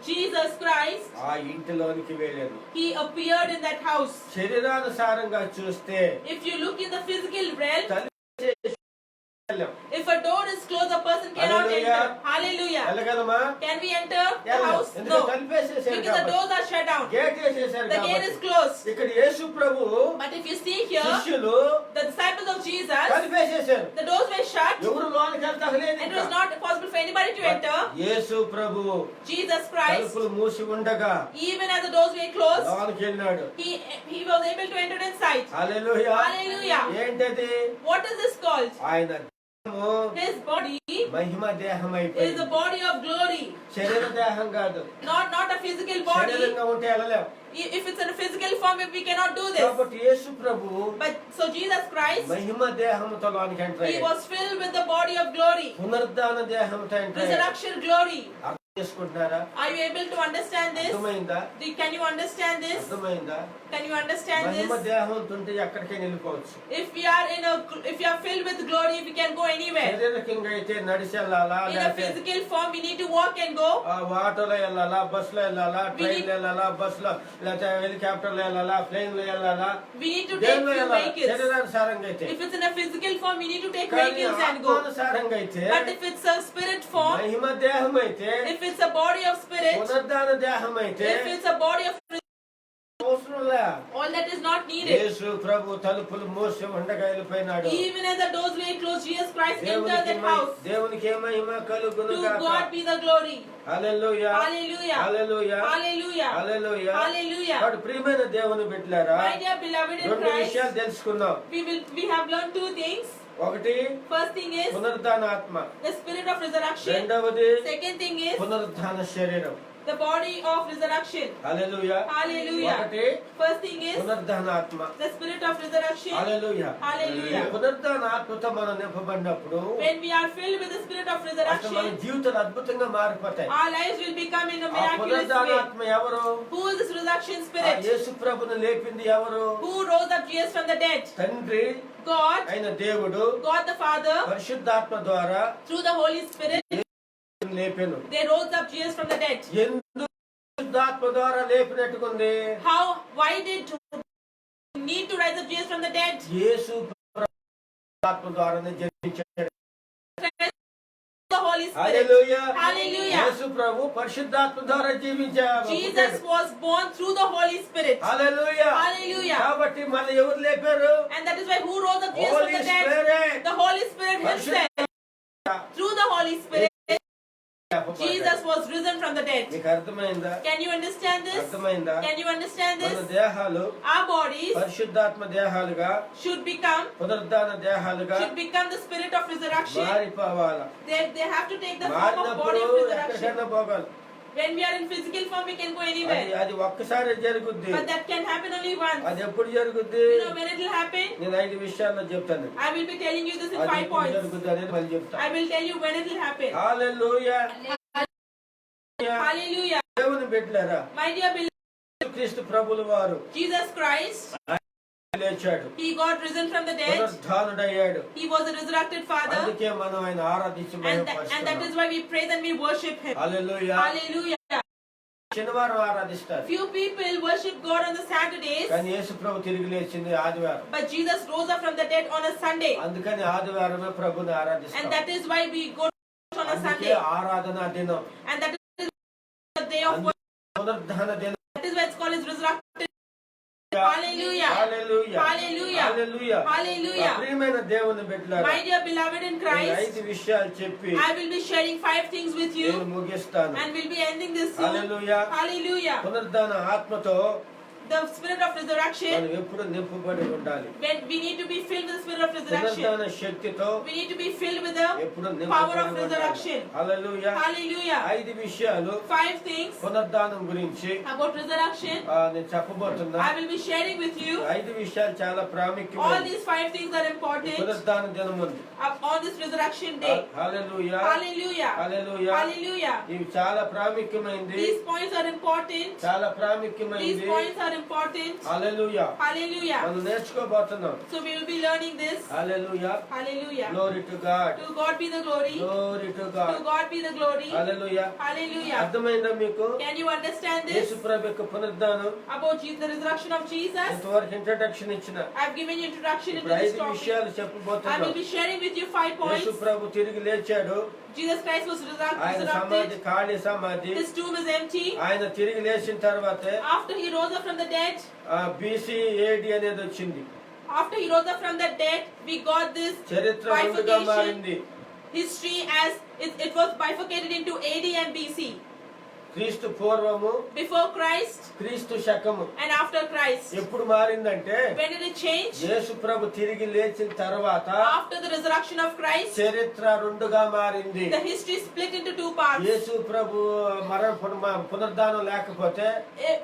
Jesus Christ, ఆ ఇంటిలోనికి వెళ్ళాడు. he appeared in that house. శరీరానుసారంగా చూస్తే If you look in the physical realm, తలుపేసి వెళ్ళాం. if a door is closed, a person cannot Hallelujah. enter. Hallelujah. వెళ్ళగలమా? Can we enter the వెళ్ళం. house? ఎందుకంటే No. తలుపేసేసారు Because the కాబట్టి. doors are shut down. Gate వేసేసారు The gate is కాబట్టి. closed. ఇక్కడ యేసు ప్రభువు But if you see here, శిష్యులు the disciples of Jesus, తలుపేసేసారు. the doors were shut. ఎవరు లోనికి వెళ్తాలేదు It was not possible for anybody to enter. యేసు ప్రభువు Jesus Christ, తలుపులు మూసి ఉండగా even as the doors were closed, లోనికి వెళ్ళాడు. he was able to enter inside. Hallelujah. Hallelujah. ఏంటది? What is this called? ఆయన దేహము His body మహిమ దేహం is the అయిపోయింది. body of glory, శరీర దేహం కాదు. not a physical body. శరీరంగా ఉంటే వెళ్ళలేం. If it's in a physical form, we cannot do this. కాబట్టి యేసు ప్రభువు But so Jesus Christ, మహిమ దేహముతో లోనికి ఎంటర్ he అయ్యాడు. was filled with the body of glory, పునరుద్ధాన దేహంతో ఎంటర్ అయ్యాడు. resurrection glory. అర్థం చేసుకుంటున్నారా? Are you able to understand this? అర్థమైందా? Can you understand this? అర్థమైందా? Can you understand Mahima this? దేహంతో ఉంటే ఎక్కడికైనా వెళ్ళిపోవచ్చు. If you are filled with glory, we can go anywhere. శరీరకంగా అయితే నడిచి వెళ్ళాలా, In a లేకపోతే physical form, we need to walk and go. ఆటోలో వెళ్ళాలా, బస్సులో వెళ్ళాలా, ట్రైన్లో వెళ్ళాలా, బస్సులో లేకపోతే హెలికాప్టర్లో వెళ్ళాలా, ప్లేన్ లో వెళ్ళాలా, We need to take దేనిలో few వెళ్ళాలా? vehicles. శరీరానుసారంగా అయితే. If it's in a physical form, we need to take కానీ vehicles and go. ఆత్మానుసారంగా అయితే, But if it's a spirit form, మహిమ దేహం అయితే, if it's a body of spirit, పునరుద్ధాన దేహం అయితే if it's a body of అవసరంలే. all that is not needed. యేసు ప్రభు తలుపులు మూసి ఉండగా వెళ్ళిపోయినాడు. Even as the doors were closed, Jesus Christ entered that house. దేవునికి మహిమ కలుగును To గాక. God be the glory. Hallelujah. Hallelujah. Hallelujah. Hallelujah. Hallelujah. Hallelujah. కాబట్టి ప్రియమైన దేవుని బిడ్డలారా, My dear beloved in రెండు Christ, విషయాలు తెలుసుకుందాం. we have learned two things. ఒకటి First thing is పునరుద్ధాన ఆత్మ, the spirit of resurrection. రెండవది Second thing is పునరుద్ధాన శరీరం. the body of resurrection. Hallelujah. Hallelujah. ఒకటి First thing is పునరుద్ధాన ఆత్మ. the spirit of resurrection. Hallelujah. Hallelujah. పునరుద్ధాన ఆత్మతో మనం నింపబడినప్పుడు When we are filled with the spirit of అసలు మన resurrection, జీవితాలు అద్భుతంగా మారిపోతాయి. our lives will become in a ఆ miraculous పునరుద్ధాన way. ఆత్మ ఎవరు? Who is this resurrection ఆ spirit? యేసు ప్రభుని లేపింది ఎవరు? Who rose up Jesus from the dead? తండ్రి God, అయిన దేవుడు God the Father, పరిశుద్ధాత్మ ద్వారా through the Holy Spirit, లేపెను. they rose up Jesus from the dead. ఎందుకు పరిశుద్ధాత్మ ద్వారా లేపినట్టుకుంది? Why did need to rise up Jesus from the dead? యేసు పరిశుద్ధాత్మ ద్వారానే జన్మించాడు. The Holy Spirit. Hallelujah. Hallelujah. యేసు ప్రభు పరిశుద్ధాత్మ ద్వారా జీవించాడు. Jesus was born through the Holy Spirit. Hallelujah. Hallelujah. కాబట్టి మళ్ళీ ఎవరు లేపారు? And that is why who rose up Jesus from Holy the dead? Spirit. The Holy Spirit himself. Through the Holy Spirit, Jesus was risen from the dead. మీకు అర్థమైందా? Can you understand this? అర్థమైందా? Can you understand మన this? దేహాలు Our bodies పరిశుద్ధాత్మ దేహాలుగా, should become పునరుద్ధాన దేహాలుగా the spirit of resurrection. మారిపోవాలి. They have to take the form of మారినప్పుడు body of resurrection. ఎక్కడికైనా పోవాలి. When we are in physical form, we can go అది anywhere. అది ఒక్కసారి జరుగుద్ది. But that can happen only once. అది ఎప్పుడు జరుగుద్ది? You know when it will happen? నేను 5 విషయాల్లో చెప్తాను. I will be telling you this in అది 5 ఎప్పుడు points. జరుగుద్ది అనేది మళ్ళీ చెప్తా. I will tell you when it will happen. Hallelujah. Hallelujah. దేవుని బిడ్డలారా, My dear beloved, క్రీస్తు ప్రభుల వారు Jesus Christ, లేచాడు. he got risen from the dead. పునరుద్ధానుడయ్యాడు. He was a resurrected Father. అందుకే మనం ఆయన ఆరాధించి And that మహిమపరుస్తున్నాం. is why we praise and we worship him. Hallelujah. Hallelujah. శనివారం ఆరాధిస్తారు. Few people worship God on the Saturdays, కానీ యేసు ప్రభు తిరిగి లేచింది ఆదివారం. but Jesus rose up from the dead on a Sunday. అందుకని ఆదివారమే ప్రభుని And ఆరాధిస్తాం. that is why we go on a అందుకే Sunday. ఆరాధన దినం. And that is the day of worship. పునరుద్ధాన దినం. That is why it's called as resurrected. Hallelujah. Hallelujah. Hallelujah. Hallelujah. Hallelujah. ప్రియమైన దేవుని బిడ్డలారా, My dear beloved in నేను Christ, 5 విషయాలు చెప్పి I will be sharing 5 things with నేను you ముగిస్తాను. and we'll be ending this soon. Hallelujah. Hallelujah. పునరుద్ధాన ఆత్మతో the spirit of resurrection, మనం ఎప్పుడు నింపబడి ఉండాలి. when we need to be filled with the spirit of resurrection. పునరుద్ధాన శక్తితో We need to be filled with the ఎప్పుడు power of నింపబడి ఉండాలి. resurrection. హల్లెలూయా. Hallelujah. 5 విషయాలు 5 things పునరుద్ధానం గురించి about resurrection నేను చెప్పబోతున్నా. I will be sharing with you. 5 విషయాలు చాలా All ప్రాముఖ్యమైనవి. these 5 things are important పునరుద్ధాన దినమందు. on this resurrection day. Hallelujah. Hallelujah. Hallelujah. Hallelujah. ఇవి చాలా ప్రాముఖ్యమైనది. These points are important. చాలా These ప్రాముఖ్యమైనది. points are important. Hallelujah. Hallelujah. మనం నేర్చుకోబోతున్నాం. So we will be learning this. Hallelujah. Hallelujah. Glory to God. To God be the glory. Glory to To God. God be the glory. Hallelujah. Hallelujah. అర్థమైందా మీకు? Can you understand this? యేసు ప్రభు యొక్క పునరుద్ధానం About the resurrection of Jesus? ఇంతవరకు introduction ఇచ్చిన. I've given you introduction into ఇప్పుడు this 5 topic. విషయాలు I చెప్పబోతున్నాం. will be sharing with you 5 points. యేసు ప్రభు తిరిగి లేచాడు. Jesus Christ was ఆయన సమాధి resurrected. ఖాళీ సమాధి. His tomb is empty. ఆయన తిరిగి లేచిన తర్వాతే After he rose up from the dead, BC AD అనేది వచ్చింది. after he rose up from the dead, we got this చరిత్ర రెండుగా bifurcation. మారింది. History as it was bifurcated into AD and BC. క్రీస్తు పూర్వము, Before Christ క్రీస్తు శకము. and after Christ. ఎప్పుడు మారిందంటే When did it change? యేసు ప్రభు తిరిగి లేచిన తర్వాత After the resurrection of Christ, చరిత్ర రెండుగా మారింది. the history split into 2 parts. యేసు ప్రభు పునరుద్ధానం లేకపోతే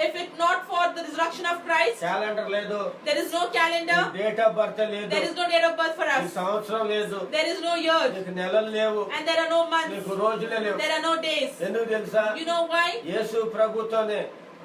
If it not for the resurrection of Christ, calendar లేదు, there is no calendar, date of birth లేదు, there is no date of birth for నీకు us, సంవత్సరం లేదు, there is no year, నీకు నెలలు లేవు, and there are no months, నీకు రోజులే లేవు. there are no days. ఎందుకు తెలుసా? You know why? Yesu ప్రభుతోనే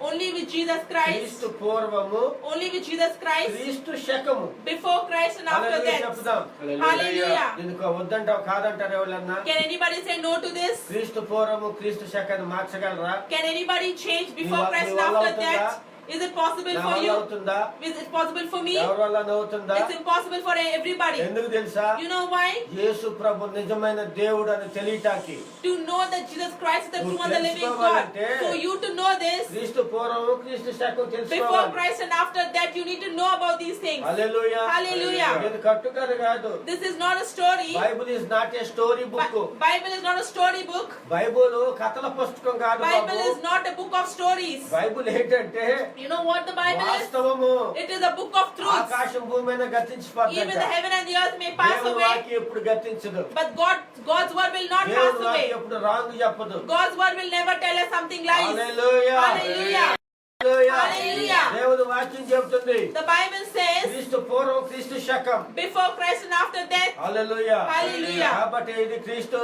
Only with Jesus Christ, క్రీస్తు పూర్వము, only with Jesus Christ, క్రీస్తు శకము. before Christ and after hallelujah that. చెప్దాం. Hallelujah. దీనికి వద్దంటావు కాదంటారు ఎవరన్నా? Can anybody say no to this? క్రీస్తు పూర్వము క్రీస్తు శకాన్ని మార్చగలరా? Can anybody change before నీ Christ and వల్ల after అవుతుందా? that? Is it possible నా for వల్ల you? అవుతుందా? Is it possible for me? ఎవరి వల్ల అవుతుందా? It's impossible for everybody. ఎందుకు తెలుసా? You know why? యేసు ప్రభు నిజమైన దేవుడు అని తెలియటానికి. To know that Jesus Christ is the true and the living God. తెలుసుకోవాలంటే For you to know this, క్రీస్తు పూర్వము క్రీస్తు శకం before తెలుసుకోవాలి. Christ and after that, you need to know about these things. Hallelujah. Hallelujah. ఇది కట్టుకథ కాదు. This is not a story. Bible is not a story book. Bible is not a story book. Bible కథల పుస్తకం కాదు Bible Babu. is not a book of stories. Bible ఏంటంటే You know what the Bible is? వాస్తవము. It is a book of truths. ఆకాశం భూమి అయినా Even గతించిపోతుందంట. the heaven and the earth may pass దేవుని away, వాక్యం ఎప్పుడు గతించదు. but God's word will not pass దేవుని వాక్యం away. ఎప్పుడు రాంగ్ చెప్పదు. God's word will never tell us something lies. Hallelujah. Hallelujah. Hallelujah. Hallelujah. దేవుని వాక్యం చెబుతుంది The Bible says, క్రీస్తు పూర్వం క్రీస్తు శకం. before Christ and after death. Hallelujah. Hallelujah. కాబట్టి ఇది క్రీస్తు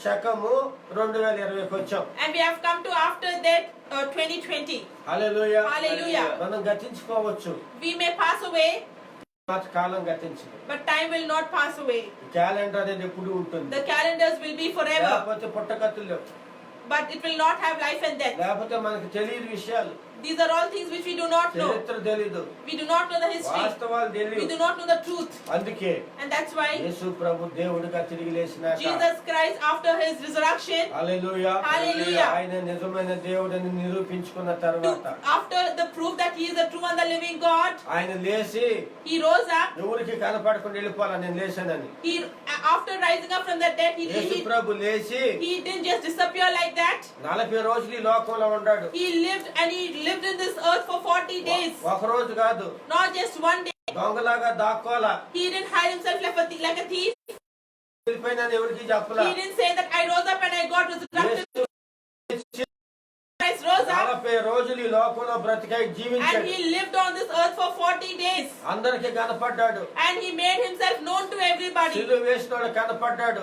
శకము 2020కి వచ్చాం. And we have come to after that 2020. Hallelujah. Hallelujah. మనం గతించిపోవచ్చు, We may pass away, column గతించదు. but time will not pass away. Calendar అనేది ఎప్పుడు ఉంటుంది. The calendars will be forever, లేకపోతే పుట్టగతులు లేవు, but it will not have life and death. లేకపోతే మనకు తెలియని విషయాలు, These are all things which we do not know. చరిత్ర తెలీదు, We do not know the history. వాస్తవాలు We తెలియదు. do not know the truth. అందుకే And that's why యేసు ప్రభు దేవుడిగా తిరిగి లేచినాక Jesus Christ, after his resurrection, హల్లెలూయా. Hallelujah. ఆయన నిజమైన దేవుడని నిరూపించుకున్న తర్వాత after the proof that he is the true and the living God, ఆయన లేచి he rose up. ఎవరికి కనపడకుండా వెళ్ళిపోవాలా నేను లేచానని. After rising up from the dead, యేసు ప్రభు లేచి he didn't just disappear like that. 40 రోజులు ఈ లోకంలో ఉన్నాడు. He lived in this earth for 40 days. ఒక రోజు కాదు, Not just one day. దొంగలాగా దాక్కోలా He didn't hide himself like a thief. వెళ్ళిపోయినా ఎవరికి చెప్పలా. He didn't say that I rose up and I got resurrected. Yesu Christ rose up 40 రోజులు ఈ లోకంలో బ్రతికాయి, and జీవించాడు. he lived on this earth for 40 days. అందరికి కనపడ్డాడు. And he made himself known to everybody. సిలువ వేసినోడు కనపడ్డాడు.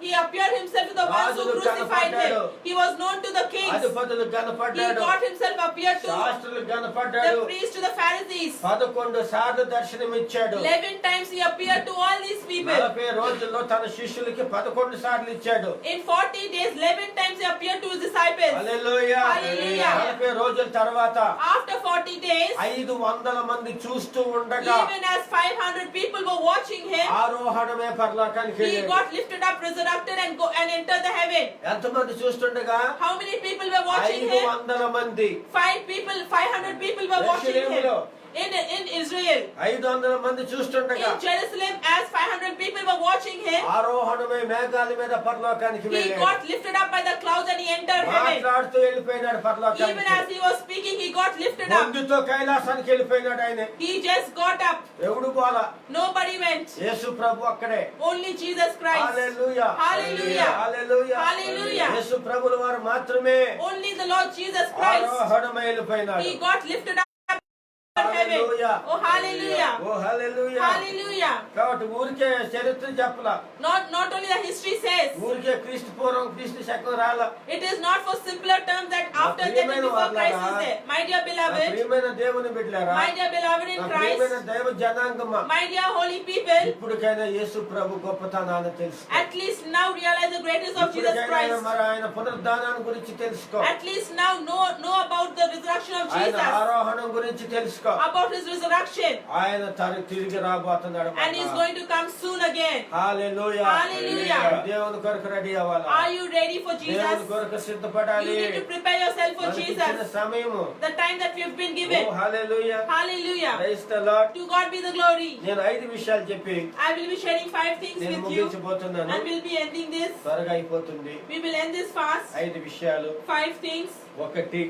He appeared himself to the ones who రాజులకు crucified him. కనపడ్డాడు. He was known to the kings. అధిపతులకు He కనపడ్డాడు. got himself appeared to శాస్త్రులకు the కనపడ్డాడు. priests, to the Pharisees. 11 సార్లు దర్శనమిచ్చాడు. 11 times he appeared to all these people. 40 రోజుల్లో తన శిష్యులకి 11 సార్లు ఇచ్చాడు. In 40 days, 11 times he appeared to his disciples. Hallelujah. Hallelujah. 40 రోజుల తర్వాత After 40 days, 500 మంది చూస్తూ ఉండగా even as 500 people were watching him, ఆరోహణమే పరలోకానికి he వెళ్ళాడు. got lifted up, resurrected, and entered the heaven. ఎంతమంది చూస్తుండగా How many people were watching him? 500 మంది. 500 people were watching him. యెరూషలేములో In Israel, 500 మంది చూస్తుండగా in Jerusalem, as 500 people were watching him, ఆరోహణమై మేఘాల మీద పరలోకానికి he వెళ్ళాడు. got lifted up by the clouds and he enter heaven. మాట్లాడుతూ వెళ్ళిపోయినాడు Even పరలోకానికి. as he was speaking, he got lifted up. ముందుతో కైలాసానికి వెళ్ళిపోయినాడు ఆయన. He just got up. ఎవడు పోలా, Nobody went. యేసు ప్రభు అక్కడే. Only Jesus Christ. హల్లెలూయా, Hallelujah. హల్లెలూయా, Hallelujah. యేసు ప్రభుల వారు మాత్రమే Only the Lord Jesus Christ. ఆరోహణమై వెళ్ళిపోయినాడు. He got lifted up to heaven. Hallelujah. Oh, hallelujah. Oh hallelujah. Hallelujah. కాబట్టి ఊరికే చరిత్ర చెప్పలా, Not only the history says, ఊరికే క్రీస్తు పూర్వం క్రీస్తు శకం రాలా. it is not for simpler terms that after death and before Christ is there. My dear నా beloved, ప్రియమైన దేవుని బిడ్డలారా, my dear beloved in నా Christ, ప్రియమైన దైవ జనాంగమా, my dear holy people, ఇప్పటికైనా యేసు ప్రభు గొప్పతనాన్ని తెలుసుకో. at least now realize the greatness of Jesus ఇప్పటికైనా Christ. మరి ఆయన పునరుద్ధానాన్ని గురించి తెలుసుకో. At least now know about the resurrection of ఆయన Jesus, ఆరోహణం గురించి తెలుసుకో. about his resurrection, ఆయన తిరిగి రాబోతున్నాడు. and he is going to come soon again. Hallelujah. Hallelujah. దేవుని కొరకు రెడీ అవ్వాలి. Are you ready for దేవుని Jesus? కొరకు సిద్ధపడాలి. You need to prepare yourself for మనకి ఇచ్చిన Jesus. సమయము. The time that we have been oh given. Hallelujah. Hallelujah. Praise the lord. To God be the glory. నేను 5 విషయాలు చెప్పి I will be sharing 5 things నేను with you, ముగించబోతున్నాను. and we'll be ending this. త్వరగా అయిపోతుంది. We will end this fast. 5 విషయాలు. 5 things. ఒకటి,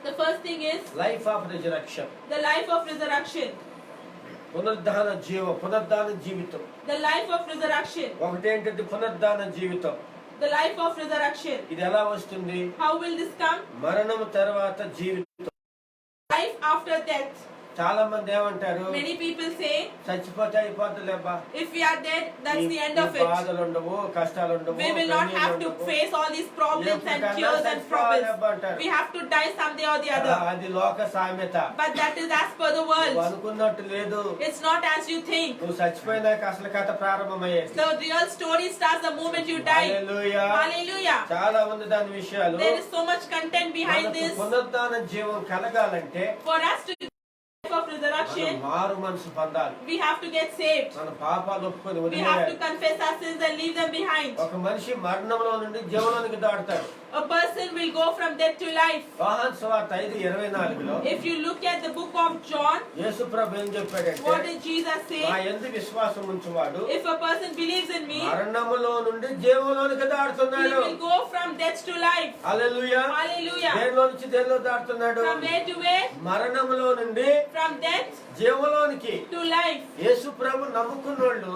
The first thing is life of resurrection. the life of resurrection. పునరుద్ధాన జీవితం. The life of resurrection. ఒకటేంటంటే పునరుద్ధాన జీవితం. The life of resurrection. ఇది ఎలా వస్తుంది? How will this come? మరణం తర్వాత జీవితం. Life after death. చాలా మంది ఏమంటారు, Many people say, చచ్చిపోతే అయిపోతుందిలేబ్బా, if we are dead, that's the end of ఈ it. బాధలు ఉండవు, కష్టాలు ఉండవు, We will not have to face all these problems and tears and problems. We have to die someday or the other. అది లోక సామెత. But that is as per the నువ్వు world. అనుకున్నట్టు లేదు. It's not as you think. నువ్వు చచ్చిపోయినాక అసలు కథ ప్రారంభమయ్యేది. The real story starts the moment you die. Hallelujah. Hallelujah. చాలా ఉంది దాని విషయాలు. There is so much content behind మనకు this. పునరుద్ధాన జీవం కలగాలంటే For us to get the life of మనం resurrection, మారు మనసు పొందాలి. we have to get saved. మన పాపాలు ఒప్పుకొని We have to వదిలేయాలి. confess our sins and leave them behind. ఒక మనిషి మరణంలో నుండి జీవనానికి దాటుతాడు. A person will go from death to life. యోహాను సువార్త 5:24లో If you look at the book of John, యేసు ప్రభు ఏం చెప్పాడంటే, what did Jesus నా say? యందు విశ్వాసం ఉంచువాడు If a person believes in me, మరణములో నుండి జీవంలోనికి he దాటుతున్నాడు. will go from death to life. Hallelujah. Hallelujah. దేనిలో నుంచి దేనిలో దాటుతున్నాడు? From where to where? మరణములో నుండి From death జీవంలోనికి. to life. Yesu Prabhu నమ్ముకున్నోళ్ళు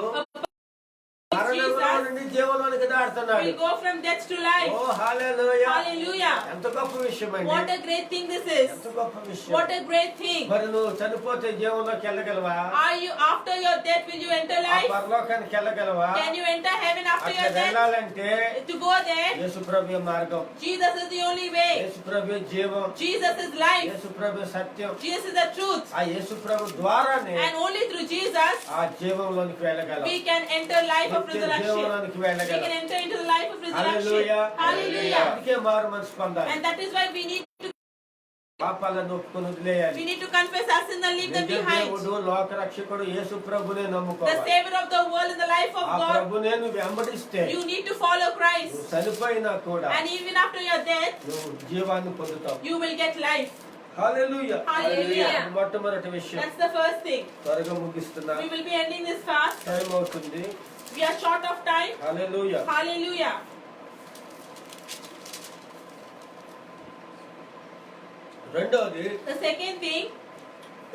మరణములో Jesus నుండి జీవంలోనికి దాటుతున్నాడు. will go from death to life. Oh hallelujah. Hallelujah. ఎంత గొప్ప విషయం అండి. What a great thing this is. ఎంత గొప్ప విషయం. What a great thing. మరి నువ్వు చనిపోతే జీవంలోకి వెళ్ళగలవా? Are you, after your death, will you enter ఆ life? పరలోకానికి వెళ్ళగలవా? Can you enter heaven after అక్కడ your death? వెళ్ళాలంటే To go there, యేసు ప్రభు మార్గం, Jesus is the only way. యేసు ప్రభు జీవం, Jesus is life. Yesu Prabhu Satyam. Jesus is the truth. ఆ యేసు ప్రభు ద్వారానే And only through Jesus, ఆ జీవంలోనికి వెళ్ళగలం. we can enter life of నిత్య resurrection. జీవంలోనికి We వెళ్ళగలం. can enter into the life of hallelujah. resurrection. Hallelujah. అందుకే మారు మనసు పొందాలి. And that is why we need పాపాలను ఒప్పుకొని వదిలేయాలి. to confess our sins and leave them నిజ behind. దేవుడు లోక రక్షకుడు యేసు ప్రభునే The నమ్ముకోవాలి. Savior of the world in the life of ఆ God, ప్రభునే నువ్వు వెంబడిస్తే you need to follow నువ్వు Christ. చనిపోయినా కూడా And even after your death, నువ్వు జీవాన్ని పొందుతావు. you will get life. Hallelujah. Hallelujah. ఇది మొట్టమొదటి విషయం. That's the first thing. త్వరగా ముగిస్తున్నా, We will be ending this fast. Time అవుతుంది. We are short of time. Hallelujah. Hallelujah. రెండోది The second thing,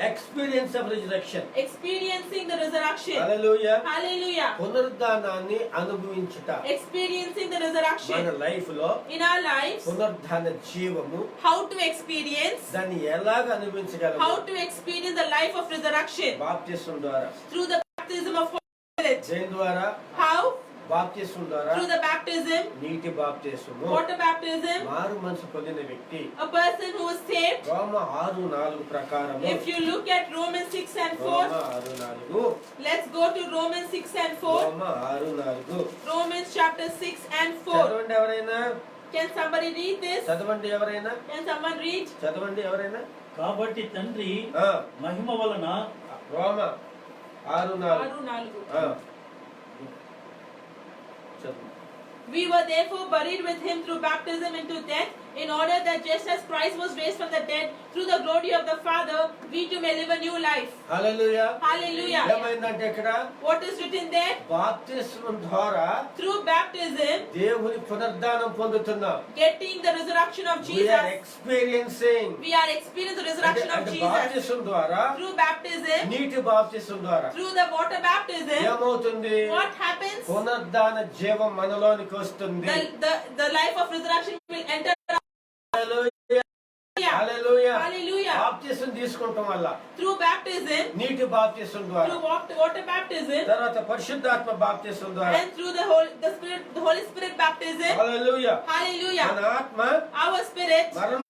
experience of resurrection. experiencing the resurrection. Hallelujah. Hallelujah. పునరుద్ధానాన్ని అనుభవించుట. Experiencing the మన resurrection life లో in our lives. పునరుద్ధాన జీవము How to experience, దాన్ని ఎలాగ అనుభవించగలము? how to experience the life of resurrection బాప్తిస్మం ద్వారా. through the baptism of Holy Spirit. దేని ద్వారా? How? బాప్తిస్మం ద్వారా. Through the baptism, నీటి బాప్తిస్మము. water baptism. మారు మనసు పొందిన వ్యక్తి A person who is saved. రోమ 6:4 ప్రకారము. If you look at Romans 6 and రోమ 4, 6:4. let's go to Romans 6 and 4. రోమ 6:4. Romans chapter 6 and 4. చదవండి ఎవరైనా. Can somebody read this? చదవండి ఎవరైనా. Can someone read? చదవండి ఎవరైనా. కాబట్టి తండ్రి ఆ, మహిమ వలన రోమ 6:4. 6:4. ఆ. చదువు. We were therefore buried with him through baptism into death, in order that just as Christ was raised from the dead through the glory of the Father, we too may live a new life. Hallelujah. Hallelujah. ఏమైందంటే ఇక్కడ What is written there? బాప్తిస్మం ద్వారా Through baptism, దేవుని పునరుద్ధానం పొందుతున్నాం. getting the resurrection of We are Jesus. experiencing We are experiencing the resurrection of అంటే Jesus. బాప్తిస్మం ద్వారా, Through baptism, నీటి బాప్తిస్మం ద్వారా through the water baptism, ఏమవుతుంది? what happens? పునరుద్ధాన జీవం మనలోనికి వస్తుంది. The life of resurrection will enter. Hallelujah. Hallelujah. Hallelujah. బాప్తిస్మం తీసుకుంటాం వల్ల, Through baptism, నీటి బాప్తిస్మం ద్వారా, through water baptism, తర్వాత పరిశుద్ధాత్మ బాప్తిస్మం ద్వారా, and through the Holy Spirit baptism. Hallelujah, Hallelujah. మన ఆత్మ Our spirit మరణం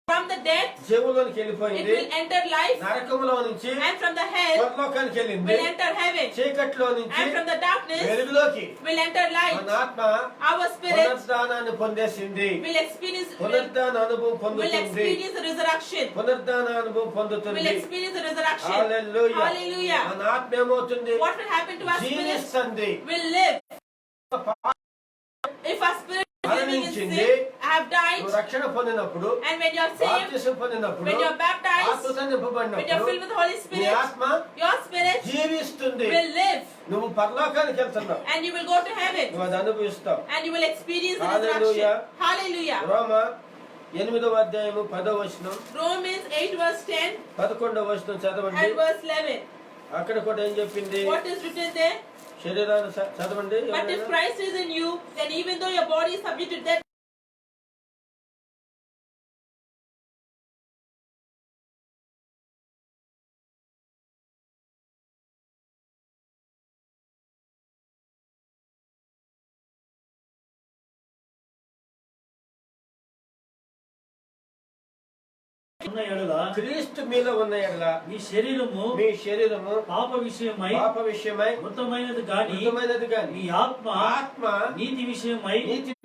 from the dead, జీవులోనికి it వెళ్ళిపోయింది. will enter life, నరకంలో నుంచి and from the hell పరలోకానికి వెళ్ళింది. will enter heaven, చీకట్లో నుంచి and from the darkness వెలుగులోకి will enter light. మన ఆత్మ Our spirit పునరుద్ధానాన్ని పొందేసింది. will experience పునరుద్ధాన అనుభవం will పొందుతుంది. experience the resurrection. పునరుద్ధాన అనుభవం Will పొందుతుంది. experience the resurrection. Hallelujah. Hallelujah. మన ఆత్మ ఏమవుతుంది? What will happen to our spirit? జీవిస్తుంది. Will live. If our spirit is living in మరణించింది. sin, have died, నువ్వు రక్షణ పొందినప్పుడు, and when you are saved, బాప్తిసం పొందినప్పుడు, when you are baptized, ఆత్మతో when you are నింపబడినప్పుడు filled with the Holy నీ Spirit, ఆత్మ your spirit జీవిస్తుంది. will live, నువ్వు పరలోకానికి వెళ్తున్నావు. and you will go to heaven, నువ్వు అది అనుభవిస్తావు. and you will experience the Hallelujah. resurrection. Hallelujah. రోమ 8వ అధ్యాయము 10వ వచనం, Romans 8 verse 10 11వ వచనం చదవండి. and verse 11. అక్కడ కూడా ఏం చెప్పింది? What is written there? శరీరాన్ని చదవండి. But if Christ is in you, then even though your body is subject to death, ఉన్న ఎడల క్రీస్తు మీలో ఉన్న ఎడల మీ శరీరము మీ శరీరము పాప విషయమై పాప విషయమై మృతమైనది గాని మృతమైనది గాని మీ ఆత్మ ఆత్మ నీతి విషయమై నీతి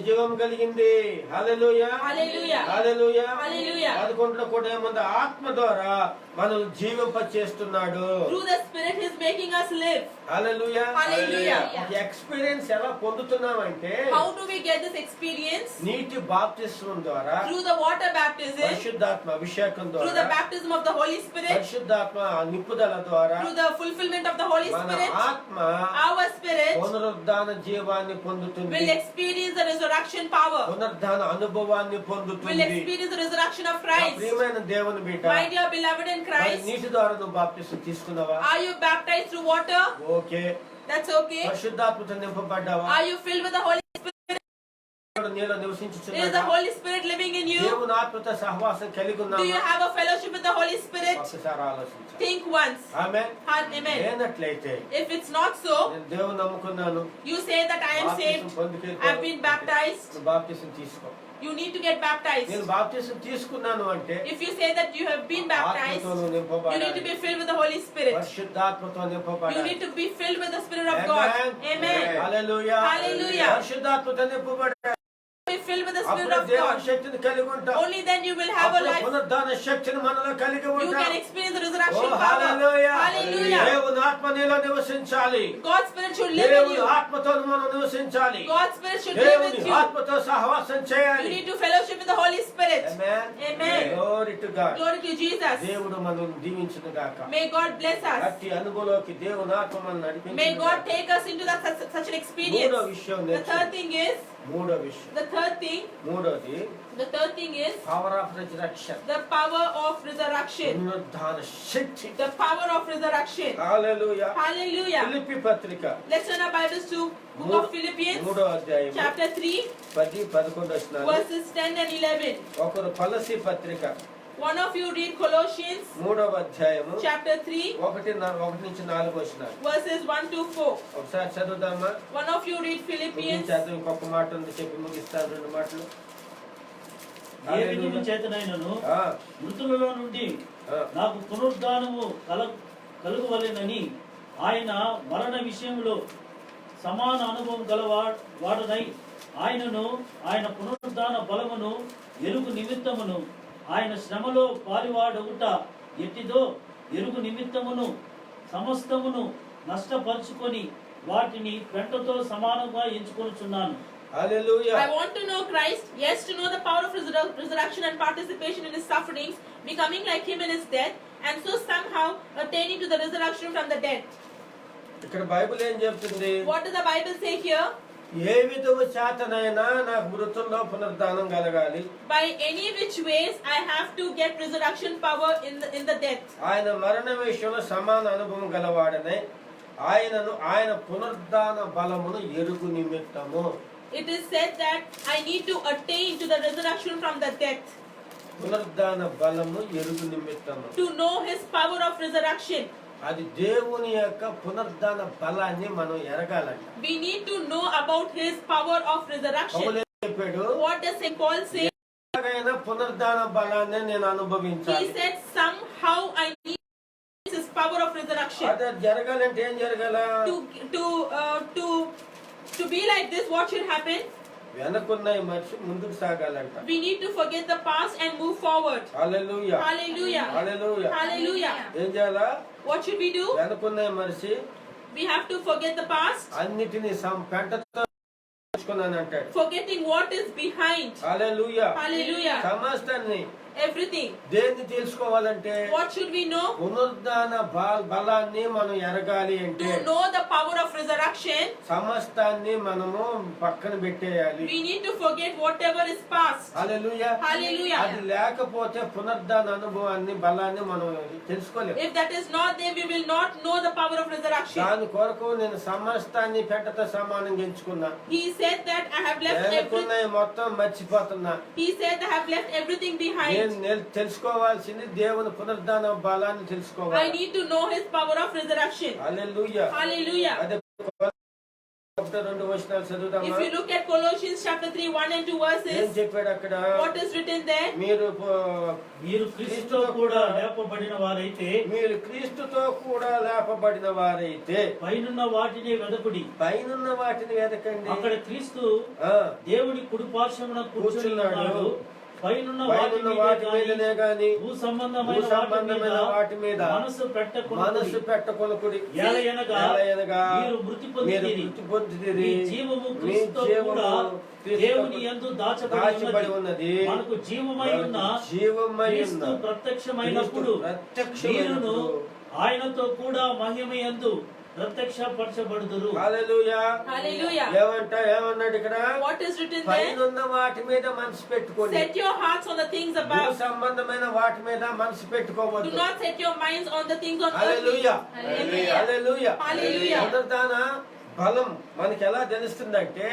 జీవం కలిగింది. హల్లెలూయా. Hallelujah. హల్లెలూయా. Hallelujah. 11లో కూడా ఏముంది? ఆత్మ ద్వారా మనల్ని జీవింప చేస్తున్నాడు. through the Spirit He is making us live. Hallelujah. Hallelujah. ఈ ఎక్స్పీరియన్స్ ఎలా పొందుతున్నామంటే How do we get this experience? నీటి బాప్తిస్మం ద్వారా, Through the water baptism, పరిశుద్ధాత్మ అభిషేకం through the ద్వారా, baptism of the Holy Spirit, పరిశుద్ధాత్మ నింపుదల ద్వారా through the fulfillment of the Holy మన Spirit, ఆత్మ our spirit పునరుద్ధాన జీవాన్ని పొందుతుంది. will experience the resurrection power, పునరుద్ధాన అనుభవాన్ని will పొందుతుంది. experience the resurrection of నా Christ. ప్రియమైన దేవుని బిడ్డ, My dear beloved in మరి Christ, నీటి ద్వారా నువ్వు బాప్తిసం తీసుకున్నావా? are you baptized through water? Okay. That's okay. పరిశుద్ధాత్మతో నింపబడ్డావా? Are you filled with the Holy Spirit? నీలో Is the నివసించుచున్నాడా? Holy Spirit living in you? దేవుని ఆత్మతో సహవాసం కలిగి Do you ఉన్నావా? have a fellowship with the Holy Spirit? ఒకసారి ఆలోచించాలి. Think once. ఆమేన్. Amen. లేనట్లయితే If it's not so, నేను దేవుని నమ్ముకున్నాను, you say that I am బాప్తిసం saved, పొందుకే I've been baptized, నువ్వు బాప్తిసం తీసుకో. you need to get baptized. నేను బాప్తిసం తీసుకున్నాను అంటే If you say that you have been baptized, ఆత్మతో నువ్వు you need to నింపబడాలి. be filled with the Holy Spirit. పరిశుద్ధాత్మతో You నింపబడాలి. need to be filled with the Spirit of God. Amen. Hallelujah. Hallelujah. పరిశుద్ధాత్మతో నింపబడాలి. Be filled with the Spirit అప్పుడు of దేవుని God. శక్తిని కలిగి ఉంటావు. Only then you will have a అప్పుడు life. పునరుద్ధాన శక్తిని మనలో కలిగి You ఉంటావు. can experience the oh resurrection power. Hallelujah. Hallelujah. దేవుని ఆత్మ నీలో నివసించాలి. God's Spirit should live in దేవుని you. ఆత్మతో మనం నివసించాలి. God's Spirit should live దేవుని with you. ఆత్మతో సహవాసం You చేయాలి. need to fellowship with the Holy Spirit. Amen. Amen. Glory to God. Glory to Jesus. దేవుడు మనల్ని దీవించును గాక. May God bless us. అట్టి అనుభవంలోకి దేవుని ఆత్మ మనల్ని May నడిపించును God గాక. take us into such an మూడో experience. విషయం The third thing is, మూడోది power of resurrection, the power of resurrection. పునరుద్ధాన శక్తి. The power of resurrection. Hallelujah. Hallelujah. Philippi పత్రిక Let's turn our Bibles to Book of Philippians, మూడో అధ్యాయం chapter 3, 10-11 వచనాలు. verses 10 and 11. ఒకరు కొలసీ పత్రిక One of you read Colossians, మూడవ అధ్యాయము chapter 3, 1-4 వచనాలు. verses 1 to 4. ఒకసారి చదువుదామా? One of you read Philippians. చదువు. ఇంకొక మాట ఉంది, చెప్పి ముగిస్తాను 2 మాటలు. ఏ విధము చేతనైనను ఆ, మృతులలో నుండి ఆ. నాకు పునరుద్ధానము కలుగవలెనని ఆయన మరణ విషయంలో సమాన అనుభవం వాడనై ఆయనను ఆయన పునరుద్ధాన బలమును ఎరుగు నిమిత్తమును ఆయన శ్రమలో పాలివాడవుట ఎట్టిదో ఎరుగు నిమిత్తమును సమస్తమును నష్టపరుచుకొని వాటిని పెంటతో సమానంగా ఎంచుకొనుచున్నాను. హల్లెలూయా. I want to know Christ. Yes, to know the power of resurrection and participation in his sufferings, becoming like him in his death, and so somehow attaining to the resurrection from the dead. ఇక్కడ Bible ఏం చెప్తుంది? What does the Bible say here? ఏ విధము చేతనైనా నాకు మృతుల్లో పునరుద్ధానం కలగాలి. By any which ways I have to get resurrection power in the death. ఆయన మరణ విషయంలో సమాన అనుభవం గలవాడనే ఆయన పునరుద్ధాన బలమును ఎరుగు నిమిత్తము. It is said that I need to attain to the resurrection from the death. పునరుద్ధాన బలము ఎరుగు నిమిత్తము. To know his power of resurrection. అది దేవుని యొక్క పునరుద్ధాన బలాన్ని మనం ఎరగాలంట. We need to know about his power of resurrection. పౌలు చెప్పాడు, What does St. Paul say? ఎలాగైనా పునరుద్ధాన బలాన్ని నేను He అనుభవించాలి. said somehow I need his power of resurrection. అది జరగాలంటే ఏం జరగాల? To be like this, what should happen? వెనకున్నాయి మనిషి ముందుకు సాగాలంట. We need to forget the past and move forward. Hallelujah. Hallelujah. Hallelujah. Hallelujah. ఏం చేయాలా? What should we do? వెనకున్నాయి మనిషి We have to forget the past, అన్నిటిని పెంటతో అంటాడు. forgetting what is behind. Hallelujah. Hallelujah. సమస్తాన్ని Everything. దేన్ని తెలుసుకోవాలంటే What should we know? పునరుద్ధాన బలాన్ని మనం ఎరగాలి అంటే To know the power of resurrection, సమస్తాన్ని మనము పక్కన పెట్టేయాలి. we need to forget whatever is past. Hallelujah. Hallelujah. అది లేకపోతే పునరుద్ధాన అనుభవాన్ని బలాన్ని మనం తెలుసుకోలేము. If that is not there, we will not know the power of resurrection. దాని కొరకు నేను సమస్తాన్ని పెంటతో సమానంగా ఎంచుకున్నా. He said that I have left everything. వెనకున్నాయి మొత్తం మర్చిపోతున్నా. He said I have left everything behind. నేను తెలుసుకోవాల్సింది దేవుని పునరుద్ధాన బలాన్ని I తెలుసుకోవాలి. need to know his power of resurrection. Hallelujah. Hallelujah. అదే 2 వచనాలు చదువుదామా? If you look at Colossians chapter 3, 1 and 2 ఏం verses, చెప్పాడు అక్కడ? what is written there? మీరు క్రీస్తుతో కూడా లేపబడిన వారైతే మీరు క్రీస్తుతో కూడా లేపబడిన వారైతే పైనున్న వాటిని వెదకుడి. పైనున్న వాటిని వెదకండి. అక్కడ క్రీస్తు ఆ, దేవుని కుడి పార్శ్వమున కూర్చుని ఉన్నాడు. పైనున్న వాటి మీదనే గాని భూ సంబంధమైన వాటి మీద మనసు పెట్టకొనుకుడి. ఏలయనగా మీరు మృతి పొందితిరి. మీ జీవము క్రీస్తుతో కూడా దేవుని యందు దాచబడి ఉన్నది. మనకు జీవమై ఉన్న క్రీస్తు ప్రత్యక్షమైనప్పుడు మీరును ఆయనతో కూడా మహిమయందు ప్రత్యక్షపరచబడుదురు. హల్లెలూయా. Hallelujah. ఏమన్నాడు ఇక్కడ? What is written there? పైనున్న వాటి మీద మనసు పెట్టుకోండి. Set your hearts on the things భూ above. సంబంధమైన వాటి మీద మనసు Do పెట్టుకోవద్దు. not set your minds on the things on earth. Hallelujah. Hallelujah. Hallelujah. Hallelujah. పునరుద్ధాన బలం మనకి ఎలా తెలుస్తుందంటే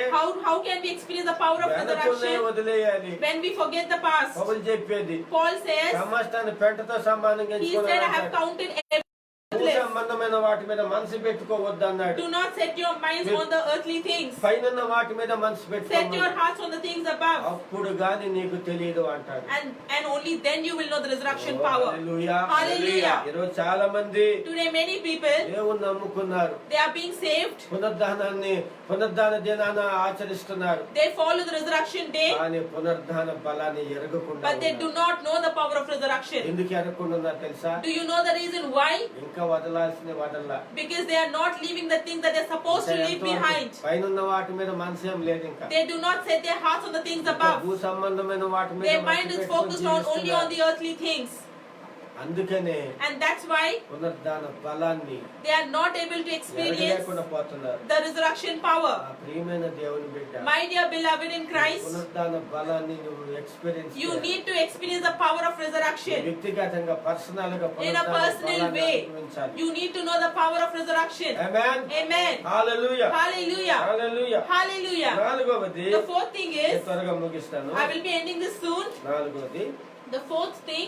How can we experience the power of వెనకునే resurrection? వదిలేయాలి. When we forget the past. పౌలు చెప్పేది Paul says, సమస్తాన్ని పెంటతో సమానంగా he said, I have ఎంచుకోవాలి. counted every భూ సంబంధమైన వాటి మీద మనసు పెట్టుకోవద్దు అన్నాడు. Do not set your minds on the earthly things. పైనున్న వాటి మీద మనసు Set పెట్టుకోవాలి. your hearts on the things above. అప్పుడు గాని నీకు తెలియదు అంటాడు. And only then you will know the resurrection power. Hallelujah. Hallelujah. ఈరోజు చాలా మంది Today many people, దేవుణ్ణి నమ్ముకున్నారు. they are being saved. పునరుద్ధాన దినాన ఆచరిస్తున్నారు. They follow the resurrection day, కానీ పునరుద్ధాన బలాన్ని ఎరగకుండా but they do ఉన్నారు. not know the power of resurrection. ఎందుకు ఎరగకుండా ఉన్నారు తెలుసా? Do you know the reason why? ఇంకా వదలాల్సిన వదల్లా. Because they are not leaving the things that they're supposed to leave behind. పైనున్న వాటి మీద మనసు ఏం లేదు ఇంకా. They do not set their hearts on the things above. భూ సంబంధమైన వాటి మీద Their మనసు mind is పెట్టుకొని focused on only on the earthly things. అందుకనే And that's why పునరుద్ధాన బలాన్ని they are not able to experience ఎరగలేకుండా పోతున్నారు. the resurrection power. ఆ ప్రియమైన దేవుని బిడ్డ, My dear beloved in Christ, పునరుద్ధాన బలాన్ని నువ్వు experience you need to experience the power of resurrection. వ్యక్తిగతంగా పర్సనల్ గా In a personal way, you need to know the power of resurrection. Amen. Amen. Hallelujah. Hallelujah. Hallelujah. Hallelujah. నాలుగవది, The fourth thing is, త్వరగా ముగిస్తాను. I will be ending this soon. నాలుగవది, The fourth thing,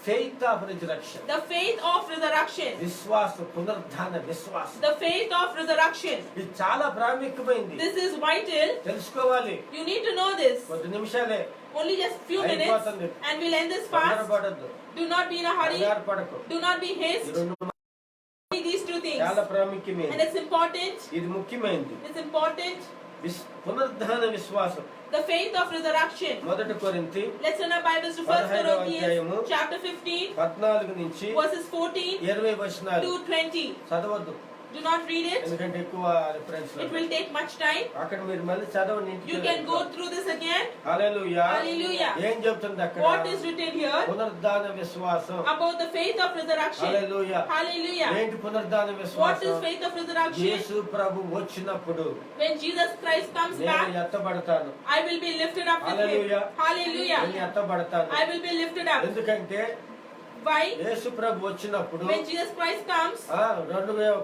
faith of resurrection. the faith of resurrection. విశ్వాసం, పునరుద్ధాన విశ్వాసం. The faith of resurrection. ఇది చాలా ప్రాముఖ్యమైనది. This is vital. తెలుసుకోవాలి. You need to know this. కొద్ది నిమిషాలే. Only just few minutes అయిపోతుంది. and we'll end this fast. తొందరపడొద్దు. Do not be in a hurry. కంగారు పడకు. Do not be ఈ haste. రెండు These two things. చాలా And ప్రాముఖ్యమైనది. it's important. ఇది ముఖ్యమైనది. It's important. పునరుద్ధాన విశ్వాసం. The faith of resurrection. 1 కొరింథీ Let's turn our Bibles to 1 15వ అధ్యాయము, Corinthians chapter 15 14 నుంచి verses 14 20 వచనాలు to 20. చదవద్దు. Do not read it. ఎందుకంటే ఎక్కువ reference It will take much time. అక్కడ మీరు మళ్ళీ చదవండి. You can go through this again. Hallelujah. Hallelujah. ఏం చెప్తుంది అక్కడ? What is written here? పునరుద్ధాన విశ్వాసం. About the faith of resurrection. Hallelujah. Hallelujah. ఏంటి పునరుద్ధాన What విశ్వాసం? is faith of resurrection? యేసు ప్రభు వచ్చినప్పుడు When Jesus Christ comes నేను back, ఎత్తబడతాను. I will be lifted up with him. Hallelujah. Hallelujah. నేను ఎత్తబడతాను. I will be lifted up. ఎందుకంటే Why? యేసు ప్రభు వచ్చినప్పుడు When Jesus Christ comes,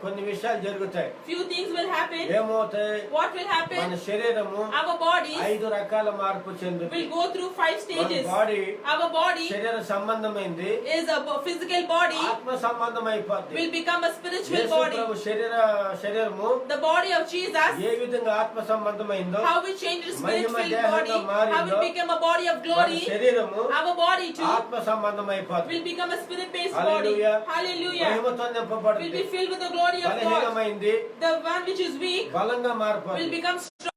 కొన్ని విషయాలు జరుగుతాయి. few things will happen. ఏమవుతాయి? What will మన happen? శరీరము Our bodies 5 రకాల మార్పు చెందుతుంది. will go through 5 మన stages. బాడీ Our body శరీర సంబంధమైంది, is a physical body, ఆత్మ సంబంధమైపోద్ది. will become a spiritual Yesu body. ప్రభు శరీరము The body of Jesus, ఏ విధంగా ఆత్మ సంబంధమైందో how it changed Mahima spiritual దేహంగా body, how మారిందో it became a body of మన glory. శరీరము Our body too ఆత్మ సంబంధమైపోద్ది. will become a spirit-based body. Hallelujah. Hallelujah. మహిమతో Will నింపబడుతుంది. be filled with the glory of God. బలహీనమైంది The one which is weak బలంగా will మారిపోతుంది. become strong.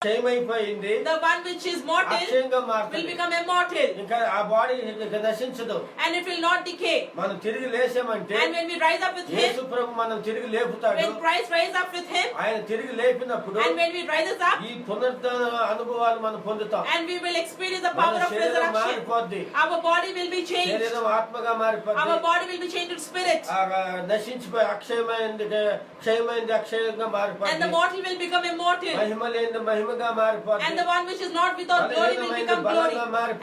క్షయమైపోయింది The one which is mortal అక్షయంగా will మారుతుంది. become immortal. ఇంకా ఆ body ఇక నశించదు. And it will not decay. మనం తిరిగి లేసామంటే And when we rise up with Yesu him, ప్రభు మనం తిరిగి లేపుతాడు. when Christ rises up with him, ఆయన తిరిగి లేపినప్పుడు and when we rises up, ఈ పునరుద్ధాన అనుభవాలు మనం పొందుతాం. and we will experience the మన power of శరీరం resurrection, మారిపోద్ది. our body will be changed. శరీరం ఆత్మగా Our మారిపోద్ది. body will be changed to spirit. నశించిపోయి క్షయమైంది అక్షయంగా And the మారిపోద్ది. mortal will become immortal. మహిమ లేని మహిమగా మారిపోద్ది. And the one which is not without glory will become glory.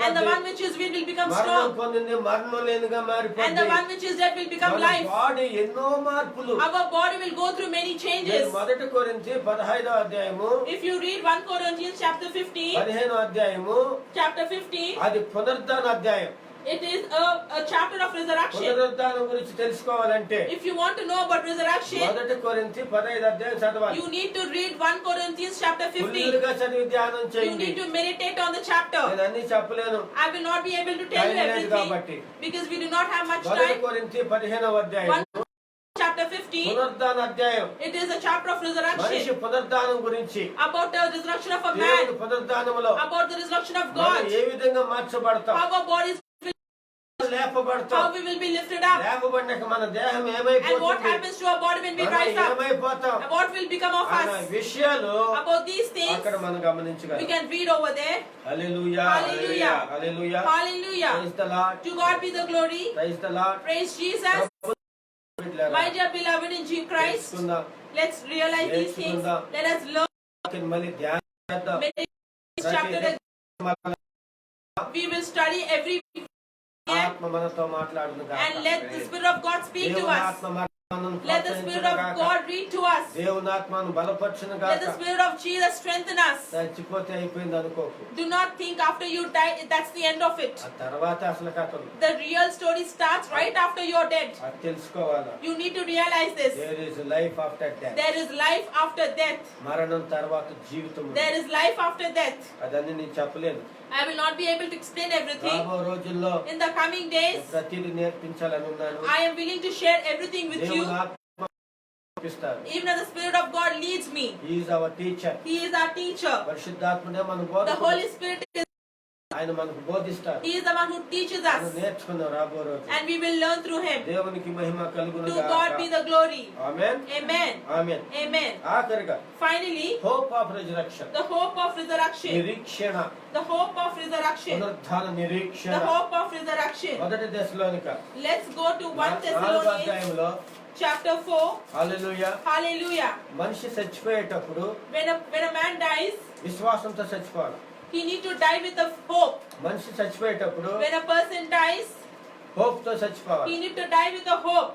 And the one which is weak will become మరణం strong. పొందింది మరణం లేనిగా And the మారిపోద్ది. one which is dead will become మన life. Body ఎన్నో మార్పులు. Our body will go through many నేను changes. మొదటి కొరింథీ 15వ అధ్యాయము If you read 1 Corinthians chapter 15, 15వ అధ్యాయము chapter 15, అది పునరుద్ధాన అధ్యాయం. it is a chapter of resurrection. పునరుద్ధానం గురించి తెలుసుకోవాలంటే If you want to know about resurrection, మొదటి కొరింథీ 15వ అధ్యాయం చదవాలి. you need to read 1 Corinthians chapter 15. ఫుల్లుగా చదివి ధ్యానం You చేయండి. need to meditate on the chapter. నేను అన్ని చెప్పలేను I will not be able to tell you time లేదు everything కాబట్టి. because we do not have much మొదటి time. కొరింథీ 15వ అధ్యాయం 1 chapter 15, పునరుద్ధాన అధ్యాయం. it is a chapter of మనిషి resurrection, పునరుద్ధానం గురించి, about the resurrection of a దేవుని man, పునరుద్ధానములో about the resurrection of మనం God, ఏ విధంగా మార్చబడతాం, how our bodies లేపబడతాం. how we will be lifted up, లేపబడినాక మన దేహం and what ఏమైపోతుంది, happens to our body when we మనం rise up, ఏమైపోతాం and what will become of అన్న us. విషయాలు About these things, అక్కడ మనం we గమనించగలం. can read over there. Hallelujah, Hallelujah. Hallelujah, Hallelujah. Praise the lord, To God be the glory. Praise the lord. Praise Jesus. My dear beloved in Jesus Christ, తెలుసుకుందాం. let's realize these things. Let us learn. వాక్యం మళ్ళీ ధ్యానం చేద్దాం. This chapter that we will study every week ఆత్మ మనతో మాట్లాడును గాక. and let the Spirit of God speak to దేవుని us. ఆత్మ మనల్ని Let the Spirit of ప్రోత్సహించును గాక. God read to us. దేవుని ఆత్మను బలపరచును Let the గాక. Spirit of Jesus strengthen us. చచ్చిపోతే అయిపోయింది అనుకోకు. Do not think after you die, that's the end of it. ఆ తర్వాత అసలు కథ ఉంది. The real story starts right after you're dead. అది తెలుసుకోవాలా. You need to realize this. There is life after death. There is life after death. మరణం తర్వాత జీవితం ఉంది. There is life after death. అదన్నీ నేను చెప్పలేను. I will not be able to explain everything. రాబో రోజుల్లో In the coming days, ప్రతిదీ నేర్పించాలని ఉన్నాను. I am willing to share everything with you. దేవుని ఆత్మ నేర్పిస్తాడు. Even as the Spirit of God leads me. He is our teacher. He is our teacher. పరిశుద్ధాత్మనే మన The బోధకుడు. Holy Spirit is, ఆయన మనకు బోధిస్తాడు. He is the one who teaches మనం us. నేర్చుకుందాం రాబో రోజు. And we will learn through Him. దేవునికి మహిమ కలుగును To God be the glory. Amen, Amen. Amen. Amen. ఆఖరిగా Finally, hope of resurrection, the hope of resurrection. నిరీక్షణ, The hope of resurrection. పునరుత్థాన నిరీక్షణ. The hope of resurrection. మొదటి దశలోనిక Let's go to 1 4వ Thessalonians అధ్యాయంలో chapter 4. హల్లెలూయా. Hallelujah. మనిషి చచ్చిపోయేటప్పుడు When a man dies, విశ్వాసంతో చచ్చిపోవాలి. he need to die with a hope. మనిషి చచ్చిపోయేటప్పుడు When a person dies, hope తో చచ్చిపోవాలి. he need to die with a hope.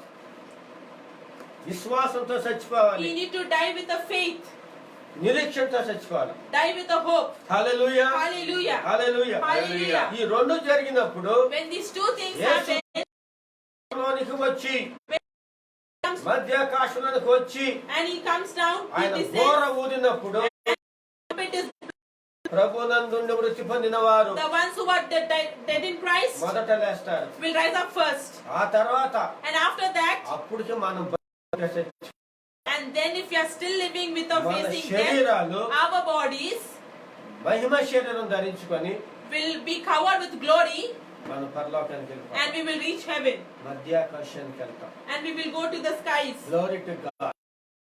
విశ్వాసంతో He చచ్చిపోవాలి. need to die with a faith. నిరీక్షణతో చచ్చిపోవాలి. Die with a hope. Hallelujah, Hallelujah. Hallelujah. Hallelujah. ఈ రెండు జరిగినప్పుడు When these two things Yesu happen, లోనికి వచ్చి comes మధ్యాకాశంలోనికి వచ్చి and he comes down, he ఆయన descends, ఘోర ఊదినప్పుడు trumpet is ప్రభునందుండి మృతి పొందిన వారు the ones who are dead in Christ మొదట లేస్తారు. will rise up first. ఆ తర్వాత And after that, అప్పటికి మనం and then if you are still living without మన facing death, శరీరాలు our bodies మహిమ శరీరం ధరించుకొని will be covered with glory మన పరలోకానికి వెళ్తాం. and we will reach heaven మధ్యాకాశానికి వెళ్తాం. and we will go to the skies. Glory to God.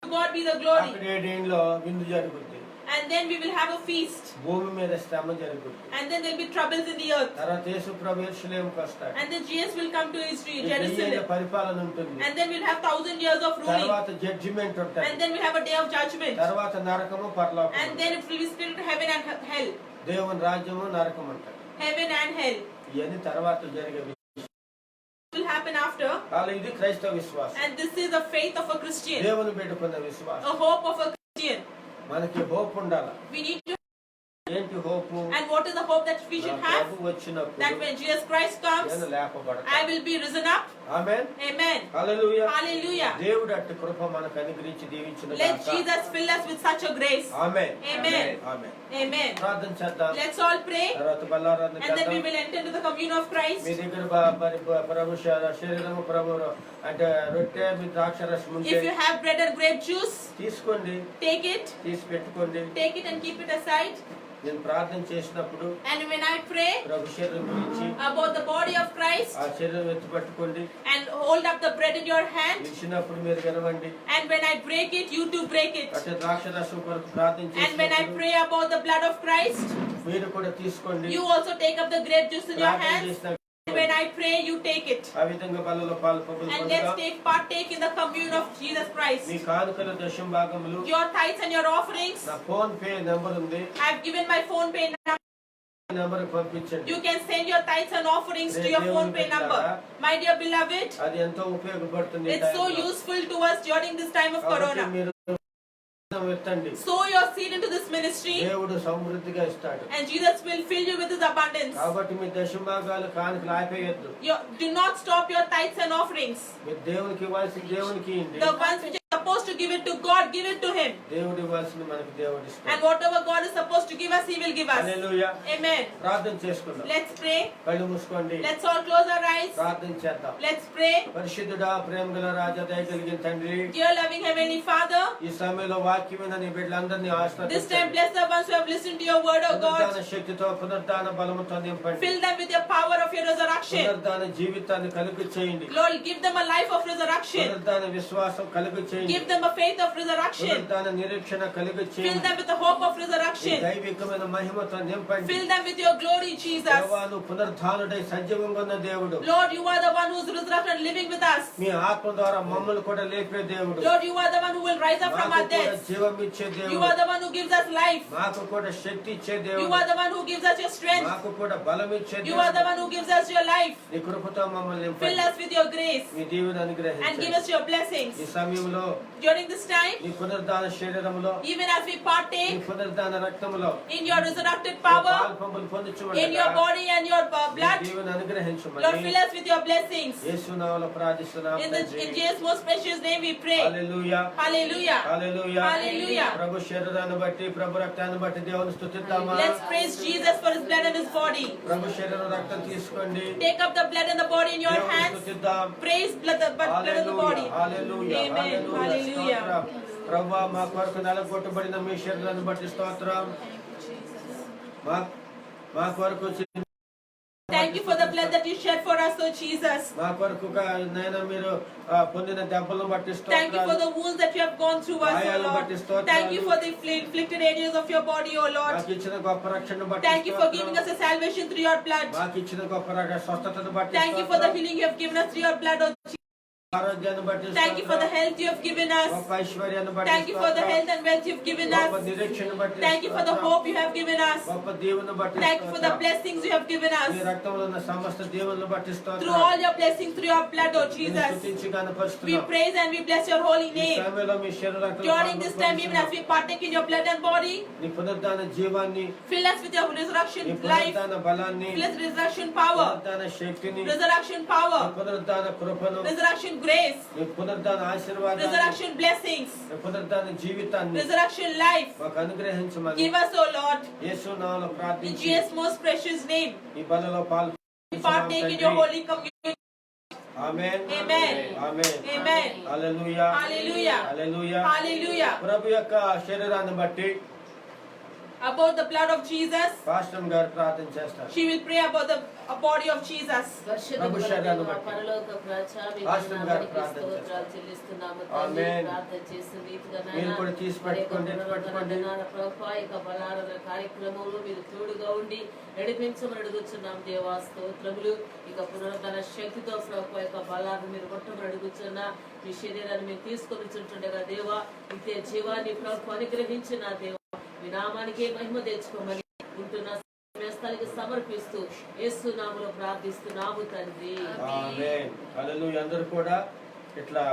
God be the glory. అక్కడ 7 ఏండ్లో విందు జరుగుద్ది. And then we will have a feast. భూమి మీద శ్రమ జరుగుద్ది. And then there will be troubles in the earth. తర్వాత యేసు ప్రభు యెరూషలేముకు వస్తాడు. And then Jesus will come to Israel, ఈ 1000 ఏళ్ల Jerusalem. పరిపాలన ఉంటుంది. And then we'll have 1000 years of ruling. తర్వాత జడ్జిమెంట్ ఉంటుంది. And then we'll have a day of judgment. తర్వాత నరకము పరలోకము. And then it will be split into heaven and hell. దేవుని రాజ్యము నరకం అంటారు. Heaven and hell ఇవన్నీ తర్వాత జరిగే విషయం. will happen after. అలా ఇది క్రైస్తవ విశ్వాసం. And this is the faith of a Christian. దేవుని పెట్టుకున్న విశ్వాసం. A hope of a Christian. మనకి హోప్ ఉండాలి. We need to. ఏంటి hope? And what is the hope that we should have? ప్రభు వచ్చినప్పుడు That when Jesus Christ comes, నేను లేపబడతాను. I will be risen up. Amen. Amen. Hallelujah. Hallelujah. దేవుడు అట్టి కృప మనకు అనుగ్రహించి దీవించును Let గాక. Jesus fill us with such a grace. Amen. Amen. Amen. Amen. ప్రార్థన చేద్దాం. Let's all pray. తర్వాత బల్లారాధన And then we చేద్దాం. will enter into the commune of Christ. మీ దగ్గర మరి ప్రభు శరీరము ప్రభు అంటే రొట్టె మీ ద్రాక్షరసం ఉంటే If you have bread and grape juice, తీసుకోండి, take it. తీసి పెట్టుకోండి. Take it and keep it aside. నేను ప్రార్థన చేసినప్పుడు And when I pray ప్రభు శరీరం గురించి about the body of Christ ఆ శరీరం ఎత్తి పట్టుకోండి. and hold up the bread in your hand, ఇచ్చినప్పుడు మీరు వినవండి. and when I break it, you too break it. అంటే ద్రాక్షరసం కొరకు ప్రార్థన And when I చేసినప్పుడు pray about the blood of Christ, మీరు కూడా తీసుకోండి. you also take up the grape juice in your ప్రార్థన hand. చేసిన And when I pray, you take it. ఆ విధంగా బలలో పాల్పొందుగా And let's partake in the commune of Jesus Christ. మీ కానుకల దశం భాగములు Your tithes and your offerings, నా phone pay number ఉంది. I have given my phone pay number. Number పంపించండి. You can send your tithes and offerings to your phone pay number. My dear beloved, అది ఎంతో ఉపయోగపడుతుంది. it's so useful to us during this time of కాబట్టి Corona. మీరు ఎత్తండి. Sow your seed into this ministry, దేవుడు సమృద్ధిగా ఇస్తాడు. and Jesus will fill you with His abundance. కాబట్టి మీ దశభాగాలు కానుకలు ఆపేయద్దు. Do not stop your tithes and offerings. మీరు దేవునికి ఇవ్వాల్సిన దేవునికి ఇవ్వండి. The ones which are supposed to give it to God, give it to Him. దేవుడు ఇవ్వాల్సిన మనకి దేవుడు And ఇస్తాడు. whatever God is supposed to give us, He will give us. Hallelujah. Amen. ప్రార్థన చేసుకుందాం. Let's pray. కళ్ళు మూసుకోండి. Let's all close our eyes. ప్రార్థన చేద్దాం. Let's pray. పరిశుద్ధుడా ప్రేమగల రాజా దయ కలిగిన తండ్రి, Dear loving Heavenly Father, ఈ సమయంలో వాక్యమైన నీ బిడ్డలందరినీ this time bless the ones who have listened to your word, O పునరుద్ధాన God. శక్తితో పునరుద్ధాన బలముతో నింపండి. Fill them with your power of your resurrection. పునరుద్ధాన జీవితాన్ని కలుగు చేయండి. Lord, give them a life of resurrection. పునరుద్ధాన విశ్వాసం కలుగు చేయండి. Give them a faith of resurrection. పునరుద్ధాన నిరీక్షణ కలుగు Fill చేయండి. them with the hope of ఈ resurrection. దైవికమైన మహిమతో నింపండి. Fill them with your glory, Jesus. దేవా, నువ్వు పునరుద్ధానుడై సజీవంగా ఉన్న దేవుడు. Lord, you are the one who is resurrected and living with us. మీ ఆత్మ ద్వారా మమ్మల్ని కూడా లేపే దేవుడు. Lord, you are the one who will rise up from మాకు our కూడా death. జీవం ఇచ్చే You దేవుడు. are the one who gives us life. మాకు కూడా శక్తి ఇచ్చే You దేవుడు. are the one who gives us your strength. మాకు కూడా బలం ఇచ్చే You are the దేవుడు. one who gives us your life. నీ కృపతో మమ్మల్ని Fill నింపండి. us with your grace me Deevena and give అనుగ్రహించండి. us your blessings. ఈ సమయంలో During this time, నీ పునరుద్ధాన శరీరములో, even as we నీ partake పునరుద్ధాన రక్తములో in your resurrected power, పాల్పొందులు in your పొందుచుండగా body and your నీ blood, దీవెన Lord, అనుగ్రహించమని fill us with your blessings. యేసు నామములో ప్రార్థిస్తున్నాము In తండ్రి. Jesus' most precious name we pray. Hallelujah. Hallelujah. Hallelujah. Hallelujah. ప్రభు శరీరాన్ని బట్టి ప్రభు రక్తాన్ని బట్టి దేవుని స్తుతిద్దామా? Let's praise Jesus for His blood and His body. ప్రభు శరీరం రక్తం తీసుకోండి. Take up the blood and the body in your దేవుని hands. స్తుతిద్దాం. Praise the blood and the body. Hallelujah. Amen. Hallelujah. Hallelujah. స్తోత్రం. ప్రభువా, మా కొరకు నలగొట్టబడిన మీ శరీరాన్ని బట్టి స్తోత్రం. మా కొరకు Thank you for the blood that you shed for us, O Jesus. మా కొరకు నైనా మీరు పొందిన దెబ్బలను బట్టి Thank you for స్తోత్రాలు. the wounds that you have gone through us, O Lord. Thank you for the inflicted areas of your body, O Lord. మాకు ఇచ్చిన గొప్ప రక్షణ బట్టి Thank you for స్తోత్రం. giving us a salvation through your blood. మాకు ఇచ్చిన గొప్ప స్వస్థతను బట్టి Thank you for the స్తోత్రం. healing you have given us through your blood, O Jesus. ఆరోగ్యాన్ని బట్టి Thank you for the స్తోత్రం. health you have given us. గొప్ప ఐశ్వర్యాన్ని బట్టి Thank you for the స్తోత్రం. health and wealth you have given గొప్ప us. నిరీక్షణ బట్టి Thank you for the స్తోత్రం. hope you have given us. గొప్ప దీవెన బట్టి Thank you for the స్తోత్రం. blessings you have given నీ us. రక్తంలో ఉన్న సమస్త దీవెనలను బట్టి స్తోత్రం. Through all your blessings through your blood, O నిన్ను Jesus. స్తుతించి We గణపరుస్తున్నాం. praise and we bless your holy ఈ name. సమయంలో మీ శరీర రక్తం During this time, even as we partake in your blood and body, నీ పునరుద్ధాన జీవాన్ని, fill us with your నీ resurrection life, పునరుద్ధాన బలాన్ని, fill us with resurrection power, పునరుద్ధాన శక్తిని, resurrection నీ power, పునరుద్ధాన కృపను, resurrection grace, నీ పునరుద్ధాన ఆశీర్వాదాన్ని, resurrection blessings, నీ పునరుద్ధాన జీవితాన్ని resurrection life. మాకు అనుగ్రహించమని Give us, O Lord, యేసు నామములో in ప్రార్థించి Jesus' most precious name. ఈ బలలో We పాల్గొంటున్నాం partake in your తండ్రి. holy communion. ఆమేన్. Amen. ఆమేన్. Amen. హల్లెలూయా. Hallelujah. హల్లెలూయా. Hallelujah. ప్రభు యొక్క శరీరాన్ని బట్టి about the blood of Jesus. Pastor గారు ప్రార్థన చేస్తారు. She will pray about the body of Jesus. ప్రభు శరణాలను బట్టి. పరలోక రాజా, మీ పాస్టర్ గారు నామానికి ప్రార్థన స్తోత్రాలు చెల్లిస్తున్నాము ఆమేన్. తండ్రి. ప్రార్థన చేసిన రీతిగా మీరు కూడా తీసి పట్టుకోండి, పట్టుకోండి. ప్రభువా, ఈ యొక్క బలారాధన కార్యక్రమంలో మీరు తోడుగా ఉండి నడిపించమని అడుగుచున్నాం దేవా. స్తోత్రములు. ఇక పునరుద్ధరణ శక్తితో ప్రభువా, యొక్క బలాన్ని మీరు కొట్టమని అడుగుచున్నా. మీ శరీరాన్ని మేము తీసుకొని చుంటుండగా దేవా, నిత్య జీవాన్ని ప్రభు అనుగ్రహించిన దేవా, మీ నామానికి మహిమ తెచ్చుకోమని ఉంటున్న స్థలికి సమర్పిస్తూ యేసు నామములో ప్రార్థిస్తున్నాము తండ్రి. ఆమేన్. హల్లెలూయా. అందరూ కూడా ఇట్లా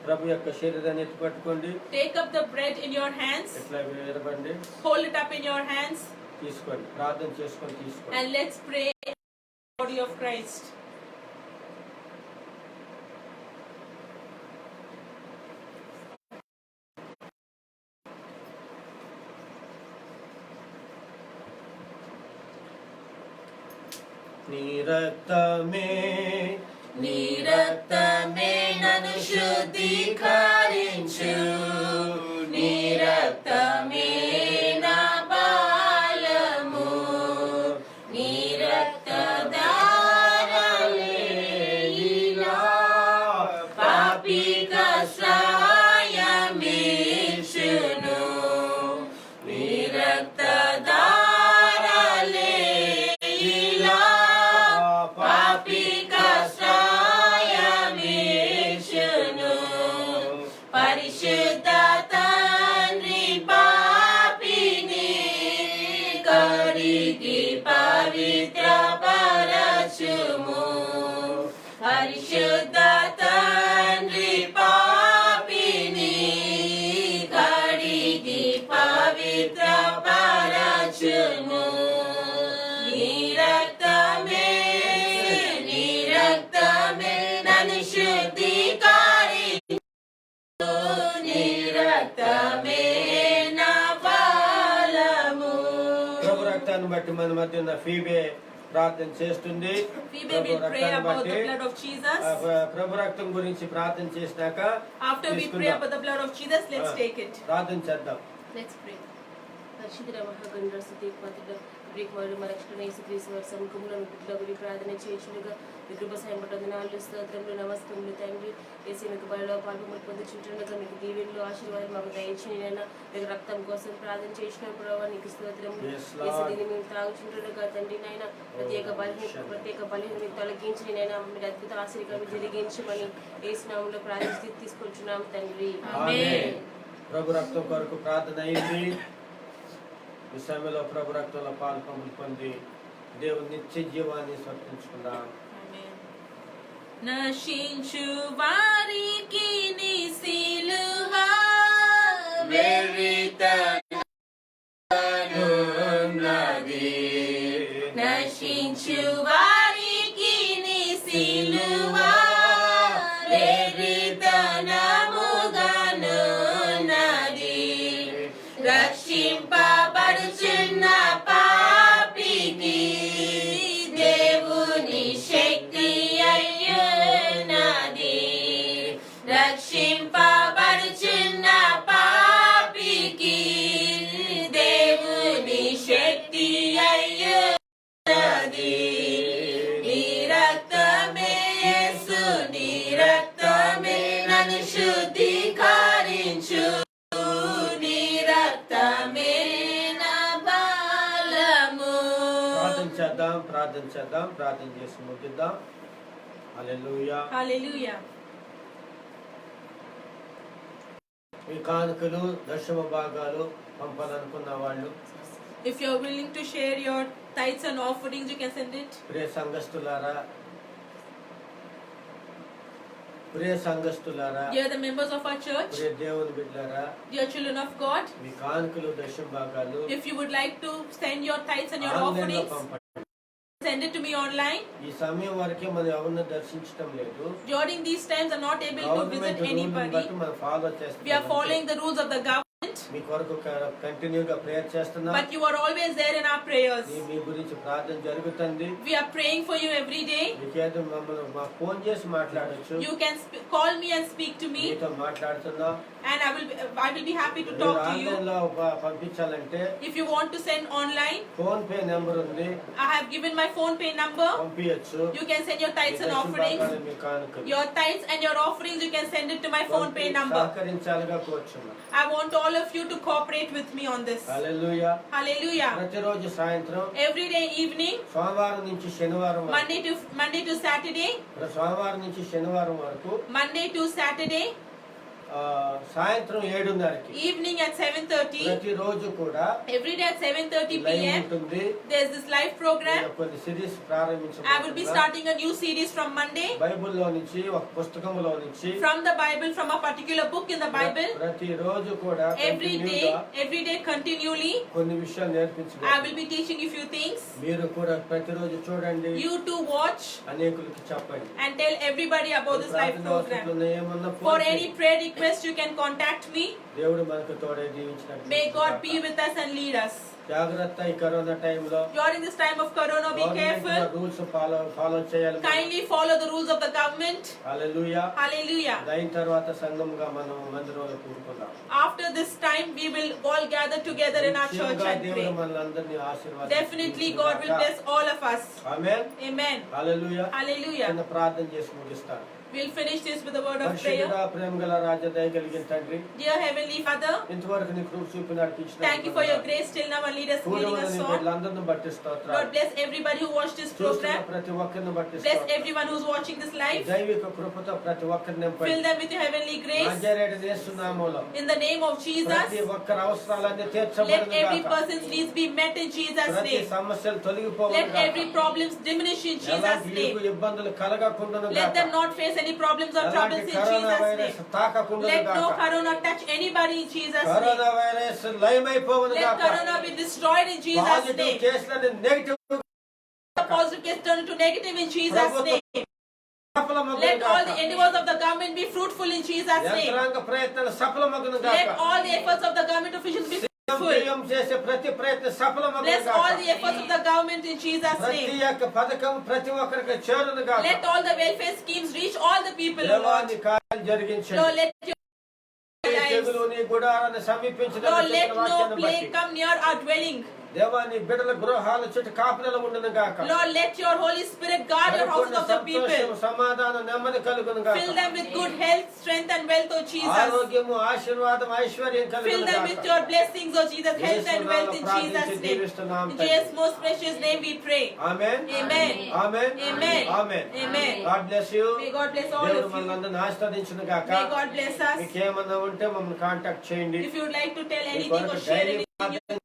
ప్రభు యొక్క శరీరాన్ని ఎత్తి పట్టుకోండి. Take up the bread in your hands. ఇట్లా విరబండి, Hold it up in your hands. తీసుకోండి, ప్రార్థన చేసుకొని తీసుకోండి. And let's pray the body of Christ. నీ రక్తమే, నీ రక్తమే నన్ను శుద్ధీకరించు. నీ రక్తమే నా బలము. నీ రక్తధారలే ఇలా పాపికాశ్రయమిచ్చును. నీ రక్తధారలే ఇలా పాపికాశ్రయమిచ్చును. పరిశుద్ధ తండ్రి పాపిని కడిగి పవిత్రపరచుము. పరిశుద్ధ తండ్రి పాపిని కడిగి పవిత్రపరచుము. నీ రక్తమే, నీ రక్తమే నన్ను శుద్ధీకరించు. నీ రక్తమే నా బలము. ప్రభు రక్తాన్ని బట్టి మన మధ్య ఉన్న ఫీబే ప్రార్థన చేస్తుంది. Phoebe will pray about the blood of Jesus. ప్రభు రక్తం గురించి ప్రార్థన చేసినాక After we pray about the blood of Jesus, let's take it. ప్రార్థన చేద్దాం. Let's pray. పరిశుద్ధ మహాగణుడ స్తుతి పాత్రుడ ప్రియకుమారుడు మా రక్షణ యేసుక్రీస్తు వారి సముఖంలో బిడ్డల గురి ప్రార్థన చేయుచుండగా మీ కృప సాయపడ్డ నాలుగు స్తోత్రములు నమస్కారములు తండ్రి. యేసు మీకు బలిలో పాల్గొని పొందుచుంటుండగా మీకు దీవెనలు ఆశీర్వాదం మాకు దయచేయండి నైనా. మీకు రక్తం కోసం ప్రార్థన చేసిన ప్రభావ నీకు స్తోత్రములు. Yes, Lord. యేసు దీన్ని మేము తాగుచుంటుండగా తండ్రి నైనా ప్రత్యేక బలిని మీకు తొలగించి నైనా మీరు అద్భుత ఆశీర్వాదం జరిగించమని యేసు నామములో ప్రార్థించి తీసుకొచ్చున్నాము తండ్రి. ఆమేన్. ప్రభు రక్తం కొరకు ప్రార్థన అయింది. ఈ సమయంలో ప్రభు రక్తంలో పాలు పొంది దేవుని నిత్య జీవాన్ని స్వప్నించుకుందాం. నశించు వారికి నీ సిలువ వెర్రితనమున్నది. నశించు వారికి నీ సిలువ వెర్రితనముగానున్నది. రక్షింపబడుచున్న పాపికి దేవుని శక్తి అయ్యున్నది. రక్షింపబడుచున్న పాపికి దేవుని శక్తి అయ్యున్నది. నీ రక్తమే యేసు, నీ రక్తమే నన్ను శుద్ధీకరించు. నీ రక్తమే నా బలము. ప్రార్థన చేద్దాం, ప్రార్థన చేసి ముగిద్దాం. హల్లెలూయా. హల్లెలూయా. ఈ కానుకలు దశమ భాగాలు పంపాలనుకున్న వాళ్ళు, If you're willing to share your tithes and offerings, you can send it. Priya సంఘస్థులారా, Dear the members of our church, ప్రియ దేవుని బిడ్డలారా, dear children of God, మీ కానుకలు దశమ భాగాలు if you would like to send your tithes and your ఆన్లైన్లో offerings, పంపండి. send it to me online. ఈ సమయం వరకే మనం ఎవరిని దర్శించడం లేదు. During these times, I'm not able to visit government రూల్ని anybody. బట్టి మనం ఫాలో We are following చేస్తాం. the rules of the government. present, మీ కొరకు కంటిన్యూగా ప్రేయర్ చేస్తున్నాం. but you are always there in our prayers. మీ గురించి ప్రార్థన జరుగుతుంది. We are praying for you every day. మీకేదో మమ్మల్ని మాకు ఫోన్ చేసి మాట్లాడొచ్చు. You can call me and speak to me, మీతో మాట్లాడుతున్నాం. and I will be happy to talk to you. Online లో పంపించాలంటే If you want to send online, phone pay number ఉంది, I have given my phone pay number. పంపించచ్చు. You can send your tithes and offerings. మీ కానుకలు Your tithes and your offerings, you can send it to my phone pay number. సహకరించాలిగా కోరుచున్నాం. I want all of you to cooperate with me on this. Hallelujah. Hallelujah. ప్రతిరోజు సాయంత్రం, Every day evening, సోమవారం నుంచి శనివారం వరకు, Monday to Saturday, సోమవారం నుంచి శనివారం వరకు, Monday to Saturday, సాయంత్రం 7:30కి, evening at 7:30, ప్రతిరోజు కూడా every day at 7:30 live p.m. ఉంటుంది. There's this live program. నేను కొన్ని series I will be ప్రారంభించబోతున్నా. starting a new series from Monday. బైబిల్లో నుంచి ఒక పుస్తకంలో నుంచి From the Bible, from a particular book in the Bible. ప్రతిరోజు కూడా Every day continually, కొన్ని విషయాలు I will నేర్పించబోతున్నాను. be teaching you few things. మీరు కూడా ప్రతిరోజు చూడండి, You too watch అనేకులకి చెప్పండి. and tell everybody about this live ప్రార్థన program. అవసరాలు ఏమన్నా For ఫోన్ any చేయండి. prayer request, you can contact me. దేవుడు మనకు తోడే దీవించినట్లు. May God be with us and lead us. జాగ్రత్త. ఈ కరోనా టైంలో During this time of Corona, be careful. Rules follow చేయాలి. Kindly follow the rules of the government. Hallelujah. Hallelujah. అయిన తర్వాత సంఘంగా మనం మందిరంలో కూడుకుందాం. After this time, we will all gather together in our church నిశ్చయంగా and దేవుడు pray. మనల్ని ఆశీర్వదించును. Definitely, God will bless all of us. Amen. Amen. Hallelujah. Hallelujah. చిన్న ప్రార్థన చేసి ముగిస్తాను. We'll finish this with a word of prayer. పరిశుద్ధుడా, ప్రేమగల రాజా, దయ కలిగిన తండ్రి, Dear Heavenly Father, ఇంతవరకు నీ కృప చూపి నడిపించిన thank you for your grace till now and lead us leading us on. బిడ్డలందరిని బట్టి Lord, స్తోత్రాలు. bless everybody who watched this చూస్తున్న program. ప్రతి ఒక్కరిని బట్టి Bless స్తోత్రాలు. everyone who's watching this live. దైవిక కృపతో ప్రతి ఒక్కరిని నింపండి. Fill them with your heavenly grace. నజరేయుడు యేసు నామములో In the name of ప్రతి Jesus, ఒక్కరి అవసరాలన్నీ let తీర్చబడును every గాక. person's needs be met in Jesus' ప్రతి name. సమస్యలు తొలగిపోవును Let every గాక. problems diminish in Jesus' ఎలాంటి name. ఇబ్బందులు కలగకుండాను Let them గాక. not face any problems or troubles ఎలాంటి in corona Jesus' virus name. తాకకుండాను Let no గాక. corona touch anybody in Jesus' name. Corona virus లయమైపోవును Let గాక. corona be destroyed in Jesus' positive name. కేసులని negative The positive case turn into negative in Jesus' name. సఫలమగును Let all గాక. the endeavors of the government be fruitful in Jesus' name. యంత్రాంగ ప్రయత్నాలు సఫలమగును Let గాక. all the efforts of the government officials be fruitful. వ్యయం చేసే ప్రతి ప్రయత్నం సఫలమగును Bless all the గాక. efforts of the government in Jesus' ప్రతి name. యొక్క పథకం ప్రతి ఒక్కరికి చేరును గాక. Let all the welfare schemes reach all the people, Lord. దేవాని కార్యాలు జరిగించండి. Lord, let your ఈ lives. తెగులు నీ గుడారాన్ని సమీపించదని Lord, let చెప్పిన no వాక్యాన్ని plague బట్టి come near our dwelling. దేవాని బిడ్డల గృహాల చుట్టూ కాపుదల ఉండును గాక. Lord, let your Holy Spirit guard your houses of the సంతోషం, people. సమాధానం, నెమ్మది కలుగును గాక. Fill them with good health, strength, and wealth, O Jesus. ఆరోగ్యము, ఆశీర్వాదం, ఐశ్వర్యం Fill కలుగును them with గాక. your blessings, O Jesus. Health and wealth in Jesus' name. In Jesus' most precious name we pray. Amen. Amen. Amen. Amen. Amen. Amen. God bless you. May God bless all దేవుడు of you. మనల్ని ఆశీర్వదించును గాక. May God bless us. మీకేమన్నా ఉంటే మమ్మల్ని contact చేయండి. If you would like to tell me anything or కొరకు share daily anything,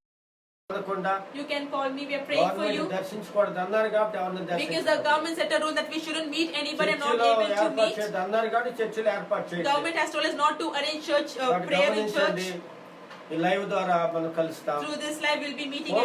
అనకుండా you can call me. We are praying for you. Government దర్శించకూడదు అన్నారు కాబట్టి ఎవరిని Because the దర్శించకూడదు. government set a rule that we shouldn't meet anybody and not చర్చిలో able to ఏర్పాటు meet. చేయొద్దు అన్నారు కాబట్టి చర్చిలో ఏర్పాటు చేయండి. Government has told us not to arrange church కాబట్టి prayer in గమనించండి. church. ఈ లైవ్ ద్వారా మనం కలుస్తాం. Through this live, we'll be meeting.